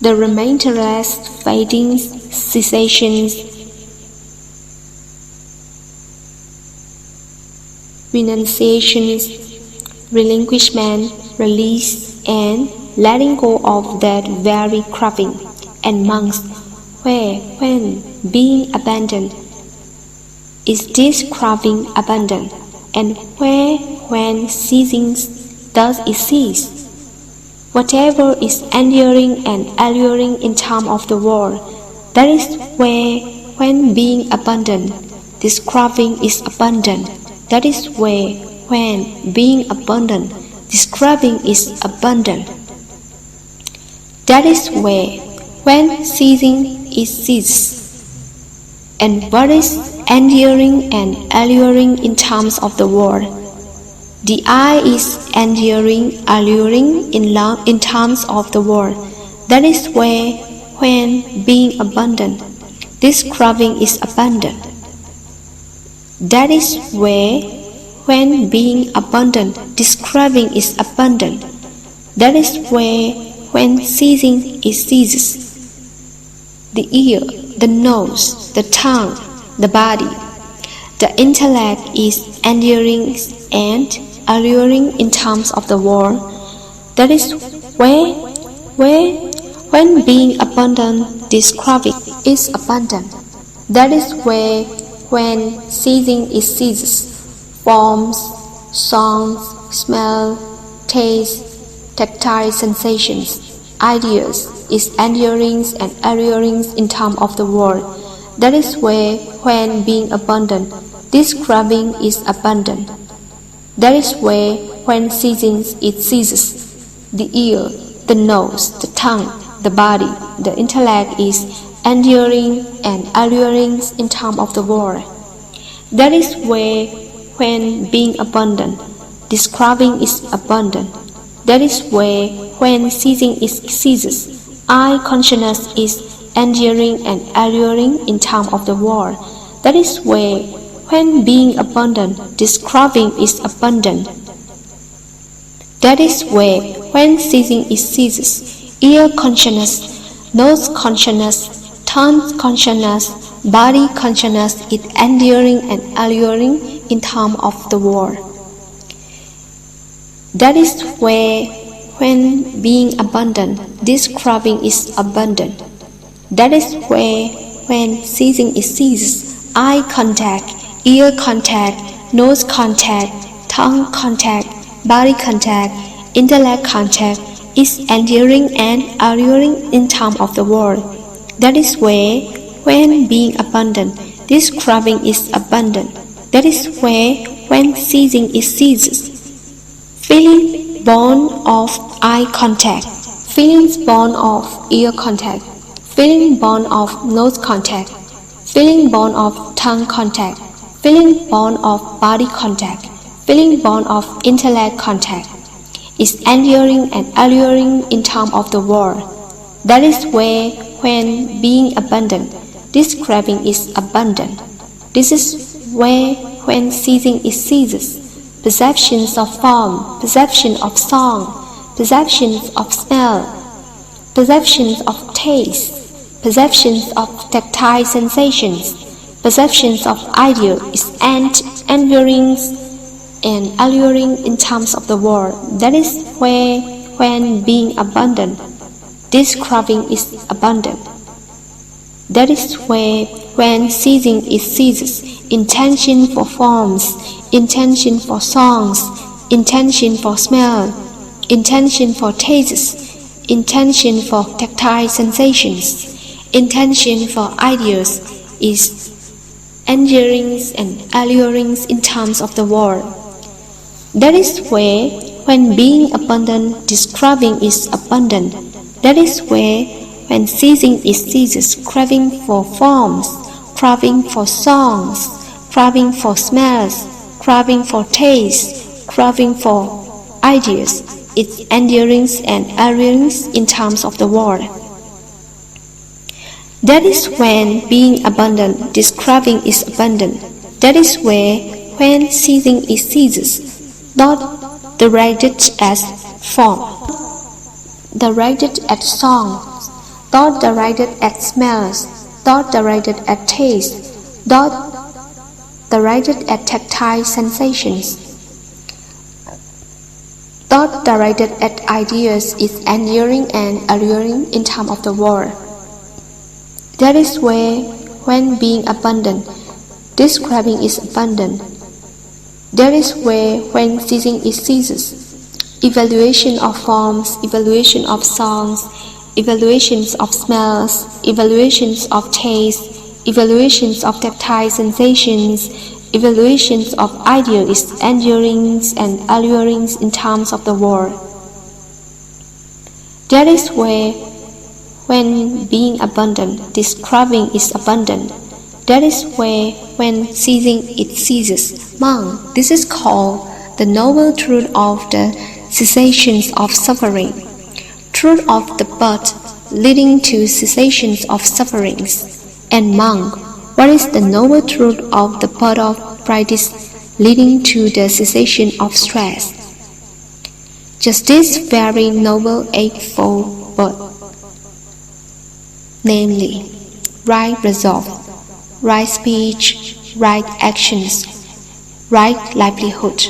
The remainterless fading cessations, renunciations, relinquishment, release, and letting go of that very craving. And monks, where, when being abandoned, is this craving abandoned? And where, when ceasing, does it cease? Whatever is enduring and alluring in time of the world, that is where, when being abandoned, this craving is abandoned. That is where, when being abandoned, this craving is abandoned. That is where, when ceasing, it ceases. And what is enduring and alluring in terms of the world? The eye is enduring, alluring in terms of the world. That is where, when being abandoned, this craving is abandoned. That is where, when being abandoned, this craving is abandoned. That is where, when ceasing, it ceases. The ear, the nose, the tongue, the body, the intellect is enduring and alluring in terms of the world. That is where, when being abandoned, this craving is abandoned. That is where, when ceasing, it ceases. Forms, songs, smell, taste, tactile sensations, ideas is enduring and alluring in terms of the world. That is where, when being abandoned, this craving is abandoned. That is where, when ceasing, it ceases. The ear, the nose, the tongue, the body, the intellect is enduring and alluring in terms of the world. That is where, when being abandoned, this craving is abandoned. That is where, when ceasing, it ceases. I consciousness is enduring and alluring in terms of the world. That is where, when being abandoned, this craving is abandoned. That is where, when ceasing, it ceases. Ear consciousness, nose consciousness, tongue consciousness, body consciousness is enduring and alluring in terms of the world. That is where, when being abandoned, this craving is abandoned. That is where, when ceasing, it ceases. Eye contact, ear contact, nose contact, tongue contact, body contact, intellect contact is enduring and alluring in terms of the world. That is where, when being abandoned, this craving is abandoned. That is where, when ceasing, it ceases. Feeling born of eye contact, feelings born of ear contact, feeling born of nose contact, feeling born of tongue contact, feeling born of body contact, feeling born of intellect contact is enduring and alluring in terms of the world. That is where, when being abandoned, this craving is abandoned. This is where, when ceasing, it ceases. Perceptions of form, perception of song, perceptions of smell, perceptions of taste, perceptions of tactile sensations, perceptions of idea is enduring and alluring in terms of the world. That is where, when being abandoned, this craving is abandoned. That is where, when ceasing, it ceases. Intention for forms, intention for songs, intention for smell, intention for tastes, intention for tactile sensations, intention for ideas is enduring and alluring in terms of the world. That is where, when being abandoned, this craving is abandoned. That is where, when ceasing, it ceases. Craving for forms, craving for songs, craving for smells, craving for taste, craving for ideas, its endurance and allurance in terms of the world. That is when being abundant, describing is abundant. That is where when ceasing it ceases, not directed at form, directed at songs, not directed at smells, not directed at taste, not directed at tactile sensations, not directed at ideas is enduring and alluring in terms of the world. That is where when being abundant, describing is abundant. That is where when ceasing it ceases. Evaluation of forms, evaluation of songs, evaluations of smells, evaluations of taste, evaluations of tactile sensations, evaluations of ideas is enduring and alluring in terms of the world. That is where when being abundant, describing is abundant. That is where when ceasing it ceases. Monk, this is called the noble truth of the cessations of suffering, truth of the birth leading to cessations of sufferings. And monk, what is the noble truth of the birth of practice leading to the cessation of stress? Just this very noble eightfold birth, namely, right resolve, right speech, right actions, right livelihood,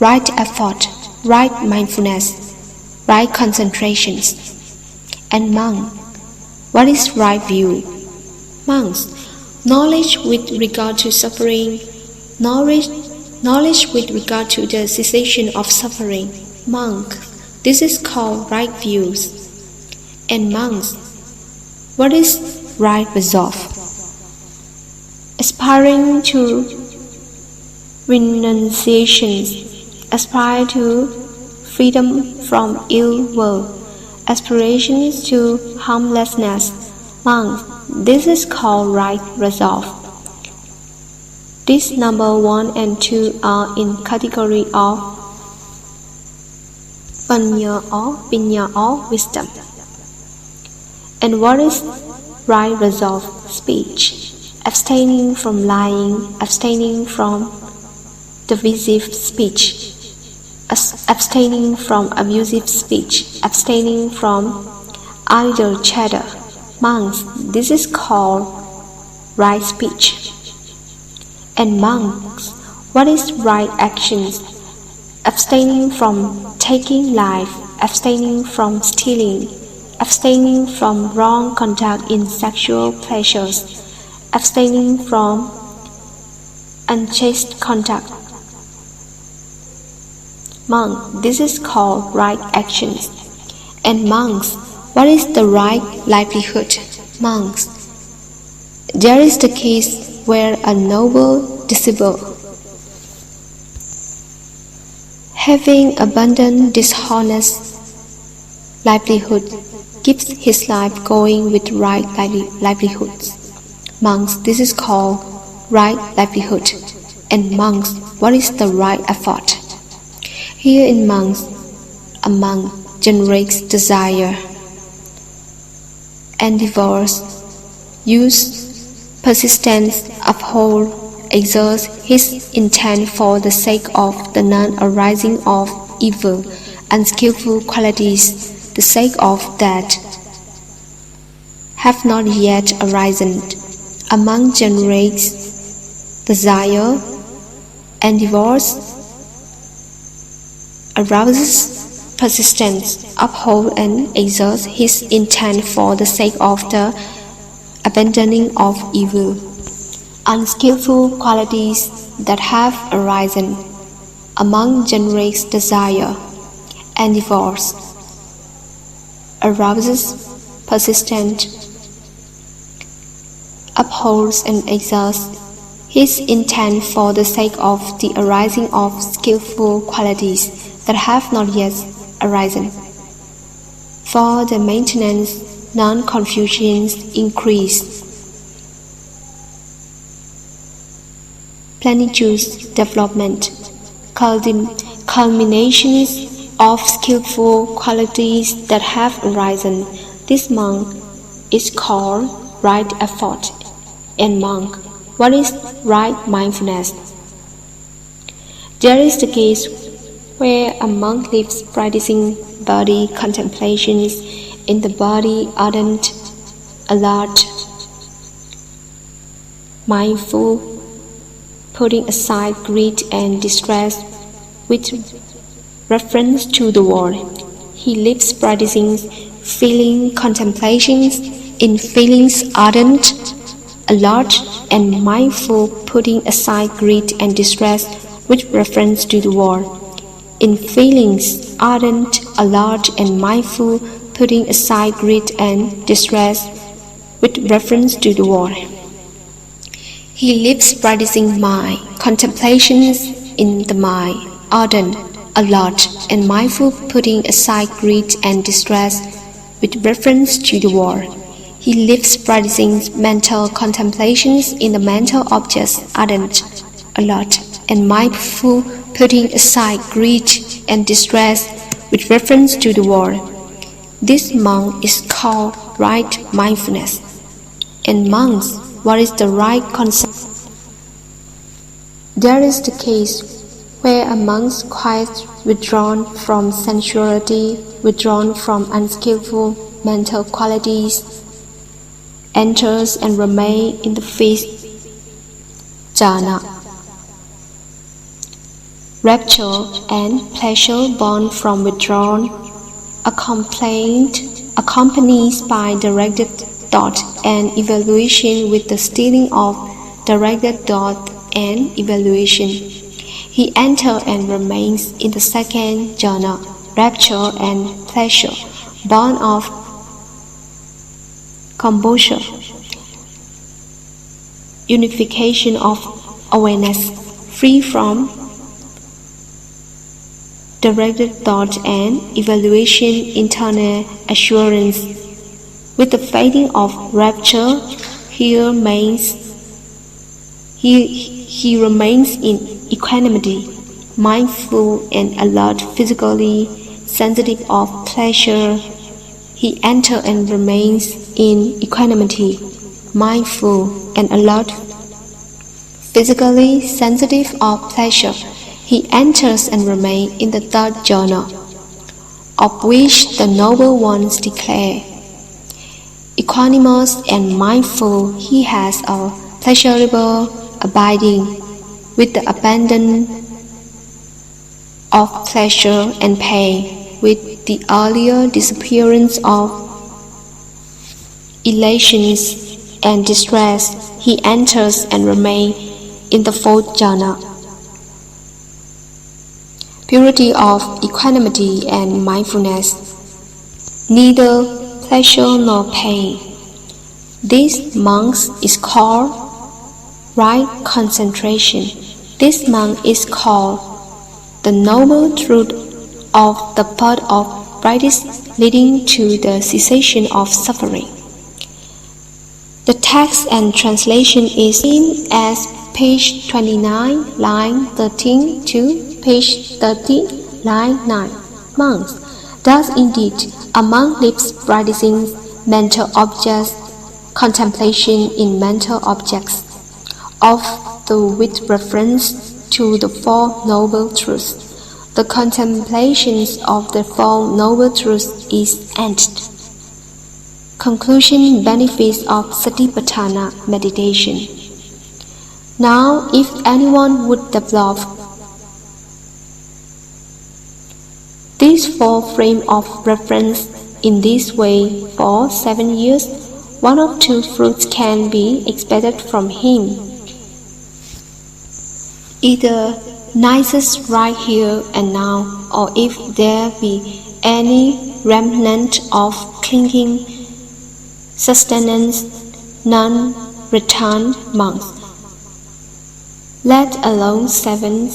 right effort, right mindfulness, right concentrations. And monk, what is right view? Monks, knowledge with regard to suffering, knowledge with regard to the cessation of suffering. Monk, this is called right views. And monks, what is right resolve? Aspiring to renunciation, aspire to freedom from ill will, aspirations to harmlessness. Monks, this is called right resolve. These number 1 and 2 are in category of Panya or wisdom. And what is right resolve? Speech. Abstaining from lying, abstaining from divisive speech, abstaining from abusive speech, abstaining from idle chatter. Monks, this is called right speech. And monks, what is right actions? Abstaining from taking life, abstaining from stealing, abstaining from wrong conduct in sexual pleasures, abstaining from unchaste conduct. Monk, this is called right actions. And monks, what is the right livelihood? Monks, there is the case where a noble disciple, having abundant dishonest livelihood, keeps his life going with right livelihoods. Monks, this is called right livelihood. And monks, what is the right effort? Here in monks, a monk generates desire, endeavors, use, persistence, uphold, exerts his intent for the sake of the non-arising of evil, unskillful qualities, the sake of that have not yet arisen. A monk generates desire, endeavors, arouses, persistence, upholds and exerts his intent for the sake of the abandoning of evil, unskillful qualities that have arisen. A monk generates desire, endeavors, arouses, persistent, upholds and exerts his intent for the sake of the arising of skillful qualities that have not yet arisen. For the maintenance, non-confusions increase. Plenitude, development, culminations of skillful qualities that have arisen. This monk is called right effort. And monk, what is right mindfulness? There is the case where a monk lives practicing body contemplations in the body ardent, alert, mindful, putting aside greed and distress with reference to the world. He lives practicing feeling contemplations in feelings ardent, alert, and mindful, putting aside greed and distress with reference to the world. In feelings ardent, alert, and mindful, putting aside greed and distress with reference to the world. He lives practicing mind contemplations in the mind, ardent, alert, and mindful, putting aside greed and distress with reference to the world. He lives practicing mental contemplations in the mental objects, ardent, alert, and mindful, putting aside greed and distress with reference to the world. This monk is called right mindfulness. And monks, what is the right concept? There is the case where a monk quite withdrawn from sensuality, withdrawn from unskillful mental qualities, enters and remains in the fifth jhana. Rapture and pleasure born from withdrawal, accompanied by directed thought and evaluation with the stilling of directed thought and evaluation. He enters and remains in the second jhana, rapture and pleasure, born of composure, unification of awareness, free from directed thought and evaluation, internal assurance. With the fading of rapture, he remains in equanimity, mindful and alert, physically sensitive of pleasure. He enters and remains in equanimity, mindful and alert, physically sensitive of pleasure. He enters and remains in the third jhana, of which the noble ones declare, equanimous and mindful, he has a pleasurable abiding with the abandon of pleasure and pain, with the earlier disappearance of elations and distress. He enters and remains in the fourth jhana, purity of equanimity and mindfulness, neither pleasure nor pain. This monk is called right concentration. This monk is called the noble truth of the path of practice leading to the cessation of suffering. The text and translation is seen as page 29, line 13 to page 30, line 9. Monks, thus indeed, a monk lives practicing mental objects, contemplation in mental objects, with reference to the Four Noble Truths. The contemplations of the Four Noble Truths is ended. Conclusion: benefits of Satipatthana meditation. Now, if anyone would develop these four frames of reference in this way for 7 years, one of two fruits can be expected from him. Either nicest right here and now, or if there be any remnant of clinging sustenance, none return monks, let alone 7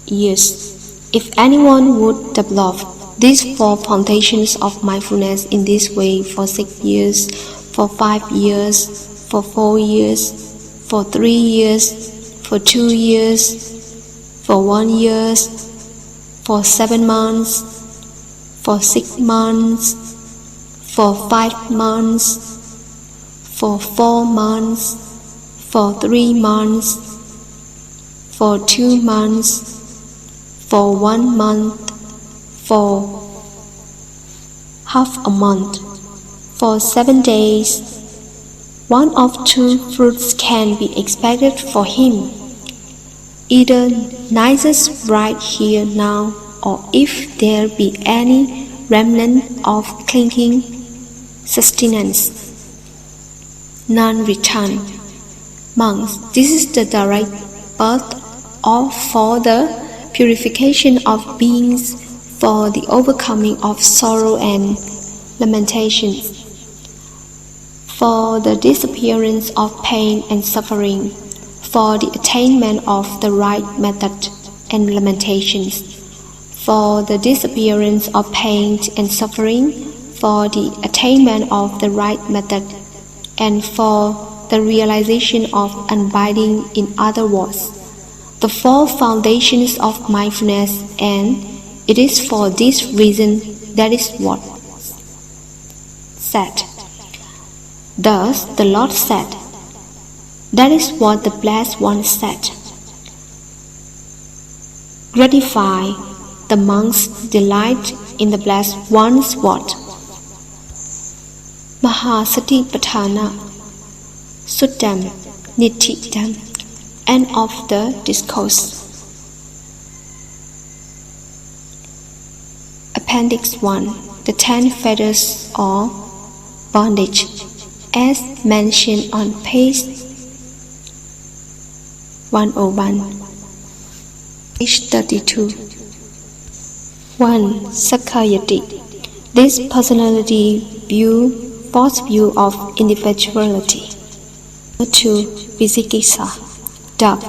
years. If anyone would develop these four foundations of mindfulness in this way for 6 years, for 5 years, for 4 years, for 3 years, for 2 years, for 1 year, for 7 months, for 6 months, for 5 months, for 4 months, for 3 months, for 2 months, for 1 month, for half a month, for 7 days. One of two fruits can be expected for him. Either nicest right here now, or if there be any remnant of clinging sustenance, none return. Monks, this is the direct birth of for the purification of beings, for the overcoming of sorrow and lamentations, for the disappearance of pain and suffering, for the attainment of the right method and lamentations, for the disappearance of pain and suffering, for the attainment of the right method, and for the realization of unbinding. In other words, the 4 foundations of mindfulness, and it is for this reason that is what said. Thus the Lord said, that is what the Blessed One said. Gratify the monk's delight in the Blessed One's word. Mahasatipatthana Suttam Nitthidam. End of the discourse. Appendix 1. The 10 fetters or bondage, as mentioned on page 101. Page 32. 1. Sakkayati. This personality view, false view of individuality. 2. Vicikiccha. Doubt,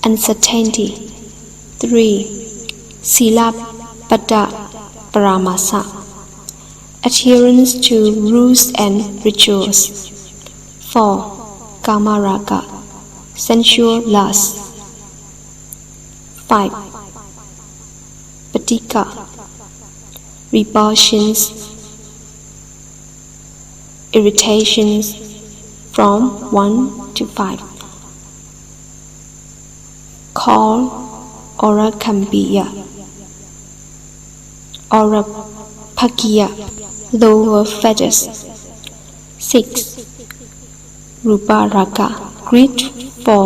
uncertainty. 3. Silabbata paramasa. Adherence to rules and rituals. 4. Kamaraga. Sensual lust. 5. Patika. Repulsions, irritations from 1 to 5. Called Orakambiya, Orapakiya, lower fetters. 6. Ruparaga, greed for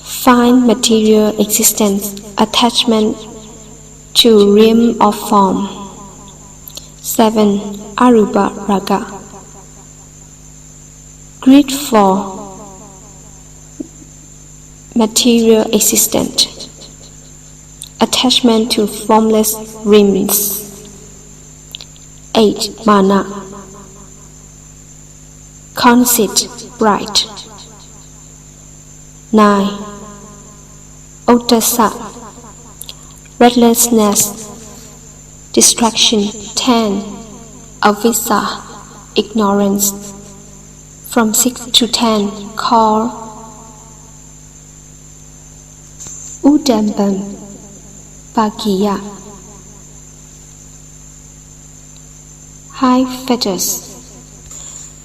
fine material existence, attachment to realm of form. 7. Arupa raga, greed for material existence, attachment to formless realms. 8. Mana, conceit, pride. 9. Ottasa, restlessness, distraction. 10. Avisa, ignorance. From 6 to 10, called Udambam Pakiya, high fetters.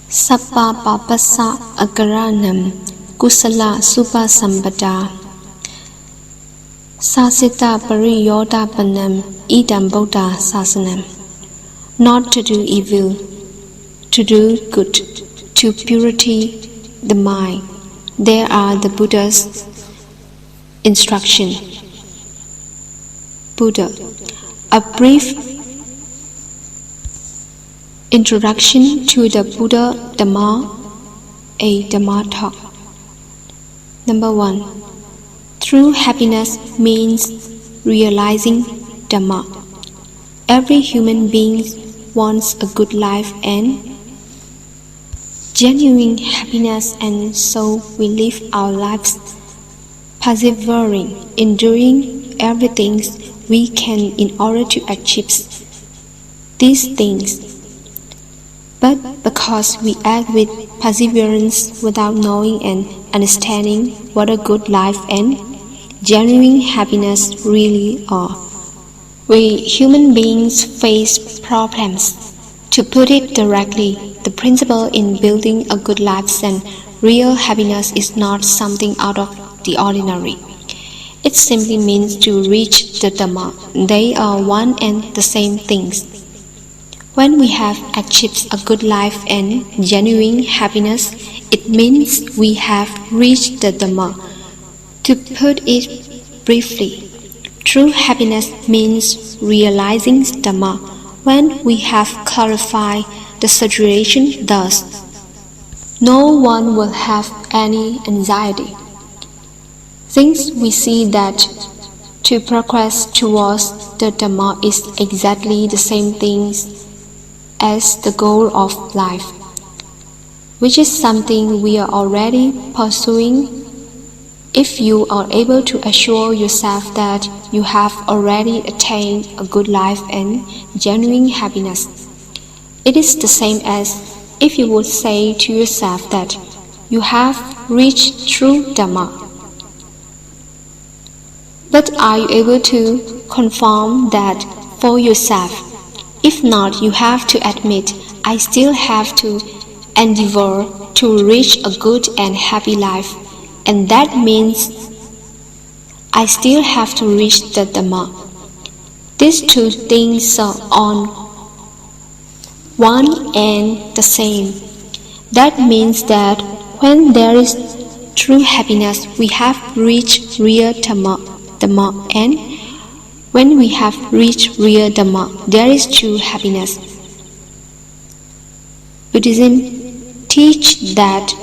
Sappa papasa agaranam kusala supasambada. Sasita pariyodapanam idam Buddha sasanam. Not to do evil, to do good, to purity the mind. There are the Buddha's instruction. Buddha. A brief introduction to the Buddha Dhamma, a Dhamma talk. Number 1. True happiness means realizing Dhamma. Every human being wants a good life and genuine happiness, and so we live our lives persevering in doing everything we can in order to achieve these things. But because we act with perseverance without knowing and understanding what a good life and genuine happiness really are, We human beings face problems. To put it directly, the principle in building a good life and real happiness is not something out of the ordinary. It simply means to reach the Dhamma. They are one and the same things. When we have achieved a good life and genuine happiness, it means we have reached the Dhamma. To put it briefly, true happiness means realizing Dhamma. When we have clarified the situation thus, no one will have any anxiety. Since we see that to progress towards the Dhamma is exactly the same thing as the goal of life, which is something we are already pursuing. If you are able to assure yourself that you have already attained a good life and genuine happiness, it is the same as if you would say to yourself that you have reached true Dhamma. But are you able to confirm that for yourself? If not, you have to admit, I still have to endeavor to reach a good and happy life, and that means I still have to reach the Dhamma. These two things are on one and the same. That means that when there is true happiness, we have reached real Dhamma, and when we have reached real Dhamma, there is true happiness. Buddhism teaches that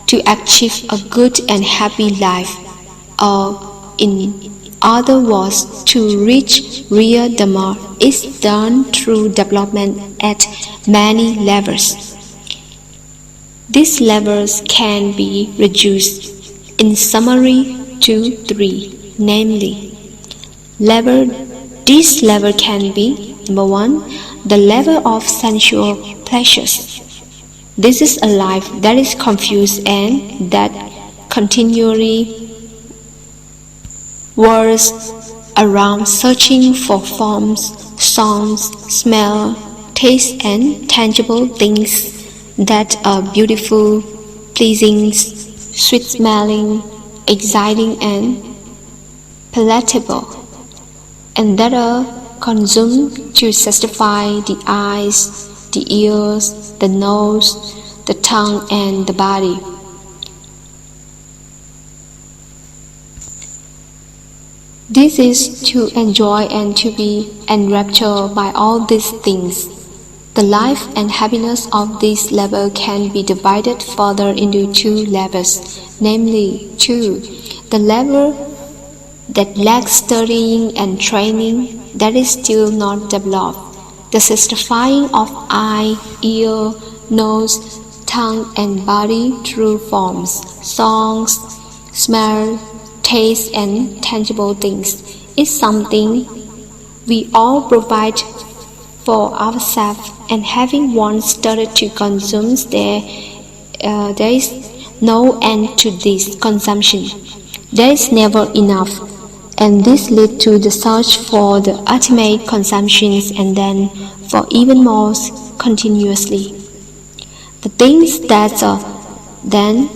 to achieve a good and happy life, or in other words, to reach real Dhamma, is done through development at many levels. These levels can be reduced, in summary, to three, namely, this level can be, number 1, the level of sensual pleasures. This is a life that is confused and that continually whirls around searching for forms, sounds, smell, taste, and tangible things that are beautiful, pleasing, sweet-smelling, exciting, and palatable, and that are consumed to satisfy the eyes, the ears, the nose, the tongue, and the body. This is to enjoy and to be enraptured by all these things. The life and happiness of this level can be divided further into two levels, namely 2. The level that lacks studying and training, that is still not developed. The satisfying of eye, ear, nose, tongue, and body through forms, songs, smell, taste, and tangible things is something we all provide for ourselves, and having once started to consume, there is no end to this consumption. There is never enough, and this leads to the search for the ultimate consumptions and then for even more continuously. The things that are then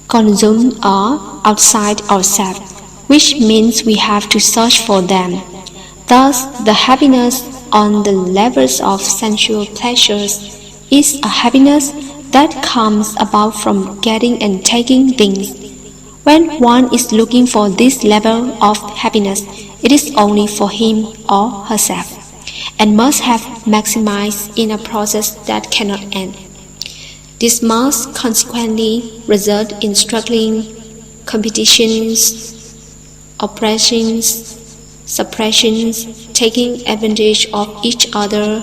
consumed are outside ourselves, which means we have to search for them. Thus, the happiness on the levels of sensual pleasures is a happiness that comes about from getting and taking things. When one is looking for this level of happiness, it is only for him or herself, and must have maximized in a process that cannot end. This must consequently result in struggling, competitions, oppressions, suppressions, taking advantage of each other,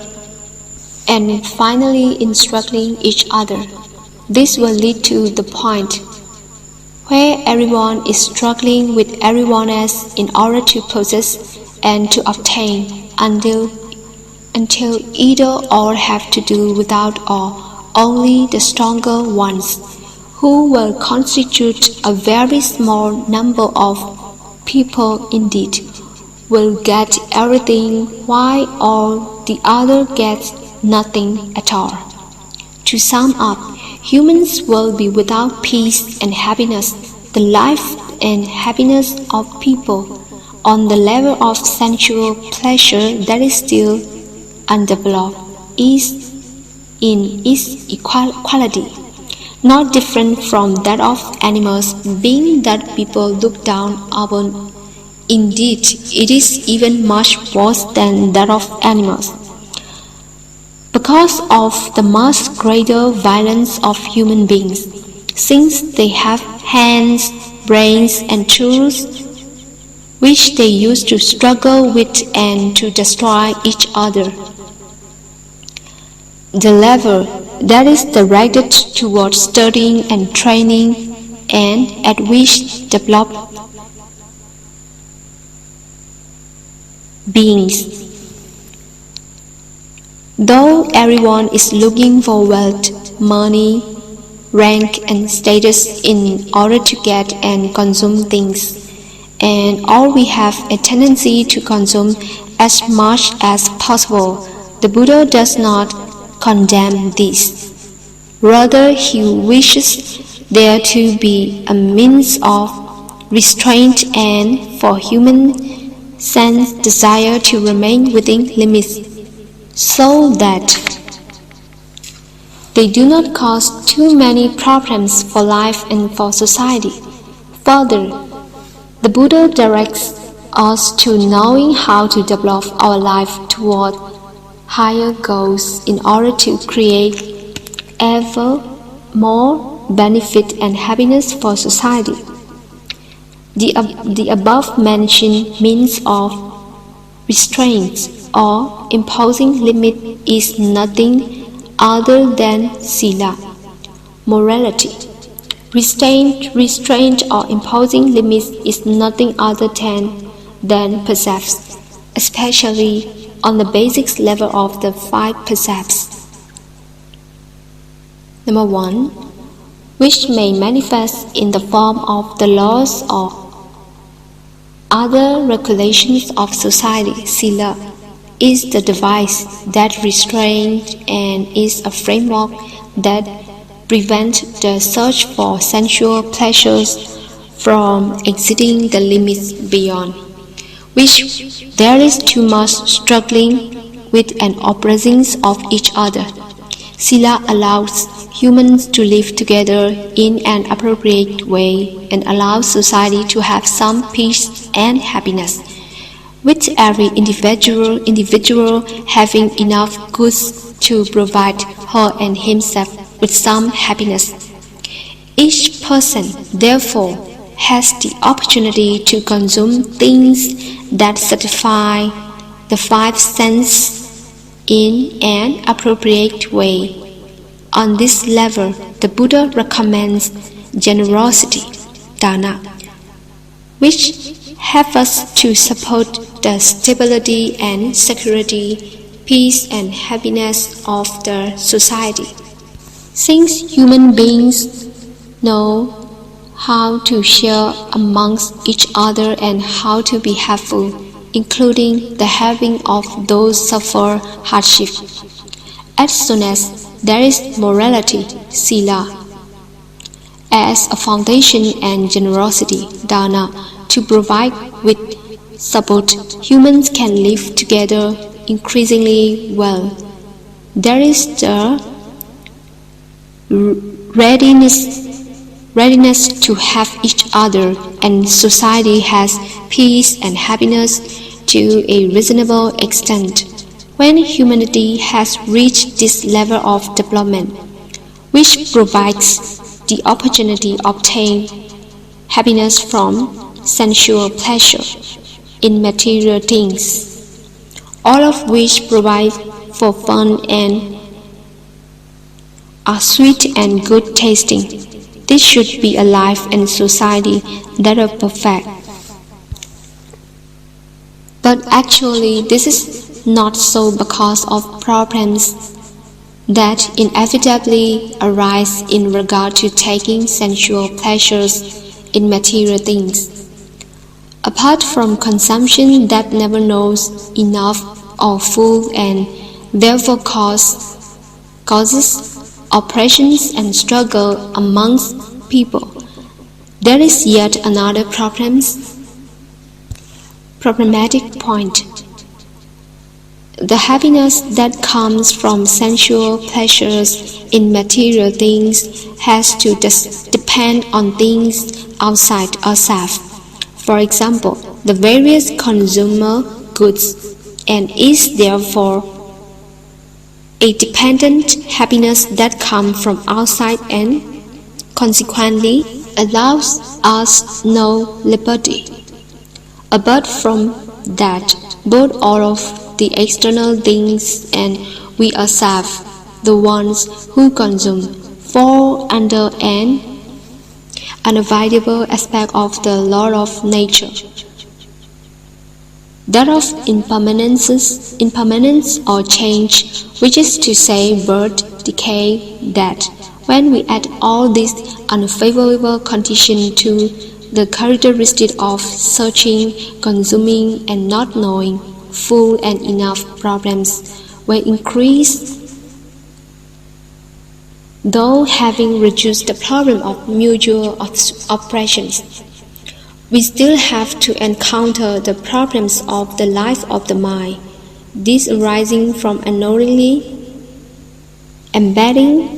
and finally in struggling each other. This will lead to the point where everyone is struggling with everyone else in order to possess and to obtain until either all have to do without or only the stronger ones, who will constitute a very small number of people indeed, will get everything while all the other gets nothing at all. To sum up, humans will be without peace and happiness. The life and happiness of people on the level of sensual pleasure that is still undeveloped is in its equality, not different from that of animals, being that people look down upon. Indeed, it is even much worse than that of animals, because of the much greater violence of human beings, since they have hands, brains, and tools which they use to struggle with and to destroy each other. The level that is directed towards studying and training, and at which developed beings. Though everyone is looking for wealth, money, rank, and status in order to get and consume things, and all we have a tendency to consume as much as possible, the Buddha does not condemn this. Rather, he wishes there to be a means of restraint and for human sense desire to remain within limits, so that they do not cause too many problems for life and for society. Further, the Buddha directs us to knowing how to develop our life toward higher goals in order to create ever more benefit and happiness for society. The above-mentioned means of restraint or imposing limit is nothing other than sila, morality. Restraint or imposing limits is nothing other than precepts, especially on the basic level of the 5 precepts. Number 1, which may manifest in the form of the laws or other regulations of society. Sila is the device that restrains and is a framework that prevents the search for sensual pleasures from exceeding the limits beyond which there is too much struggling with and oppressing of each other. Sila allows humans to live together in an appropriate way and allows society to have some peace and happiness, with every individual having enough goods to provide her and himself with some happiness. Each person, therefore, has the opportunity to consume things that satisfy the 5 senses in an appropriate way. On this level, the Buddha recommends generosity, dana, which helps to support the stability and security, peace and happiness of the society. Since human beings know how to share amongst each other and how to be helpful, including the helping of those suffer hardship. As soon as there is morality, sila, as a foundation and generosity, dana, to provide with support, humans can live together increasingly well. There is the readiness to have each other, and society has peace and happiness to a reasonable extent. When humanity has reached this level of development, which provides the opportunity to obtain happiness from sensual pleasure in material things, all of which provide for fun and are sweet and good tasting, this should be a life and society that are perfect. But actually, this is not so because of problems that inevitably arise in regard to taking sensual pleasures in material things. Apart from consumption that never knows enough or full and therefore causes oppressions and struggle amongst people, there is yet another problematic point. The happiness that comes from sensual pleasures in material things has to depend on things outside ourselves. For example, the various consumer goods, and is therefore a dependent happiness that comes from outside and consequently allows us no liberty. Apart from that, both all of the external things and we ourselves, the ones who consume, fall under an unavoidable aspect of the law of nature, that of impermanence or change, which is to say birth, decay, death. When we add all these unfavorable conditions to the characteristic of searching, consuming, and not knowing, full and enough problems will increase. Though having reduced the problem of mutual oppressions, we still have to encounter the problems of the life of the mind, these arising from unknowingly embedding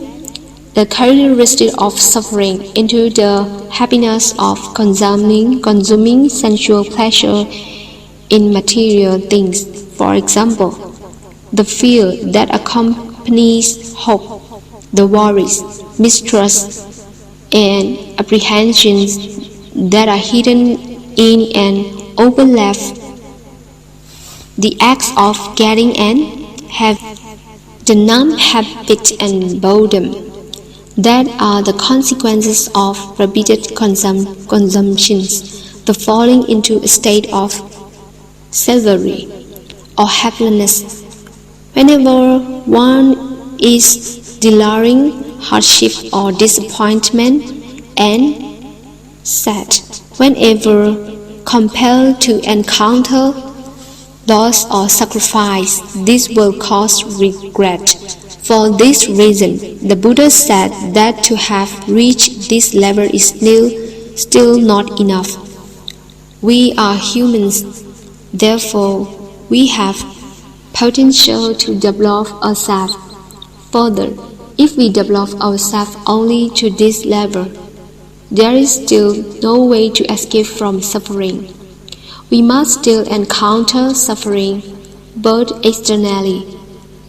the characteristic of suffering into the happiness of consuming sensual pleasure in material things. For example, the fear that accompanies hope, the worries, mistrust, and apprehensions that are hidden in and overlap the acts of getting and have the numb habit and boredom that are the consequences of repeated consumptions, the falling into a state of slavery or helplessness. Whenever one is dealing hardship or disappointment and sad, whenever compelled to encounter loss or sacrifice, this will cause regret. For this reason, the Buddha said that to have reached this level is still not enough. We are humans, therefore we have potential to develop ourselves further. If we develop ourselves only to this level, there is still no way to escape from suffering. We must still encounter suffering, but externally.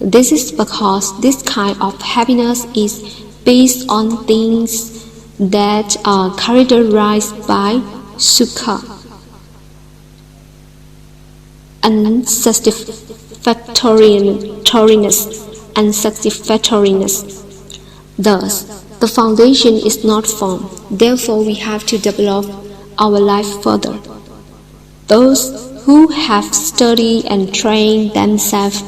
This is because this kind of happiness is based on things that are characterized by sukha, unsatisfactoriness. Thus, the foundation is not firm. Therefore, we have to develop our life further. Those who have studied and trained themselves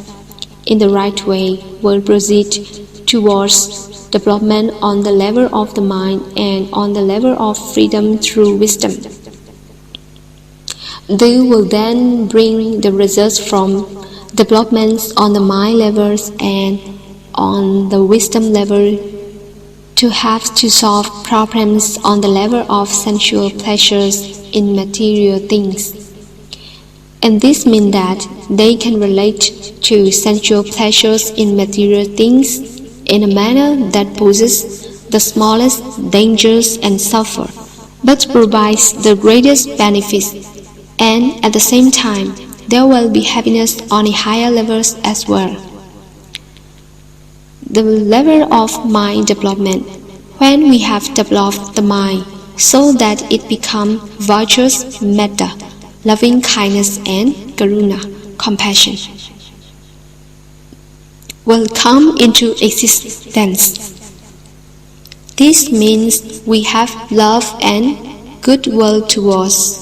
in the right way will proceed towards development on the level of the mind and on the level of freedom through wisdom. They will then bring the results from developments on the mind levels and on the wisdom level to have to solve problems on the level of sensual pleasures in material things. And this means that they can relate to sensual pleasures in material things in a manner that poses the smallest dangers and suffer, but provides the greatest benefits, and at the same time, there will be happiness on a higher levels as well. The level of mind development, when we have developed the mind so that it becomes virtuous metta, loving kindness and karuna, compassion, will come into existence. This means we have love and goodwill towards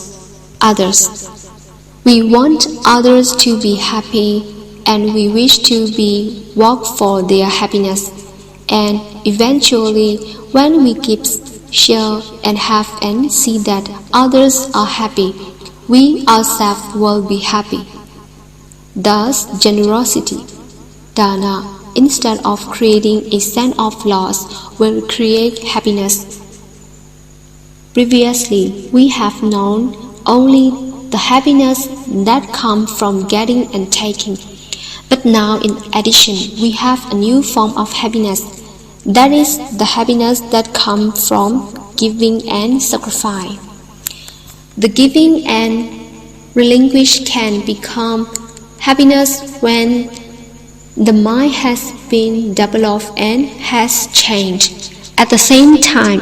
others. We want others to be happy and we wish to work for their happiness. And eventually, when we give, share and have and see that others are happy, we ourselves will be happy. Thus, generosity, dana, instead of creating a sense of loss, will create happiness. Previously, we have known only the happiness that comes from getting and taking. But now, in addition, we have a new form of happiness. That is the happiness that comes from giving and sacrifice. The giving and relinquish can become happiness when the mind has been developed and has changed. At the same time,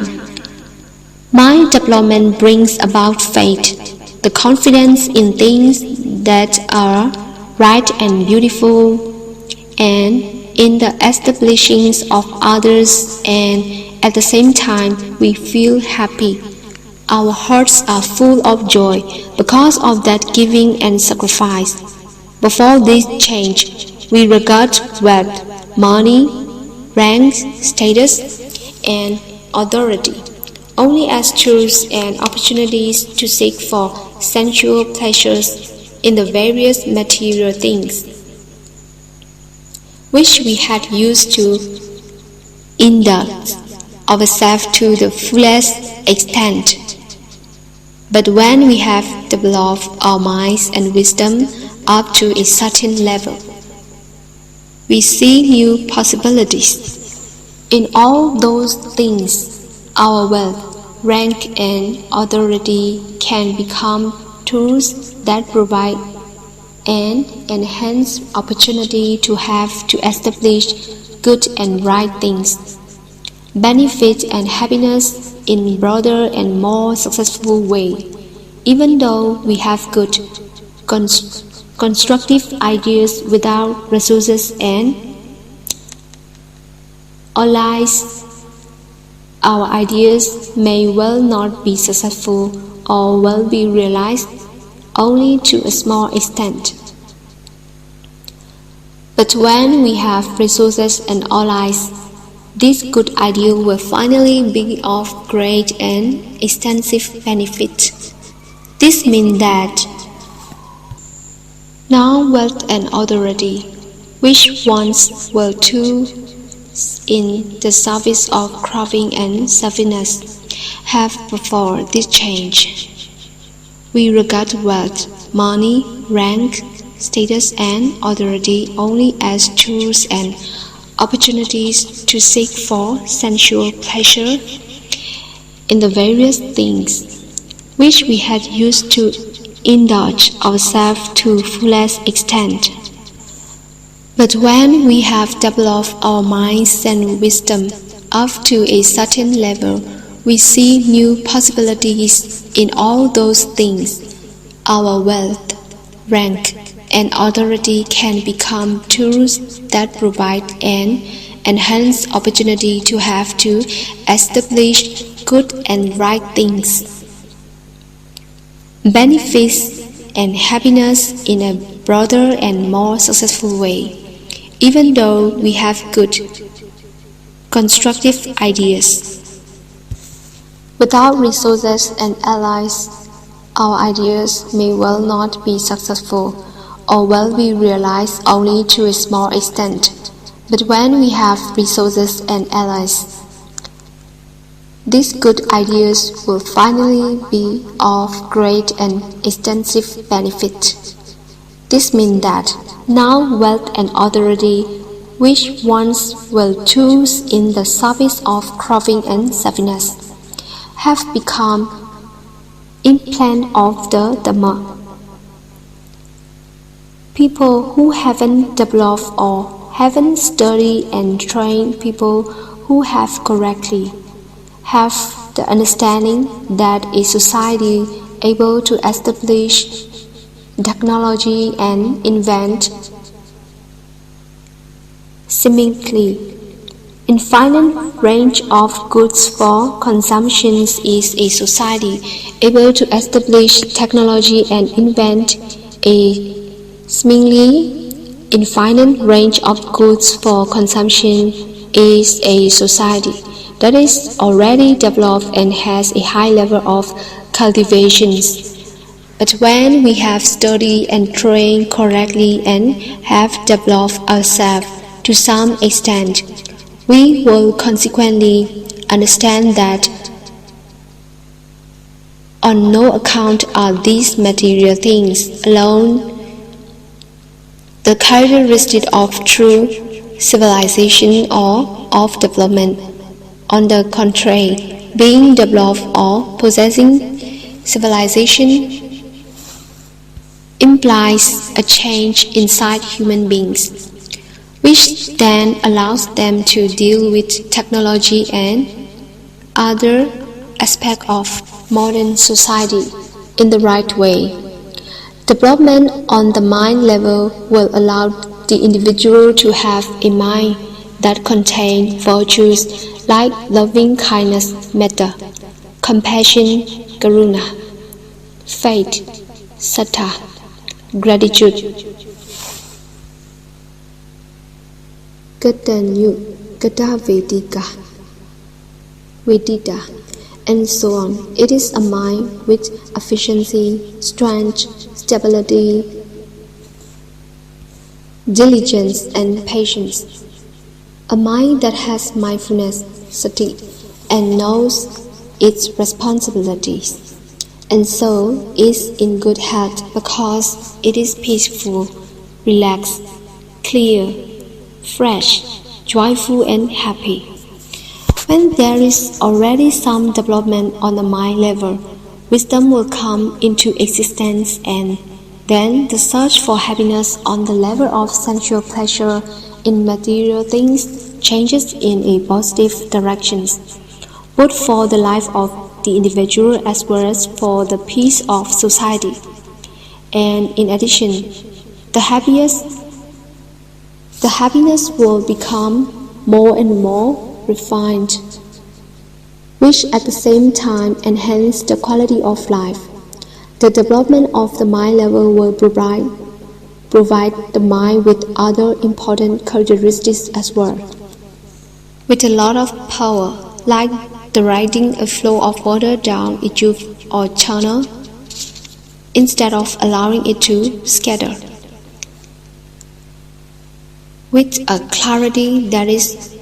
mind development brings about faith, the confidence in things that are right and beautiful, and in the establishing of others, and at the same time we feel happy. Our hearts are full of joy because of that giving and sacrifice. Before this change, we regard wealth, money, rank, status, and authority only as tools and opportunities to seek for sensual pleasures in the various material things, which we had used to indulge ourselves to the fullest extent. But when we have developed our minds and wisdom up to a certain level, we see new possibilities. In all those things, our wealth, rank, and authority can become tools that provide an enhanced opportunity to establish good and right things, benefit and happiness in broader and more successful way. Even though we have good, constructive ideas without resources and allies, our ideas may well not be successful or will be realized only to a small extent. But when we have resources and allies, this good idea will finally be of great and extensive benefit. This means that now wealth and authority, which once were tools in the service of craving and selfishness, have performed this change. We regard wealth, money, rank, status, and authority only as tools and opportunities to seek for sensual pleasure in the various things, which we had used to indulge ourselves to fullest extent. But when we have developed our minds and wisdom up to a certain level, we see new possibilities in all those things. Our wealth, rank, and authority can become tools that provide an enhanced opportunity to establish good and right things, benefits and happiness in a broader and more successful way. Even though we have good, constructive ideas, without resources and allies, our ideas may well not be successful or will be realized only to a small extent. But when we have resources and allies, these good ideas will finally be of great and extensive benefit. This means that now wealth and authority, which once were tools in the service of craving and selfishness, have become implant of the Dhamma. People who haven't developed or haven't studied and trained people who have correctly have the understanding that a society able to establish technology and invent seemingly infinite range of goods for consumption is a society able to establish technology and invent a seemingly infinite range of goods for consumption is a society that is already developed and has a high level of cultivation. But when we have studied and trained correctly and have developed ourselves to some extent, we will consequently understand that on no account are these material things alone the characteristic of true civilization or of development. On the contrary, being developed or possessing civilization implies a change inside human beings, which then allows them to deal with technology and other aspects of modern society in the right way. Development on the mind level will allow the individual to have a mind that contains virtues like loving kindness, metta, compassion, karuna, faith, sattva, gratitude, katanyu, katavedika, vedita, and so on. It is a mind with efficiency, strength, stability, diligence, and patience. A mind that has mindfulness, sati, and knows its responsibilities, and so is in good health because it is peaceful, relaxed, clear, fresh, joyful, and happy. When there is already some development on the mind level, wisdom will come into existence, and then the search for happiness on the level of sensual pleasure in material things changes in a positive direction, both for the life of the individual as well as for the peace of society. And in addition, the happiness will become more and more refined, which at the same time enhance the quality of life. The development of the mind level will provide the mind with other important characteristics as well. With a lot of power, like directing a flow of water down a tube or channel, instead of allowing it to scatter. With a clarity that is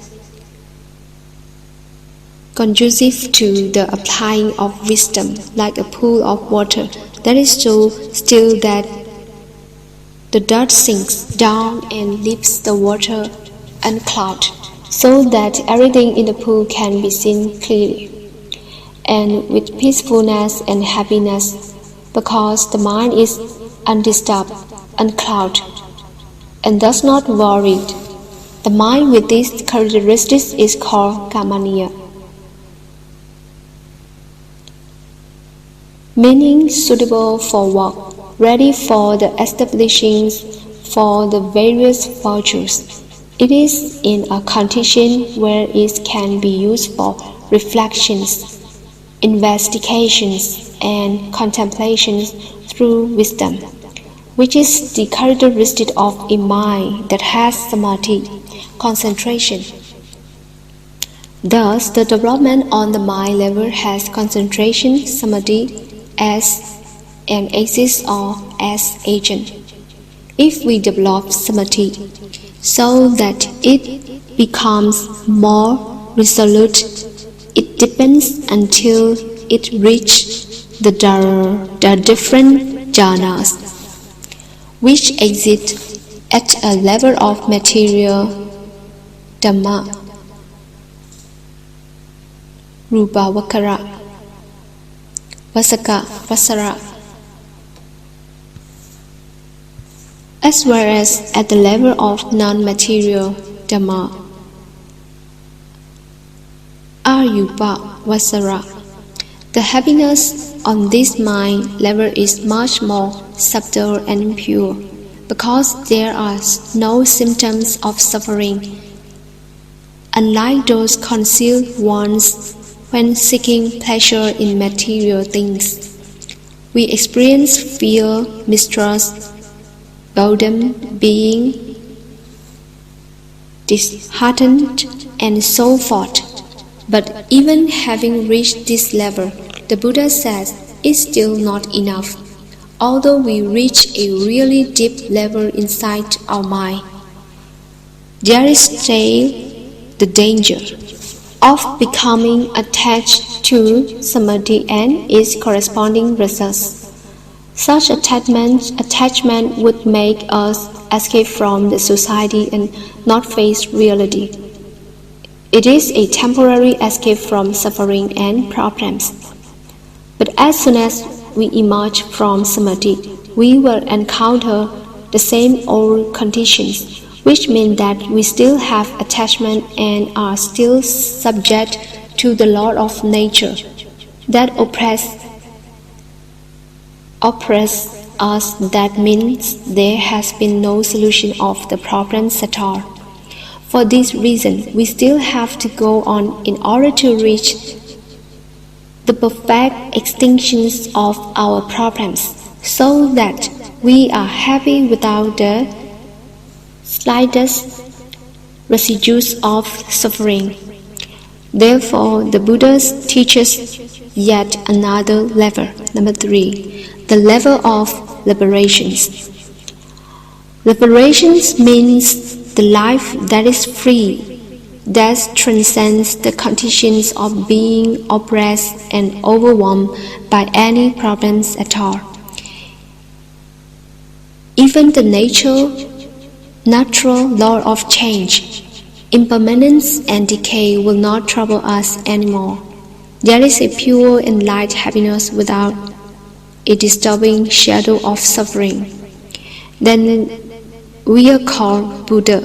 conducive to the applying of wisdom, like a pool of water that is so still that the dirt sinks down and leaves the water unclouded, so that everything in the pool can be seen clearly, and with peacefulness and happiness, because the mind is undisturbed, unclouded, and thus not worried. The mind with these characteristics is called kamaniya, meaning suitable for work, ready for the establishing for the various virtues. It is in a condition where it can be used for reflections, investigations, and contemplations through wisdom, which is the characteristic of a mind that has samadhi, concentration. Thus, the development on the mind level has concentration, samadhi, as an axis or as agent. If we develop samadhi so that it becomes more resolute, it deepens until it reaches the different jhanas, which exist at a level of material dhamma, rupa vakara, vasaka, vasara, as well as at the level of non-material dhamma, ayupa, vasara. The happiness on this mind level is much more subtle and pure, because there are no symptoms of suffering, unlike those concealed ones when seeking pleasure in material things. We experience fear, mistrust, boredom, being disheartened, and so forth. But even having reached this level, the Buddha says it's still not enough. although we reach a really deep level inside our mind, there is still the danger of becoming attached to samadhi and its corresponding results. Such attachment would make us escape from the society and not face reality. It is a temporary escape from suffering and problems. But as soon as we emerge from samadhi, we will encounter the same old conditions, which mean that we still have attachment and are still subject to the law of nature that oppress us. That means there has been no solution of the problems at all. For this reason, we still have to go on in order to reach the perfect extinction of our problems, so that we are happy without the slightest residues of suffering. Therefore, the Buddha teaches yet another level. Number 3, the level of liberations. Liberations means the life that is free, that transcends the conditions of being oppressed and overwhelmed by any problems at all. Even the natural law of change, impermanence and decay will not trouble us anymore. There is a pure and light happiness without a disturbing shadow of suffering. Then we are called Buddha,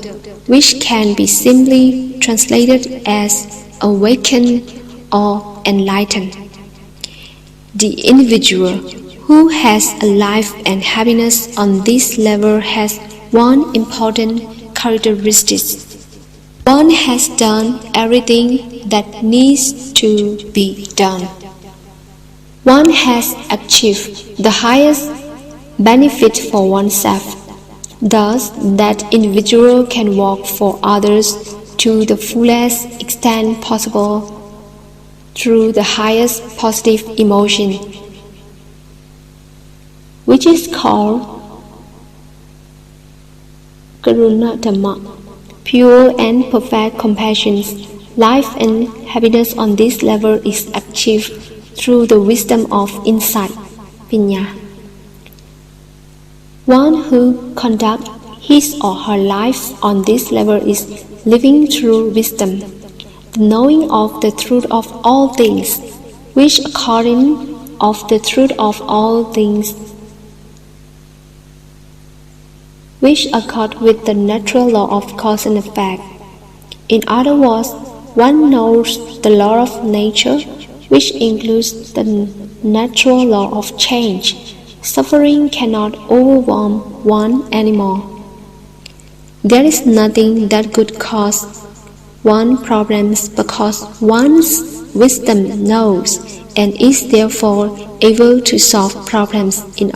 which can be simply translated as awakened or enlightened. The individual who has a life and happiness on this level has one important characteristic. One has done everything that needs to be done. One has achieved the highest benefit for oneself. Thus, that individual can work for others to the fullest extent possible through the highest positive emotion, which is called Karuna Dhamma, pure and perfect compassion. Life and happiness on this level is achieved through the wisdom of insight, Pinya. One who conducts his or her life on this level is living through wisdom, the knowing of the truth of all things, which according of the truth of all things, which accord with the natural law of cause and effect. In other words, one knows the law of nature, which includes the natural law of change. Suffering cannot overwhelm one anymore. There is nothing that could cause one problems because one's wisdom knows and is therefore able to solve problems in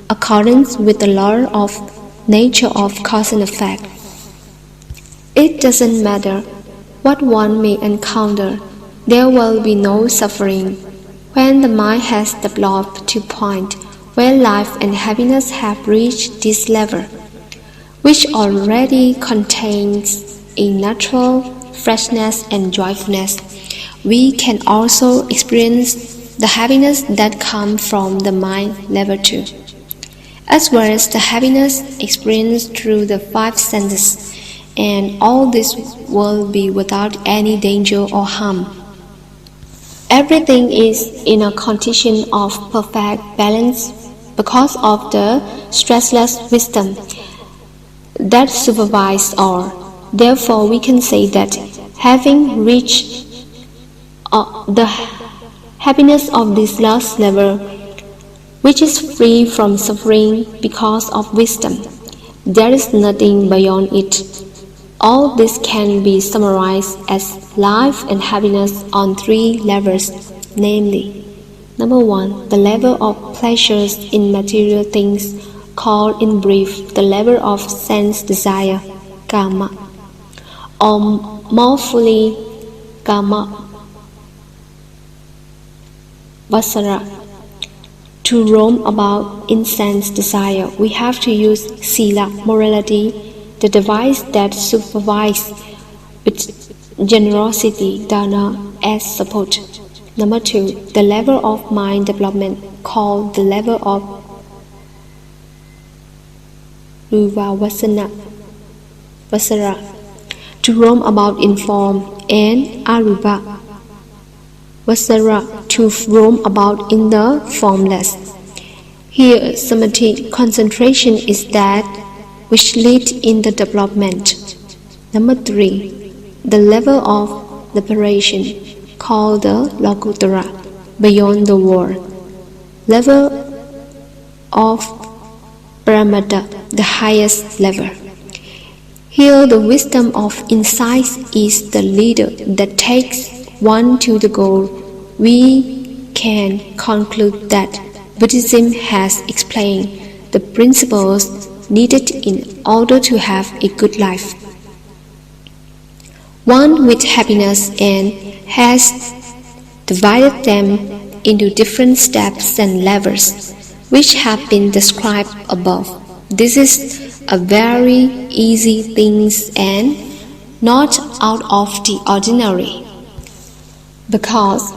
accordance with the law of nature of cause and effect. It doesn't matter what one may encounter, there will be no suffering when the mind has developed to a point where life and happiness have reached this level, which already contains a natural freshness and joyfulness. We can also experience the happiness that comes from the mind level too, as well as the happiness experienced through the 5 senses, and all this will be without any danger or harm. Everything is in a condition of perfect balance because of the stressless wisdom that supervises all. Therefore, we can say that having reached the happiness of this last level, which is free from suffering because of wisdom, there is nothing beyond it. All this can be summarized as life and happiness on 3 levels, namely, number 1, the level of pleasures in material things, called in brief the level of sense desire, kama, or more fully, kama vasara. To roam about incense desire, we have to use sila, morality, the device that supervises with generosity, dana, as support. Number 2, the level of mind development, called the level of ruva vasara, to roam about in form, and arupa vasara, to roam about in the formless. Here, samadhi, concentration, is that which leads in the development. Number 3, the level of liberation, called the lokuttara, beyond the world. Level of paramata, the highest level. Here, the wisdom of insight is the leader that takes one to the goal. We can conclude that Buddhism has explained the principles needed in order to have a good life. One with happiness, and has divided them into different steps and levels, which have been described above. This is a very easy thing and not out of the ordinary, because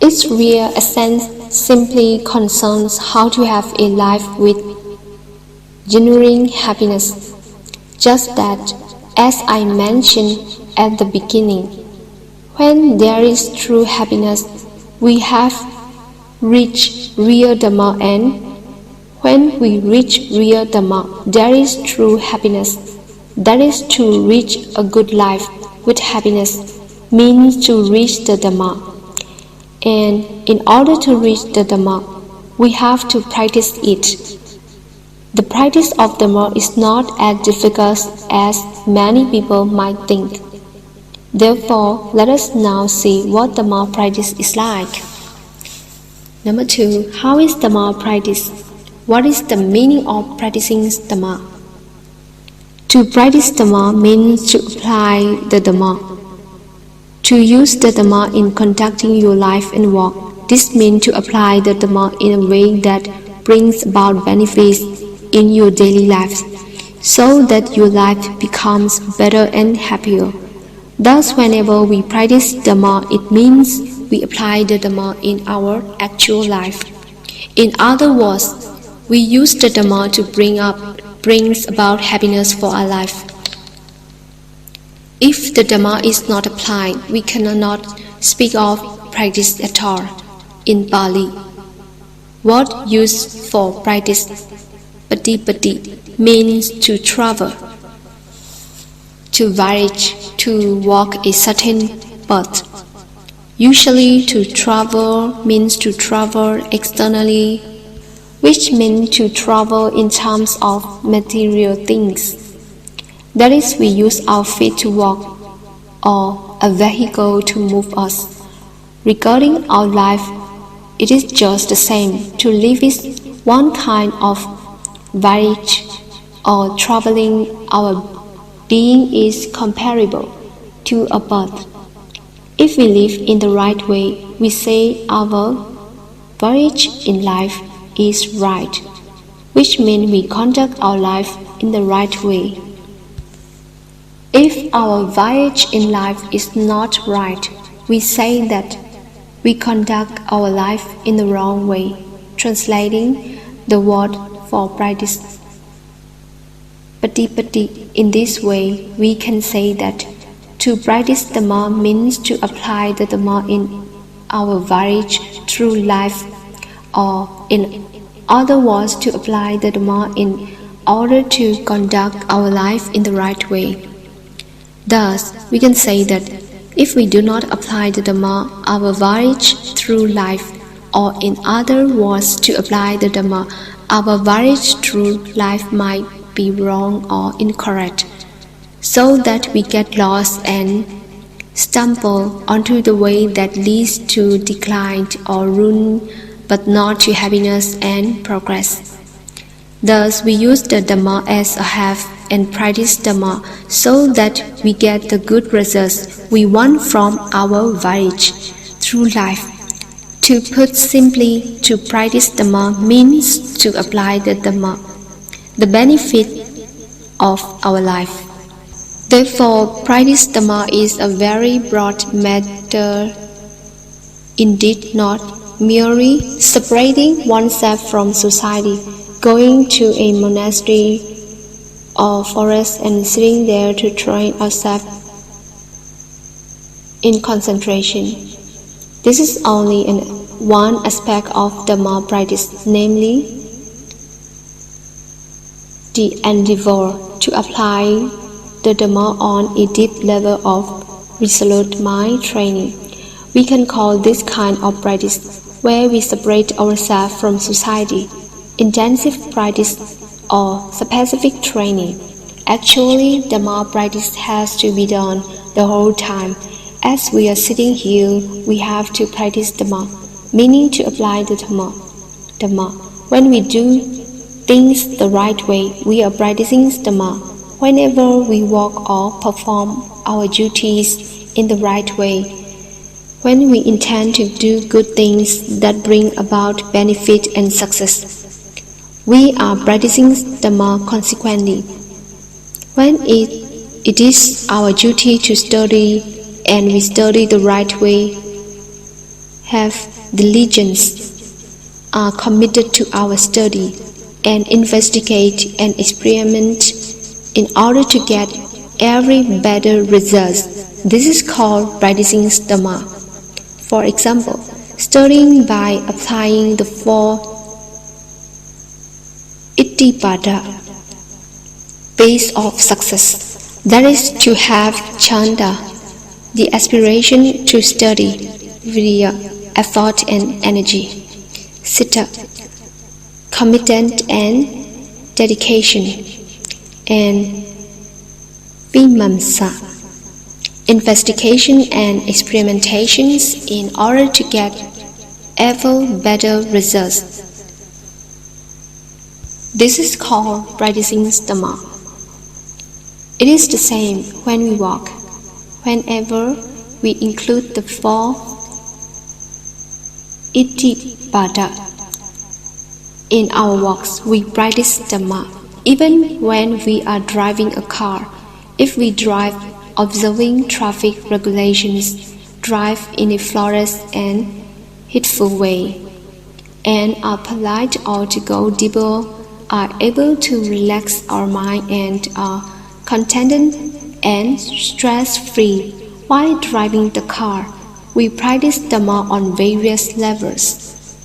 its real essence simply concerns how to have a life with genuine happiness. Just that, as I mentioned at the beginning, when there is true happiness, we have reached real Dhamma, and when we reach real Dhamma, there is true happiness. That is, to reach a good life with happiness means to reach the Dhamma. And in order to reach the Dhamma, we have to practice it. The practice of Dhamma is not as difficult as many people might think. Therefore, let us now see what Dhamma practice is like. Number 2, how is Dhamma practice? What is the meaning of practicing Dhamma? To practice Dhamma means to apply the Dhamma. To use the Dhamma in conducting your life and work. This means to apply the Dhamma in a way that brings about benefits in your daily life, so that your life becomes better and happier. Thus, whenever we practice Dhamma, it means we apply the Dhamma in our actual life. In other words, we use the Dhamma to brings about happiness for our life. If the Dhamma is not applied, we cannot speak of practice at all. In Pali, word used for practice, patipati, means to travel, to voyage, to walk a certain path. Usually, to travel means to travel externally, which means to travel in terms of material things. That is, we use our feet to walk, or a vehicle to move us. Regarding our life, it is just the same. To live is one kind of voyage or traveling. Our being is comparable to a bird. If we live in the right way, we say our voyage in life is right, which means we conduct our life in the right way. If our voyage in life is not right, we say that we conduct our life in the wrong way, translating the word for practice, patipati. In this way, we can say that to practice Dhamma means to apply the Dhamma in our voyage through life, or in other words, to apply the Dhamma in order to conduct our life in the right way. Thus, we can say that if we do not apply the Dhamma, our voyage through life, or in other words, to apply the Dhamma, our voyage through life might be wrong or incorrect, so that we get lost and stumble onto the way that leads to decline or ruin, but not to happiness and progress. Thus, we use the Dhamma as a half and practice Dhamma so that we get the good results we want from our voyage through life. To put simply, to practice Dhamma means to apply the Dhamma, the benefit of our life. Therefore, practice Dhamma is a very broad matter indeed, not merely separating oneself from society, going to a monastery or forest and sitting there to train ourselves in concentration. This is only one aspect of Dhamma practice, namely the endeavor to apply the Dhamma on a deep level of resolute mind training. We can call this kind of practice, where we separate ourselves from society, intensive practice or specific training. Actually, Dhamma practice has to be done the whole time. As we are sitting here, we have to practice Dhamma, meaning to apply the Dhamma. When we do things the right way, we are practicing Dhamma. Whenever we walk or perform our duties in the right way, when we intend to do good things that bring about benefit and success, we are practicing Dhamma consequently. When it is our duty to study and we study the right way, have diligence, are committed to our study and investigate and experiment in order to get every better results. This is called practicing Dhamma. For example, studying by applying the 4 Itthipada base of success, that is to have chanda, the aspiration to study, virya, effort and energy, citta, commitment and dedication, and vimamsa, investigation and experimentations in order to get ever better results. This is called practicing Dhamma. It is the same when we walk. Whenever we include the 4 Itthipada in our walks, we practice Dhamma. Even when we are driving a car, if we drive observing traffic regulations, drive in a flawless and heedful way, and are polite or to go deeper, are able to relax our mind and are contented and stress-free while driving the car, we practice Dhamma on various levels.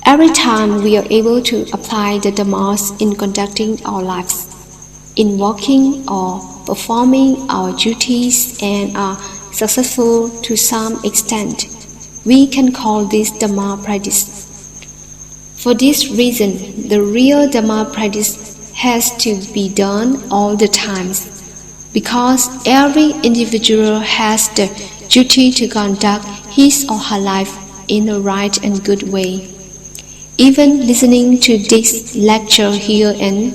Every time we are able to apply the Dhammas in conducting our lives, in walking or performing our duties and are successful to some extent, we can call this Dhamma practice. For this reason, the real Dhamma practice has to be done all the times, because every individual has the duty to conduct his or her life in a right and good way. Even listening to this lecture here and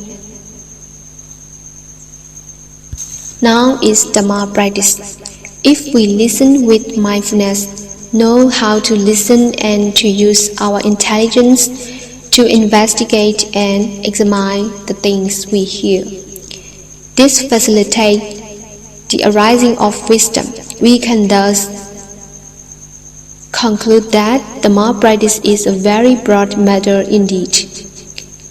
now is Dhamma practice. If we listen with mindfulness, know how to listen and to use our intelligence to investigate and examine the things we hear, this facilitates the arising of wisdom. We can thus conclude that Dhamma practice is a very broad matter indeed.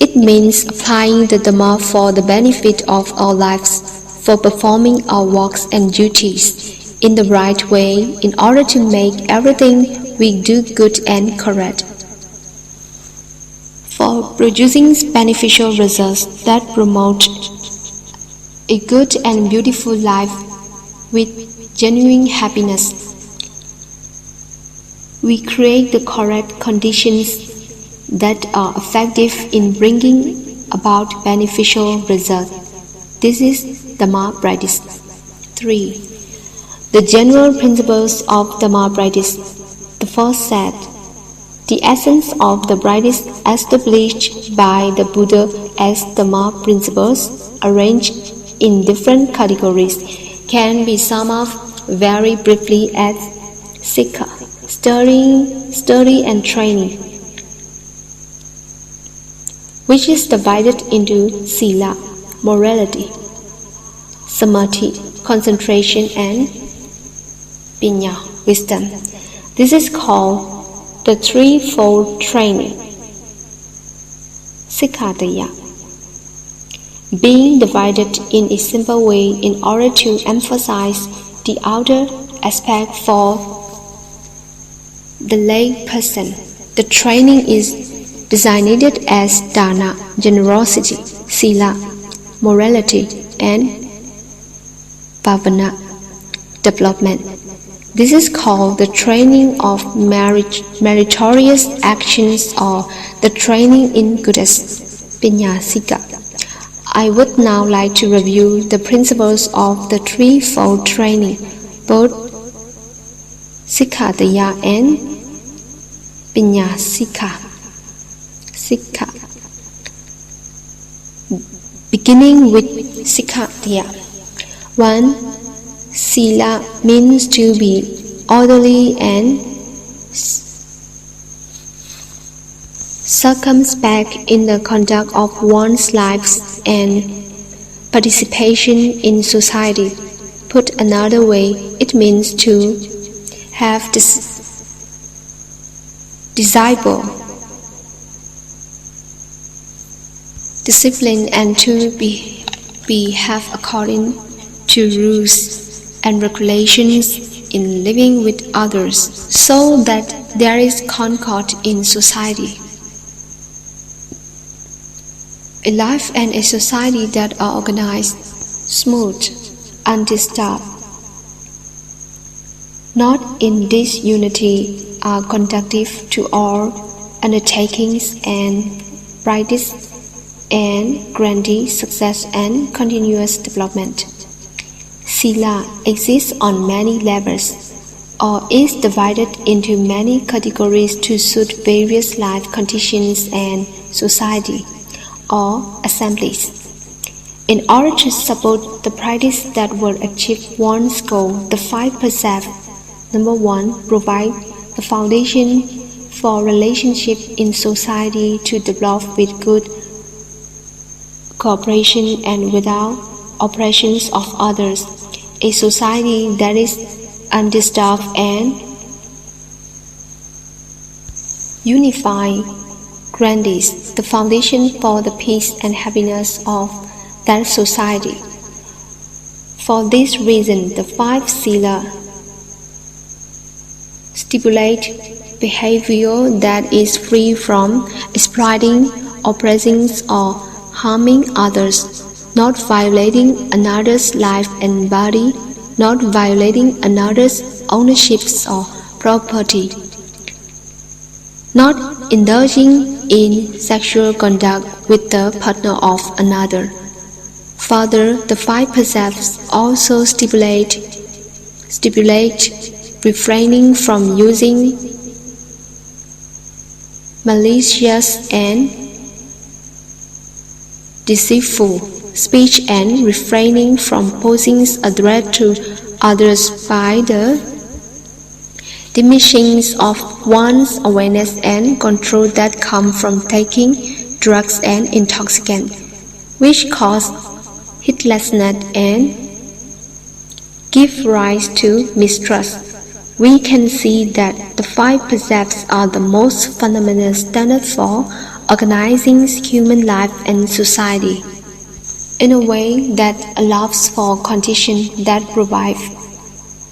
It means applying the Dhamma for the benefit of our lives, for performing our works and duties in the right way in order to make everything we do good and correct, for producing beneficial results that promote a good and beautiful life with genuine happiness. We create the correct conditions that are effective in bringing about beneficial results. This is Dhamma practice. 3. The general principles of Dhamma practice. The first set. The essence of the practice established by the Buddha as Dhamma principles, arranged in different categories, can be summed up very briefly as Sikha. study and training, which is divided into Sila, morality, Samadhi, concentration, and Panya, wisdom. This is called the threefold training, Sikkhataya, being divided in a simple way in order to emphasize the outer aspect for the lay person. The training is designated as Dana, generosity, Sila, morality, and Bhavana, development. This is called the training of meritorious actions or the training in goodness, Panyasika. I would now like to review the principles of the threefold training, both Sikkhataya and Panyasika. Beginning with Sikkhataya. 1. Sila means to be orderly and circumspect in the conduct of one's life and participation in society. Put another way, it means to have discipline and to behave according to rules and regulations in living with others, so that there is concord in society. A life and a society that are organized, smooth, undisturbed, not in disunity, are conducive to all undertakings and brightest and grandest success and continuous development. Sila exists on many levels, or is divided into many categories to suit various life conditions and society, or assemblies. In order to support the practice that will achieve one's goal, the 5 precepts, number 1, provide the foundation for relationship in society to develop with good cooperation and without oppressions of others. A society that is undisturbed and unified grandies the foundation for the peace and happiness of that society. For this reason, the 5 Sila stipulate behavior that is free from exploiting, oppressing, or harming others, not violating another's life and body, not violating another's ownership or property, not indulging in sexual conduct with the partner of another. Further, the 5 precepts also stipulate refraining from using malicious and deceitful speech and refraining from posing a threat to others by the diminishing of one's awareness and control that come from taking drugs and intoxicants, which cause heedlessness and give rise to mistrust. We can see that the 5 precepts are the most fundamental standard for organizing human life and society in a way that allows for conditions that provide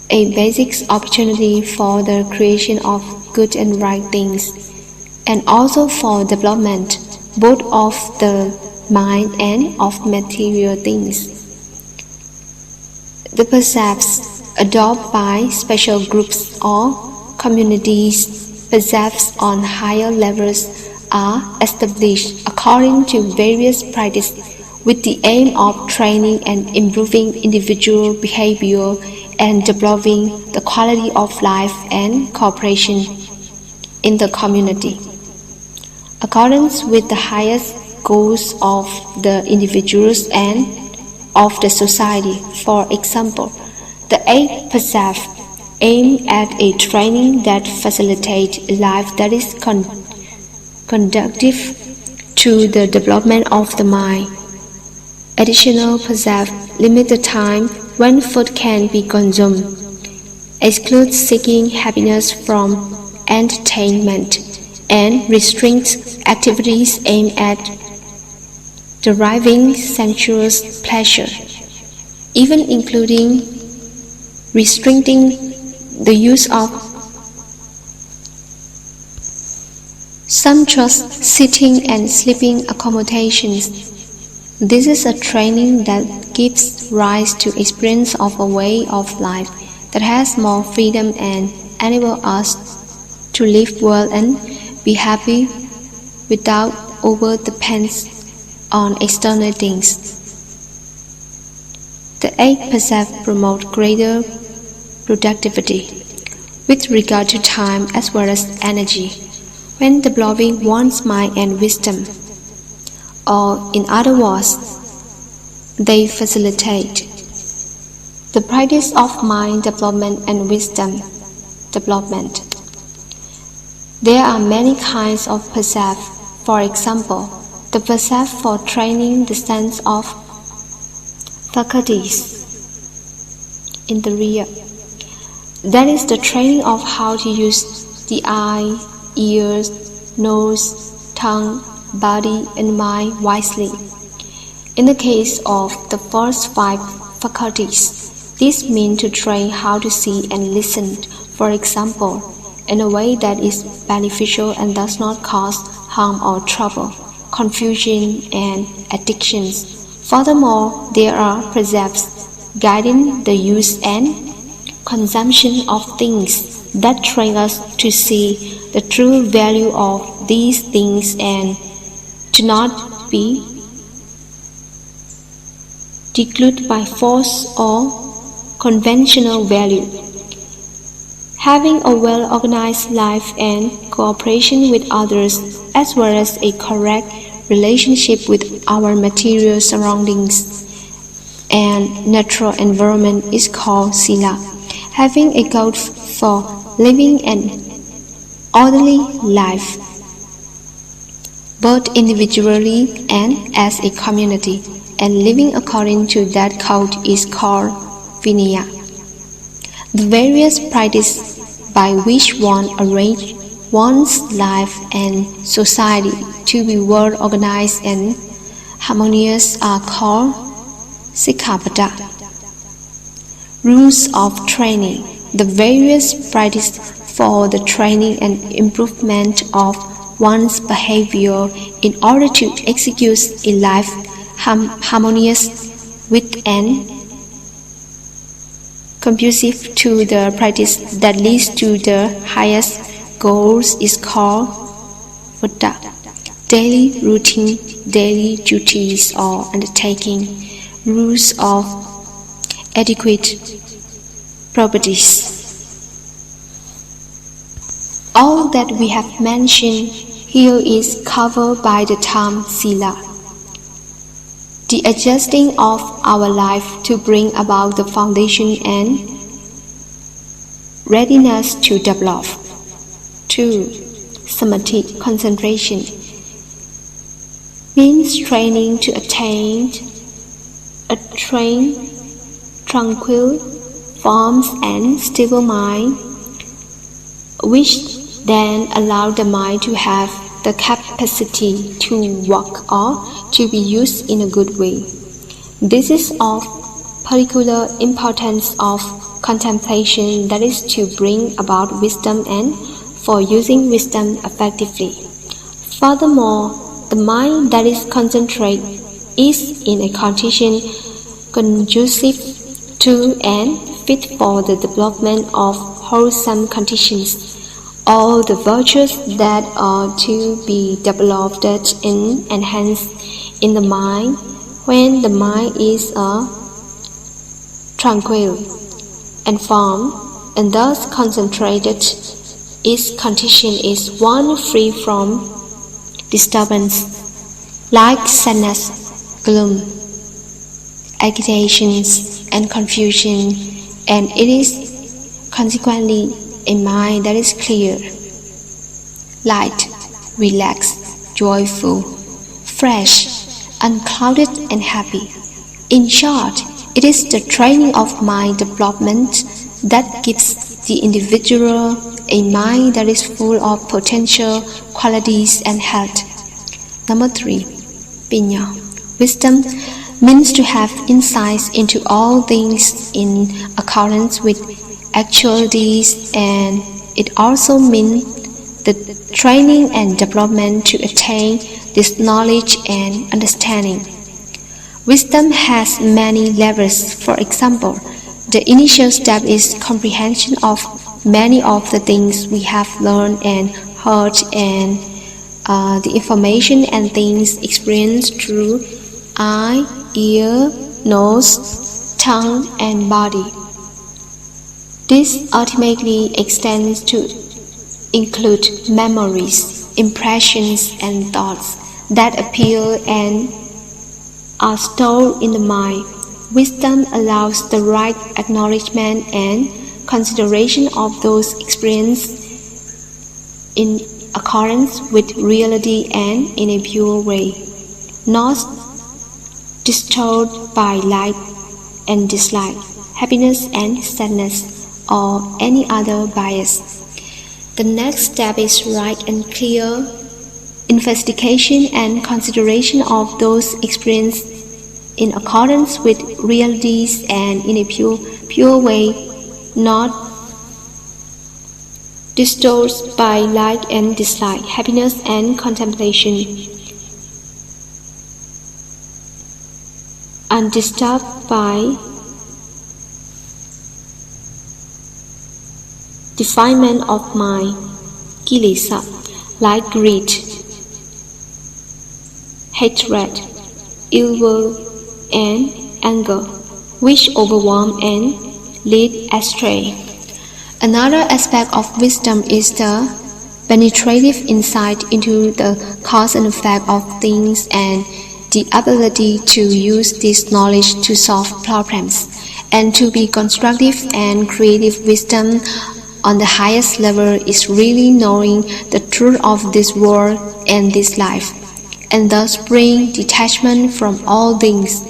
a basic opportunity for the creation of good and right things, and also for development both of the mind and of material things. The precepts adopted by special groups or communities, precepts on higher levels, are established according to various practices with the aim of training and improving individual behavior and developing the quality of life and cooperation in the community, accordance with the highest goals of the individuals and of the society. For example, the 8th precept aimed at a training that facilitates a life that is conducive to the development of the mind. Additional preserve limit the time when food can be consumed, excludes seeking happiness from entertainment, and restricts activities aimed at deriving sensuous pleasure, even including restricting the use of sumptuous sitting and sleeping accommodations. This is a training that gives rise to experience of a way of life that has more freedom and enables us to live well and be happy without over-dependence on external things. The 8 precepts promote greater productivity with regard to time as well as energy when developing one's mind and wisdom, or in other words, they facilitate the practice of mind development and wisdom development. There are many kinds of precept. For example, the precept for training the sense of faculties in the rear. That is the training of how to use the eye, ears, nose, tongue, body, and mind wisely. In the case of the first 5 faculties, this means to train how to see and listen, for example, in a way that is beneficial and does not cause harm or trouble, confusion, and addictions. Furthermore, there are precepts guiding the use and consumption of things that train us to see the true value of these things and to not be deluded by false or conventional value. Having a well-organized life and cooperation with others, as well as a correct relationship with our material surroundings and natural environment is called sila. Having a goal for living an orderly life, both individually and as a community, and living according to that code is called vinaya. The various practices by which one arranges one's life and society to be well organized and harmonious are called sikkhapada. Rules of training. The various practices for the training and improvement of one's behavior in order to execute a life harmonious with and conducive to the practice that leads to the highest goals is called vata. Daily routine, daily duties or undertaking, rules of adequate properties. All that we have mentioned here is covered by the term sila. The adjusting of our life to bring about the foundation and readiness to develop. 2. Samadhi, concentration, means training to attain a trained, tranquil, firm and stable mind, which then allow the mind to have the capacity to work or to be used in a good way. This is of particular importance of contemplation, that is to bring about wisdom and for using wisdom effectively. Furthermore, the mind that is concentrated is in a condition conducive to and fit for the development of wholesome conditions. All the virtues that are to be developed and enhanced in the mind when the mind is tranquil and firm and thus concentrated, its condition is one free from disturbance, like sadness, gloom, agitations, and confusion, and it is Consequently, a mind that is clear, light, relaxed, joyful, fresh, unclouded and happy. In short, it is the training of mind development that gives the individual a mind that is full of potential qualities and health. Number 3. Pinya. Wisdom means to have insights into all things in accordance with actualities, and it also means the training and development to attain this knowledge and understanding. Wisdom has many levels. For example, the initial step is comprehension of many of the things we have learned and heard, and the information and things experienced through eye, ear, nose, tongue, and body. This ultimately extends to include memories, impressions, and thoughts that appear and are stored in the mind. Wisdom allows the right acknowledgement and consideration of those experiences in accordance with reality and in a pure way, not distorted by like and dislike, happiness and sadness, or any other bias. The next step is right and clear investigation and consideration of those experiences in accordance with realities and in a pure way, not distorted by like and dislike, happiness and contemplation, undisturbed by defilement of mind, kilesa, like greed, hatred, ill will, and anger, which overwhelm and lead astray. Another aspect of wisdom is the penetrative insight into the cause and effect of things and the ability to use this knowledge to solve problems and to be constructive and creative. Wisdom on the highest level is really knowing the truth of this world and this life, and thus bring detachment from all things,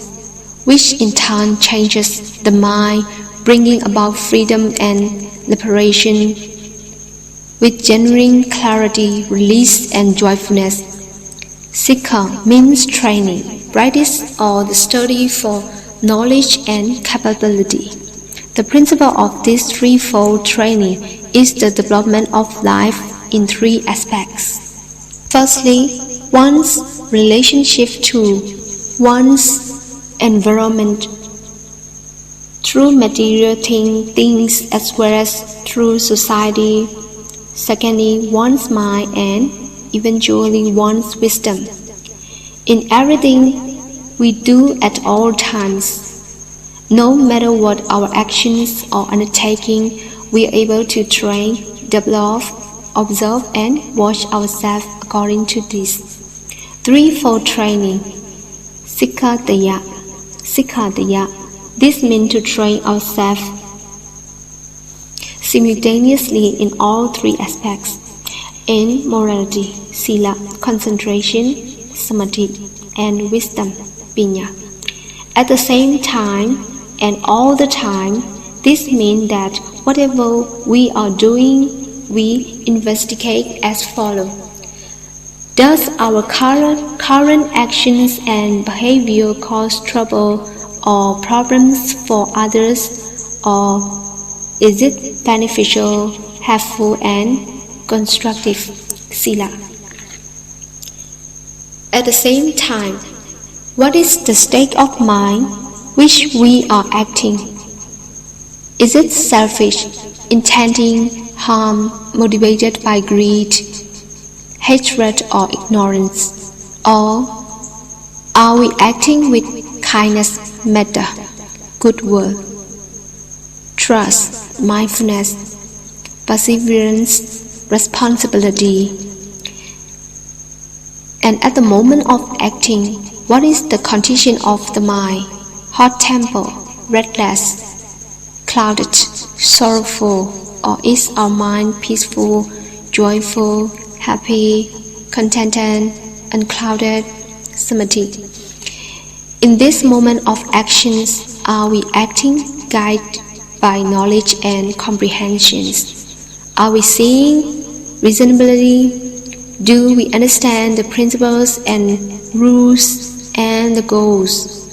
which in turn changes the mind, bringing about freedom and liberation with genuine clarity, release, and joyfulness. Sikha means training, practice, or the study for knowledge and capability. The principle of this threefold training is the development of life in three aspects. Firstly, one's relationship to one's environment through material things as well as through society. Secondly, one's mind, and eventually one's wisdom. In everything we do at all times, no matter what our actions or undertaking, we are able to train, develop, observe, and watch ourselves according to this threefold training. Sikkhataya. This means to train ourselves simultaneously in all three aspects: in morality, sila, concentration, samadhi, and wisdom, pinya. At the same time and all the time, this means that whatever we are doing, we investigate as follows. Does our current actions and behavior cause trouble or problems for others, or is it beneficial, helpful, and constructive? Sila. At the same time, what is the state of mind which we are acting? Is it selfish, intending harm, motivated by greed, hatred, or ignorance? Or are we acting with kindness, metta, goodwill, trust, mindfulness, perseverance, responsibility? And at the moment of acting, what is the condition of the mind? Hot temper, restless, clouded, sorrowful, or is our mind peaceful, joyful, happy, contented, unclouded, samadhi? In this moment of actions, are we acting guided by knowledge and comprehensions? Are we seeing reasonably? Do we understand the principles and rules and the goals?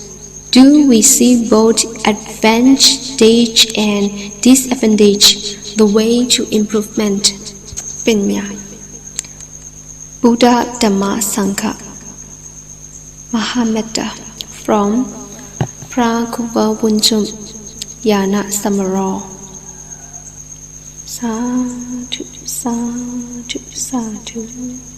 Do we see both advantage and disadvantage, the way to improvement? ပညာ Buddha Dhamma Sangha Mahametta from Prakuvavunchum Yana Samaro Sadhu, sadhu, sadhu.